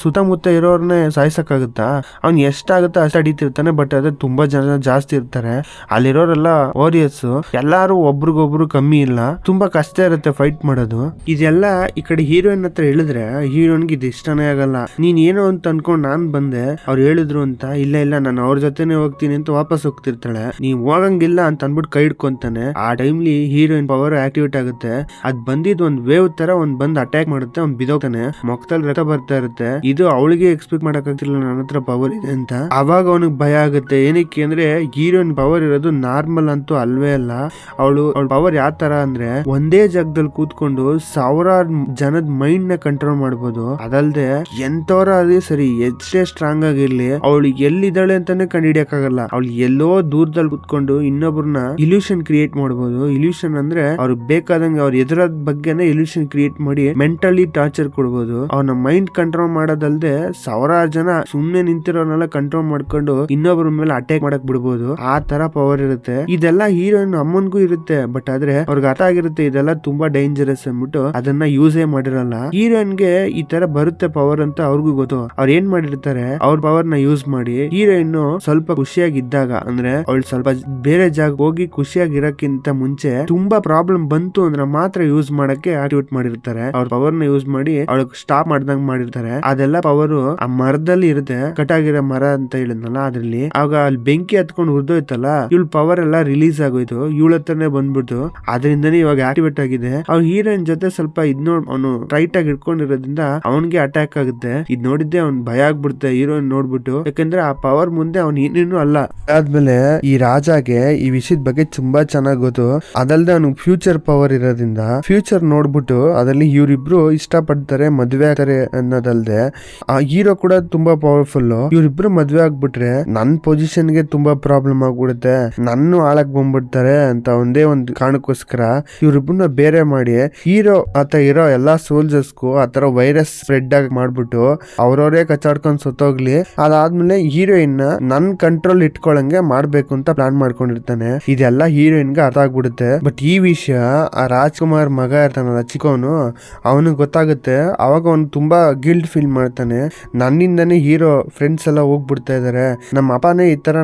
ಸುತ್ತಮುತ್ತ ಇರೋರ್ನೇ ಸಾಯಿಸಕ್ಕಾಗುತ್ತಾ? ಅವ್ನ್ ಎಷ್ಟಾಗುತ್ತೋ ಅಷ್ಟು ಅಡಿತಿರ್ತಾನೆ. ಬಟ್ ಅದೇ ತುಂಬಾ ಜನ ಜಾಸ್ತಿ ಇರ್ತಾರೆ. ಅಲ್ಲಿರೋರೆಲ್ಲ ವಾರಿಯರ್ಸ್, ಎಲ್ಲಾರು ಒಬ್ರಿಗೊಬ್ರು ಕಮ್ಮಿ ಇಲ್ಲ. ತುಂಬಾ ಕಷ್ಟ ಇರುತ್ತೆ ಫೈಟ್ ಮಾಡೋದು. ಇದೆಲ್ಲ ಈ ಕಡೆ ಹೀರೋಯಿನ್ ಹತ್ರ ಹೇಳಿದ್ರೆ ಹೀರೋನ್ಗೆ ಇದು ಇಷ್ಟನೇ ಆಗಲ್ಲ. ನೀನ್ ಏನೋ ಅಂತ ಅನ್ಕೊಂಡ್ ನಾನ್ ಬಂದೆ, ಅವ್ರು ಹೇಳಿದ್ರು ಅಂತ. ಇಲ್ಲ ನಾನು ಅವ್ರ ಜೊತೆನೆ ಹೋಗ್ತೀನಿ ಅಂತ ವಾಪಸ್ ಹೋಗ್ತಿರ್ತಾಳೆ. ನೀವ್ ಹೋಗಂಗಿಲ್ಲ ಅಂತ ಅನ್ಬಿಟ್ಟು ಕೈ ಹಿಡ್ಕೊಂತಾನೆ. ಆ ಟೈಮ್ಲಿ ಹೀರೋಯಿನ್ ಪವರ್ ಆಕ್ಟಿವೇಟ್ ಆಗುತ್ತೆ. ಅದ್ ಬಂದಿದ್ ಒಂದ್ ವೇವ್ ತರ ಒಂದ್ ಬಂದ್ ಅಟ್ಯಾಕ್ ಮಾಡುತ್ತೆ. ಅವ್ನ್ ಬಿದೋಗ್ತಾನೆ, ಮೊಕ್ತಲ್ ರಕ್ತ ಬರ್ತಾ ಇರುತ್ತೆ. ಇದು ಅವಳಿಗೆ ಎಕ್ಸ್ಪೆಕ್ಟ್ ಮಾಡಕ್ ಆಗ್ತಿಲ್ಲ ನನ್ನ ಹತ್ರ ಪವರ್ ಇದೆ ಅಂತ. ಅವಾಗ ಅವನಿಗೆ ಭಯ ಆಗುತ್ತೆ. ಏನಕ್ಕೆ ಅಂದ್ರೆ ಹೀರೋಯಿನ್ ಪವರ್ ಇರೋದು ನಾರ್ಮಲ್ ಅಂತೂ ಅಲ್ವೇ ಅಲ್ಲ. ಅವಳ ಪವರ್ ಯಾವ ತರ ಅಂದ್ರೆ ಒಂದೇ ಜಾಗದಲ್ಲಿ ಕೂತ್ಕೊಂಡು ಸಾವಿರಾರು ಜನದ ಮೈಂಡ್ ನ ಕಂಟ್ರೋಲ್ ಮಾಡಬಹುದು. ಅದಲ್ದೆ ಎಂತವ್ರ ಅದೇ ಸರಿ ಎಷ್ಟೇ ಸ್ಟ್ರಾಂಗ್ ಆಗಿರ್ಲಿ, ಅವಳು ಎಲ್ಲಿದ್ದಾಳೆ ಅಂತಾನೆ ಕಂಡುಹಿಡಿಯಕ್ಕಾಗಲ್ಲ. ಅವಳು ಎಲ್ಲೋ ದೂರದಲ್ಲಿ ಕೂತ್ಕೊಂಡು ಇನ್ನೊಬ್ರನ್ನ ಇಲ್ಯೂಷನ್ ಕ್ರಿಯೇಟ್ ಮಾಡಬಹುದು. ಇಲ್ಯೂಷನ್ ಅಂದ್ರೆ ಅವ್ರಿಗೆ ಬೇಕಾದಂಗೆ ಅವ್ರ ಎದುರದ ಬಗ್ಗೆನೇ ಇಲ್ಯೂಷನ್ ಕ್ರಿಯೇಟ್ ಮಾಡಿ ಮೆಂಟಲಿ ಟಾರ್ಚರ್ ಕೊಡಬಹುದು. ಅವ್ನ ಮೈಂಡ್ ಕಂಟ್ರೋಲ್ ಮಾಡೋದಲ್ದೆ ಸಾವಿರಾರು ಜನ ಸುಮ್ನೆ ನಿಂತಿರೋನೆಲ್ಲ ಕಂಟ್ರೋಲ್ ಮಾಡ್ಕೊಂಡು ಇನ್ನೊಬ್ರ ಮೇಲೆ ಅಟ್ಯಾಕ್ ಮಾಡಕ್ ಬಿಡಬಹುದು. ಆ ತರ ಪವರ್ ಇರುತ್ತೆ. ಇದೆಲ್ಲ ಹೀರೋಯಿನ್ ಅಮ್ಮನ್ಗೂ ಇರುತ್ತೆ. ಬಟ್ ಆದ್ರೆ ಅವ್ರಿಗೆ ಅರ್ಥ ಆಗಿರುತ್ತೆ ಇದೆಲ್ಲ ತುಂಬಾ ಡೇಂಜರಸ್ ಅಂದ್ಬಿಟ್ಟು ಅದನ್ನ ಯೂಸೇ ಮಾಡಿರಲ್ಲ. ಹೀರೋಯಿನ್ಗೆ ಈ ತರ ಬರುತ್ತೆ ಪವರ್ ಅಂತ ಅವ್ರಿಗೂ ಗೊತ್ತು. ಅವ್ರು ಏನ್ ಮಾಡಿರ್ತಾರೆ, ಅವ್ರ ಪವರ್ ನ ಯೂಸ್ ಮಾಡಿ ಹೀರೋಯಿನ್ ಸ್ವಲ್ಪ ಖುಷಿಯಾಗಿದ್ದಾಗ, ಅಂದ್ರೆ ಅವಳು ಸ್ವಲ್ಪ ಬೇರೆ ಜಾಗ ಹೋಗಿ ಖುಷಿಯಾಗಿರಕ್ಕಿಂತ ಮುಂಚೆ ತುಂಬಾ ಪ್ರಾಬ್ಲಮ್ ಬಂತು ಅಂದ್ರೆ ಮಾತ್ರ ಯೂಸ್ ಮಾಡಕ್ಕೆ ಆಕ್ಟಿವೇಟ್ ಮಾಡಿರ್ತಾರೆ. ಅವ್ರ ಪವರ್ ನ ಯೂಸ್ ಮಾಡಿ ಅವಳಿಗೆ ಸ್ಟಾಪ್ ಮಾಡ್ದಂಗ್ ಮಾಡಿರ್ತಾರೆ. ಅದೆಲ್ಲ ಪವರ್ ಆ ಮರದಲ್ಲಿ ಇರುತ್ತೆ. ಕಟಾಗಿರೋ ಮರ ಅಂತ ಹೇಳಿದ್ನಲ್ಲ ಅದ್ರಲ್ಲಿ. ಆಗ ಅಲ್ಲಿ ಬೆಂಕಿ ಹತ್ಕೊಂಡು ಉರ್ದೋಯ್ತಲ್ಲ, ಇವಳ ಪವರ್ ಎಲ್ಲ ರಿಲೀಸ್ ಆಗೋಯ್ತು. ಇವಳ ಹತ್ರನೇ ಬಂದ್ಬಿಟ್ಟು ಅದರಿಂದನೇ ಇವಾಗ ಆಕ್ಟಿವೇಟ್ ಆಗಿದೆ. ಅವ್ರ ಹೀರೋಯಿನ್ ಜೊತೆ ಸ್ವಲ್ಪ ಅವನು ಟೈಟ್ ಆಗಿ ಇಟ್ಕೊಂಡಿರೋದ್ರಿಂದ ಅವನ್ಗೆ ಅಟ್ಯಾಕ್ ಆಗುತ್ತೆ. ಇದ್ ನೋಡಿದ್ದೆ ಅವ್ನ್ ಭಯ ಆಗ್ಬಿಡುತ್ತೆ ಹೀರೋಯಿನ್ ನೋಡ್ಬಿಟ್ಟು. ಯಾಕಂದ್ರೆ ಆ ಪವರ್ ಮುಂದೆ ಅವ್ನ್ ಏನೇನು ಅಲ್ಲ. ಆದ್ಮೇಲೆ ಈ ರಾಜಾಗೆ ಈ ವಿಷಯದ ಬಗ್ಗೆ ತುಂಬಾ ಚೆನ್ನಾಗ್ ಗೊತ್ತು. ಅದಲ್ದೆ ಅವ್ನಿಗೆ ಫ್ಯೂಚರ್ ಪವರ್ ಇರೋದ್ರಿಂದ ಫ್ಯೂಚರ್ ನೋಡ್ಬಿಟ್ಟು ಅದರಲ್ಲಿ ಇವರಿಬ್ರು ಇಷ್ಟಪಡ್ತಾರೆ, ಮದ್ವೆ ಆಗ್ತಾರೆ ಅನ್ನೋದಲ್ದೆ ಆ ಹೀರೋ ಕೂಡ ತುಂಬಾ ಪವರ್ಫುಲ್. ಇವರಿಬ್ರು ಮದ್ವೆ ಆಗ್ಬಿಟ್ರೆ ನನ್ ಪೊಸಿಷನ್ ಗೆ ತುಂಬಾ ಪ್ರಾಬ್ಲಮ್ ಆಗ್ಬಿಡುತ್ತೆ, ನನ್ನ ಹಾಳಕ್ ಬಂದ್ಬಿಡ್ತಾರೆ ಅಂತ ಒಂದೇ ಒಂದು ಕಾರಣಕ್ಕೋಸ್ಕರ ಇವರಿಬ್ರನ್ನ ಬೇರೆ ಮಾಡಿ ಹೀರೋ ಆತ ಇರೋ ಎಲ್ಲಾ ಸೋಲ್ಜರ್ಸ್ಗೂ ಆತರ ವೈರಸ್ ಸ್ಪ್ರೆಡ್ ಆಗಿ ಮಾಡ್ಬಿಟ್ಟು ಅವ್ರವ್ರೇ ಕಚ್ಚಾಡ್ಕೊಂಡ್ ಸತ್ತೋಗ್ಲಿ. ಅದಾದ್ಮೇಲೆ ಹೀರೋಯಿನ್ ನನ್ ಕಂಟ್ರೋಲ್ ಇಟ್ಕೊಳಂಗೆ ಮಾಡ್ಬೇಕು ಅಂತ ಪ್ಲಾನ್ ಮಾಡ್ಕೊಂಡಿರ್ತಾನೆ. ಇದೆಲ್ಲ ಹೀರೋಯಿನ್ ಗೆ ಅರ್ಥ ಆಗ್ಬಿಡುತ್ತೆ. ಬಟ್ ಈ ವಿಷಯ ಆ ರಾಜ್ಕುಮಾರ್ ಮಗ ಇರ್ತಾನಲ್ಲ ಚಿಕ್ಕವನು, ಅವನಿಗೆ ಗೊತ್ತಾಗುತ್ತೆ. ಅವಾಗ ಅವನು ತುಂಬಾ ಗಿಲ್ಟ್ ಫೀಲ್ ಮಾಡ್ತಾನೆ. ನನ್ನಿಂದನೇ ಹೀರೋ ಫ್ರೆಂಡ್ಸ್ ಎಲ್ಲ ಹೋಗ್ಬಿಡ್ತಾ ಇದಾರೆ, ನಮ್ಮ ಅಪ್ಪನೇ ಈ ತರ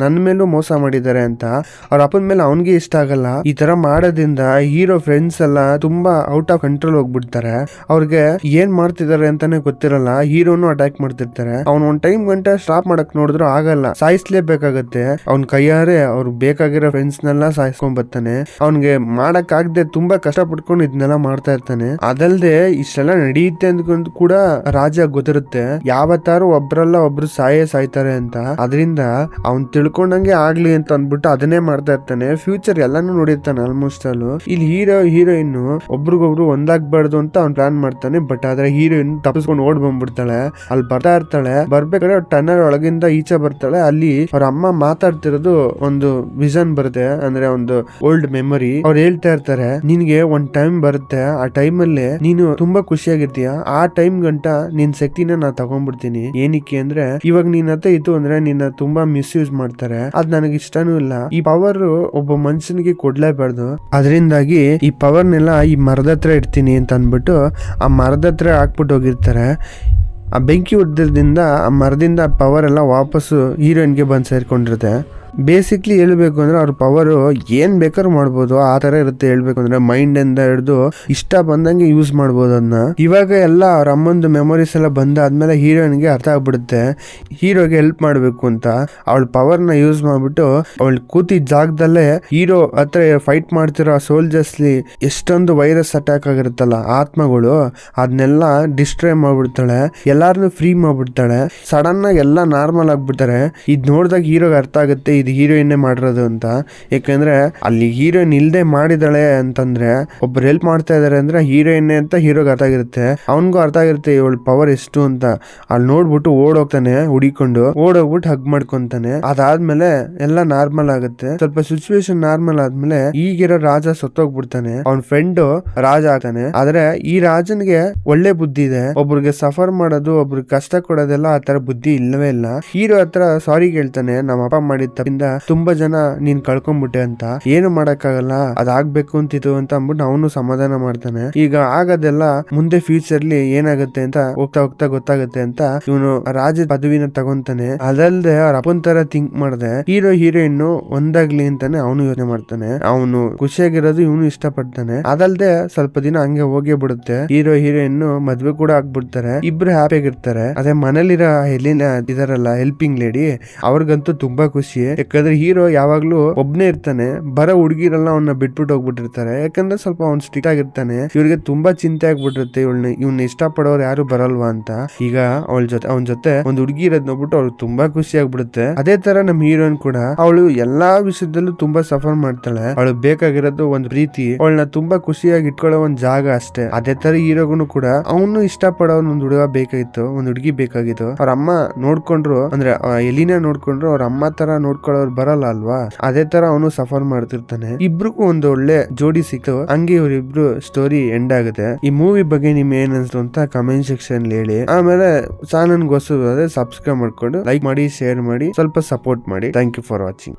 ನನ್ ಮೇಲೂ ಮೋಸ ಮಾಡಿದ್ದಾರೆ ಅಂತ. ಅವ್ರ ಅಪ್ಪನ ಮೇಲೆ ಅವನ್ಗೆ ಇಷ್ಟ ಆಗಲ್ಲ. ಈ ತರ ಮಾಡೋದ್ರಿಂದ ಹೀರೋ ಫ್ರೆಂಡ್ಸ್ ಎಲ್ಲ ತುಂಬಾ ಔಟ್ ಆಫ್ ಕಂಟ್ರೋಲ್ ಹೋಗ್ಬಿಡ್ತಾರೆ. ಅವ್ರಿಗೆ ಏನ್ ಮಾಡ್ತಿದ್ದಾರೆ ಅಂತಾನೆ ಗೊತ್ತಿರಲ್ಲ. ಹೀರೋನು ಅಟ್ಯಾಕ್ ಮಾಡ್ತಿರ್ತಾರೆ. ಅವ್ನು ಒಂದ್ ಟೈಮ್ ಗಂಟೆ ಸ್ಟಾಪ್ ಮಾಡಕ್ ನೋಡಿದ್ರು ಆಗಲ್ಲ, ಸಾಯಿಸ್ಲೇಬೇಕಾಗತ್ತೆ. ಅವ್ನ ಕೈಯಾರೆ ಅವ್ರು ಬೇಕಾಗಿರೋ ಫ್ರೆಂಡ್ಸ್ ನೆಲ್ಲ ಅವ್ರನ್ನೆಲ್ಲ ಸಾಯಿಸ್ಕೊಂಡ್ ಬರ್ತಾನೆ. ಅವ್ನಿಗೆ ಮಾಡಕ್ ಆಗದೆ ತುಂಬಾ ಕಷ್ಟ ಪಟ್ಕೊಂಡು ಇದನ್ನೆಲ್ಲ ಮಾಡ್ತಾ ಇರ್ತಾನೆ. ಅದಲ್ದೆ ಇಷ್ಟೆಲ್ಲ ನಡೆಯುತ್ತೆ ಅಂದ್ಕೊಂಡು ಕೂಡ ರಾಜ ಗೊತ್ತಿರುತ್ತೆ ಯಾವತ್ತಾರು ಒಬ್ರಲ್ಲ ಒಬ್ರು ಸಾಯ್ತಾರೆ ಅಂತ. ಅದರಿಂದ ಅವ್ನ್ ತಿಳ್ಕೊಂಡಂಗೆ ಆಗ್ಲಿ ಅಂತ ಅಂದ್ಬಿಟ್ಟು ಅದನ್ನೇ ಮಾಡ್ತಾ ಇರ್ತಾನೆ. ಫ್ಯೂಚರ್ ಎಲ್ಲಾನು ನೋಡಿರ್ತಾನೆ ಆಲ್ಮೋಸ್ಟ್ ಅಲ್ಲೂ. ಇಲ್ಲಿ ಹೀರೋಯಿನ್ ಒಬ್ರಿಗೊಬ್ರು ಒಂದಾಗ್ಬಾರ್ದು ಅಂತ ಅವ್ನ್ ಪ್ಲಾನ್ ಮಾಡ್ತಾನೆ. ಬಟ್ ಆದ್ರೆ ಹೀರೋಯಿನ್ ತಪ್ಪಿಸ್ಕೊಂಡು ಓಡ್ ಬಂದ್ಬಿಡ್ತಾಳೆ. ಅಲ್ಲಿ ಬರ್ತಾ ಇರ್ತಾಳೆ. ಬರ್ಬೇಕಾದ್ರೆ ಟನ್ನಲ್ ಒಳಗಿಂದ ಈಚೆ ಬರ್ತಾಳೆ. ಅಲ್ಲಿ ಅವ್ರ ಅಮ್ಮ ಮಾತಾಡ್ತಿರೋದು ಒಂದು ವಿಷನ್ ಬರುತ್ತೆ, ಅಂದ್ರೆ ಒಂದು ಓಲ್ಡ್ ಮೆಮೊರಿ. ಅವ್ರು ಹೇಳ್ತಾ ಇರ್ತಾರೆ, ನಿನ್ಗೆ ಒಂದ್ ಟೈಮ್ ಬರುತ್ತೆ, ಆ ಟೈಮ್ ಅಲ್ಲಿ ನೀನು ತುಂಬಾ ಖುಷಿಯಾಗಿರ್ತೀಯ, ಆ ಟೈಮ್ ಗಂಟ ನಿನ್ ಶಕ್ತಿನ ನಾ ತಗೊಂಡ್ಬಿಡ್ತೀನಿ. ಏನಕ್ಕೆ ಅಂದ್ರೆ ಇವಾಗ ನಿನ್ ಹತ್ರ ಇತ್ತು ಅಂದ್ರೆ ನಿನ್ನ ತುಂಬಾ ಮಿಸ್ಯೂಸ್ ಮಾಡ್ತಾರೆ, ಅದ್ ನನಗೆ ಇಷ್ಟನೂ ಇಲ್ಲ. ಈ ಪವರ್ ಒಬ್ಬ ಮನುಷ್ಯನಿಗೆ ಕೊಡ್ಲೇಬಾರ್ದು, ಅದರಿಂದಾಗಿ ಈ ಪವರ್ನೆಲ್ಲ ಈ ಮರದ ಹತ್ರ ಇಡ್ತೀನಿ ಅಂತ ಅಂದ್ಬಿಟ್ಟು ಆ ಮರದ ಹತ್ರ ಹಾಕ್ಬಿಟ್ಟು ಹೋಗಿರ್ತಾರೆ. ಆ ಬೆಂಕಿ ಉದ್ದದಿಂದ ಆ ಮರದಿಂದ ಪವರ್ ಎಲ್ಲ ವಾಪಸ್ಸು ಹೀರೋಯಿನ್ಗೆ ಬಂದು ಸೇರ್ಕೊಂಡಿರುತ್ತೆ. ಬೇಸಿಕ್ಲಿ ಹೇಳ್ಬೇಕು ಅಂದ್ರೆ ಅವ್ರ ಪವರ್ ಏನ್ ಬೇಕಾದ್ರೂ ಮಾಡ್ಬೋದು, ಆ ತರ ಇರುತ್ತೆ. ಹೇಳ್ಬೇಕು ಅಂದ್ರೆ ಮೈಂಡ್ ಇಂದ ಹಿಡಿದು ಇಷ್ಟ ಬಂದಂಗೆ ಯೂಸ್ ಮಾಡ್ಬೋದು ಅದನ್ನ. ಇವಾಗ ಎಲ್ಲ ಅವ್ರ ಅಮ್ಮಂದು ಮೆಮೊರೀಸ್ ಎಲ್ಲ ಬಂದಾದ್ಮೇಲೆ ಹೀರೋಯಿನ್ಗೆ ಅರ್ಥ ಆಗ್ಬಿಡುತ್ತೆ ಹೀರೋಗೆ ಹೆಲ್ಪ್ ಮಾಡ್ಬೇಕು ಅಂತ. ಅವಳ ಪವರ್ ನ ಯೂಸ್ ಮಾಡ್ಬಿಟ್ಟು ಅವಳು ಕೂತಿದ್ದ ಜಾಗದಲ್ಲೇ ಹೀರೋ ಹತ್ರ ಫೈಟ್ ಮಾಡ್ತಿರೋ ಸೋಲ್ಜರ್ಸ್ಲಿ ಎಷ್ಟೊಂದು ವೈರಸ್ ಅಟ್ಯಾಕ್ ಆಗಿರುತ್ತಲ್ಲ ಆತ್ಮಗಳು, ಅದನ್ನೆಲ್ಲ ಡಿಸ್ಟ್ರಾಯ್ ಮಾಡ್ಬಿಡ್ತಾಳೆ, ಎಲ್ಲಾರನ್ನು ಫ್ರೀ ಮಾಡ್ಬಿಡ್ತಾಳೆ. ಸಡನ್ ಆಗಿ ಎಲ್ಲ ನಾರ್ಮಲ್ ಆಗ್ಬಿಡ್ತಾರೆ. ಇದ್ ನೋಡಿದಾಗ ಹೀರೋಗೆ ಅರ್ಥ ಆಗುತ್ತೆ ಇದು ಹೀರೋಯಿನ್ನೇ ಮಾಡಿರೋದು ಅಂತ. ಯಾಕಂದ್ರೆ ಅಲ್ಲಿ ಹೀರೋಯಿನ್ ಇಲ್ದೆ ಮಾಡಿದಾಳೆ ಅಂತಂದ್ರೆ ಒಬ್ರು ಹೆಲ್ಪ್ ಮಾಡ್ತಾ ಇದಾರೆ ಅಂದ್ರೆ ಹೀರೋಯಿನ್ನೇ ಅಂತ ಹೀರೋಗೆ ಅರ್ಥ ಆಗಿರುತ್ತೆ. ಅವನ್ಗೂ ಅರ್ಥ ಆಗಿರುತ್ತೆ ಇವಳ ಪವರ್ ಎಷ್ಟು ಅಂತ. ಅಲ್ಲಿ ನೋಡ್ಬಿಟ್ಟು ಓಡೋಗ್ತಾನೆ, ಹುಡಿಕೊಂಡು ಓಡೋಗ್ಬಿಟ್ಟು ಹಗ್ ಮಾಡ್ಕೊಂತಾನೆ. ಅದಾದ್ಮೇಲೆ ಎಲ್ಲ ನಾರ್ಮಲ್ ಆಗುತ್ತೆ. ಸ್ವಲ್ಪ ಸಿಚುವೇಶನ್ ನಾರ್ಮಲ್ ಆದ್ಮೇಲೆ ಈಗಿರೋ ರಾಜ ಸತ್ತೋಗ್ಬಿಡ್ತಾನೆ. ಅವನ್ ಫ್ರೆಂಡ್ ರಾಜ ಆಗ್ತಾನೆ. ಆದ್ರೆ ಈ ರಾಜನ್ಗೆ ಒಳ್ಳೆ ಬುದ್ಧಿ ಇದೆ. ಒಬ್ರಿಗೆ ಸಫರ್ ಮಾಡೋದು, ಒಬ್ರಿಗೆ ಕಷ್ಟ ಕೊಡೋದೆಲ್ಲ ಆ ತರ ಬುದ್ಧಿ ಇಲ್ಲವೇ ಇಲ್ಲ. ಹೀರೋ ಹತ್ರ ಸಾರಿ ಕೇಳ್ತಾನೆ, ನಮ್ಮ ಅಪ್ಪ ಮಾಡಿದ ತುಂಬಾ ಜನ ನೀನ್ ಕಳ್ಕೊಂಡ್ಬಿಟ್ಟೆ ಅಂತ. ಏನು ಮಾಡಕ್ಕಾಗಲ್ಲ, ಅದಾಗ್ಬೇಕು ಅಂತಿತ್ತು ಅಂತ ಅಂದ್ಬಿಟ್ಟು ಅವನು ಸಮಾಧಾನ ಮಾಡ್ತಾನೆ. ಈಗ ಆಗೋದೆಲ್ಲ ಮುಂದೆ ಫ್ಯೂಚರ್ಲಿ ಏನಾಗುತ್ತೆ ಅಂತ ಹೋಗ್ತಾ ಹೋಗ್ತಾ ಗೊತ್ತಾಗುತ್ತೆ ಅಂತ ಇವನು ರಾಜ ಪದವಿನ ತಗೊಂತಾನೆ. ಅದಲ್ದೆ ಅವ್ರ ಅಪ್ಪನ್ ತರ ಥಿಂಕ್ ಮಾಡದೆ ಹೀರೋಯಿನ್ ಒಂದಾಗ್ಲಿ ಅಂತಾನೆ ಅವನು ಯೋಚನೆ ಮಾಡ್ತಾನೆ. ಅವನು ಖುಷಿಯಾಗಿರೋದು ಇವನು ಇಷ್ಟಪಡ್ತಾನೆ. ಅದಲ್ದೆ ಸ್ವಲ್ಪ ದಿನ ಹಂಗೆ ಹೋಗೇ ಬಿಡುತ್ತೆ. ಹೀರೋಯಿನ್ ಮದ್ವೆ ಕೂಡ ಆಗ್ಬಿಡ್ತಾರೆ. ಇಬ್ರು ಹ್ಯಾಪಿ ಆಗಿರ್ತಾರೆ. ಅದೇ ಮನೇಲಿರೋ ಹೆಲಿನಾ ಇದಾರಲ್ಲ ಹೆಲ್ಪಿಂಗ್ ಲೇಡಿ, ಅವ್ರಿಗಂತೂ ತುಂಬಾ ಖುಷಿ. ಯಾಕಂದ್ರೆ ಹೀರೋ ಯಾವಾಗ್ಲೂ ಒಬ್ನೇ ಇರ್ತಾನೆ, ಬರೋ ಹುಡುಗಿರೆಲ್ಲ ಅವನ್ನ ಬಿಟ್ಬಿಟ್ಟು ಹೋಗ್ಬಿಟ್ಟಿರ್ತಾರೆ. ಯಾಕಂದ್ರೆ ಸ್ವಲ್ಪ ಅವ್ನ್ ಸ್ಟ್ರಿಕ್ಟ್ ಆಗಿರ್ತಾನೆ. ಇವ್ರಿಗೆ ತುಂಬಾ ಚಿಂತೆ ಆಗ್ಬಿಟ್ಟಿರುತ್ತೆ ಇವ್ನ ಇಷ್ಟಪಡೋರು ಯಾರು ಬರಲ್ವಾ ಅಂತ. ಈಗ ಅವನ ಜೊತೆ ಒಂದು ಹುಡುಗಿ ಇರೋದ್ ನೋಡ್ಬಿಟ್ಟು ಅವ್ರಿಗೆ ತುಂಬಾ ಖುಷಿ ಆಗ್ಬಿಡುತ್ತೆ. ಅದೇ ತರ ನಮ್ ಹೀರೋಯಿನ್ ಕೂಡ ಅವಳು ಎಲ್ಲಾ ವಿಷಯದಲ್ಲೂ ತುಂಬಾ ಸಫರ್ ಮಾಡ್ತಾಳೆ. ಅವಳು ಬೇಕಾಗಿರೋದು ಒಂದು ಪ್ರೀತಿ, ಅವಳನ್ನ ತುಂಬಾ ಖುಷಿಯಾಗಿ ಇಟ್ಕೊಳ್ಳೋ ಒಂದ್ ಜಾಗ ಅಷ್ಟೇ. ಅದೇ ತರ ಹೀರೋಗುನು ಕೂಡ ಅವನು ಇಷ್ಟಪಡೋ ಒಂದ್ ಹುಡುಗ ಬೇಕಾಗಿತ್ತು, ಒಂದ್ ಹುಡುಗಿ ಬೇಕಾಗಿತ್ತು. ಅವ್ರ ಅಮ್ಮ ನೋಡ್ಕೊಂಡ್ರು, ಅಂದ್ರೆ ಎಲಿನ ನೋಡ್ಕೊಂಡ್ರು ಅವ್ರ ಅಮ್ಮ ತರ ನೋಡ್ಕೊಳ್ಳೋರು ಬರಲ್ಲ ಅಲ್ವಾ, ಅದೇ ತರ ಅವನು ಸಫರ್ ಮಾಡ್ತಿರ್ತಾನೆ. ಇಬ್ರಿಗೂ ಒಂದು ಒಳ್ಳೆ ಜೋಡಿ ಸಿಕ್ತು. ಹಂಗೆ ಇವ್ರಿಬ್ರು ಸ್ಟೋರಿ ಎಂಡ್ ಆಗುತ್ತೆ. ಈ ಮೂವಿ ಬಗ್ಗೆ ನಿಮ್ ಏನ್ ಅನ್ಸ್ತು ಅಂತ ಕಮೆಂಟ್ ಸೆಕ್ಷನ್ ಹೇಳಿ. ಆಮೇಲೆ ಚಾನಲ್ ಹೊಸದಾದ್ರೆ ಸಬ್ಸ್ಕ್ರೈಬ್ ಮಾಡ್ಕೊಂಡು ಲೈಕ್ ಮಾಡಿ, ಶೇರ್ ಮಾಡಿ, ಸ್ವಲ್ಪ ಸಪೋರ್ಟ್ ಮಾಡಿ. Thank you for watching.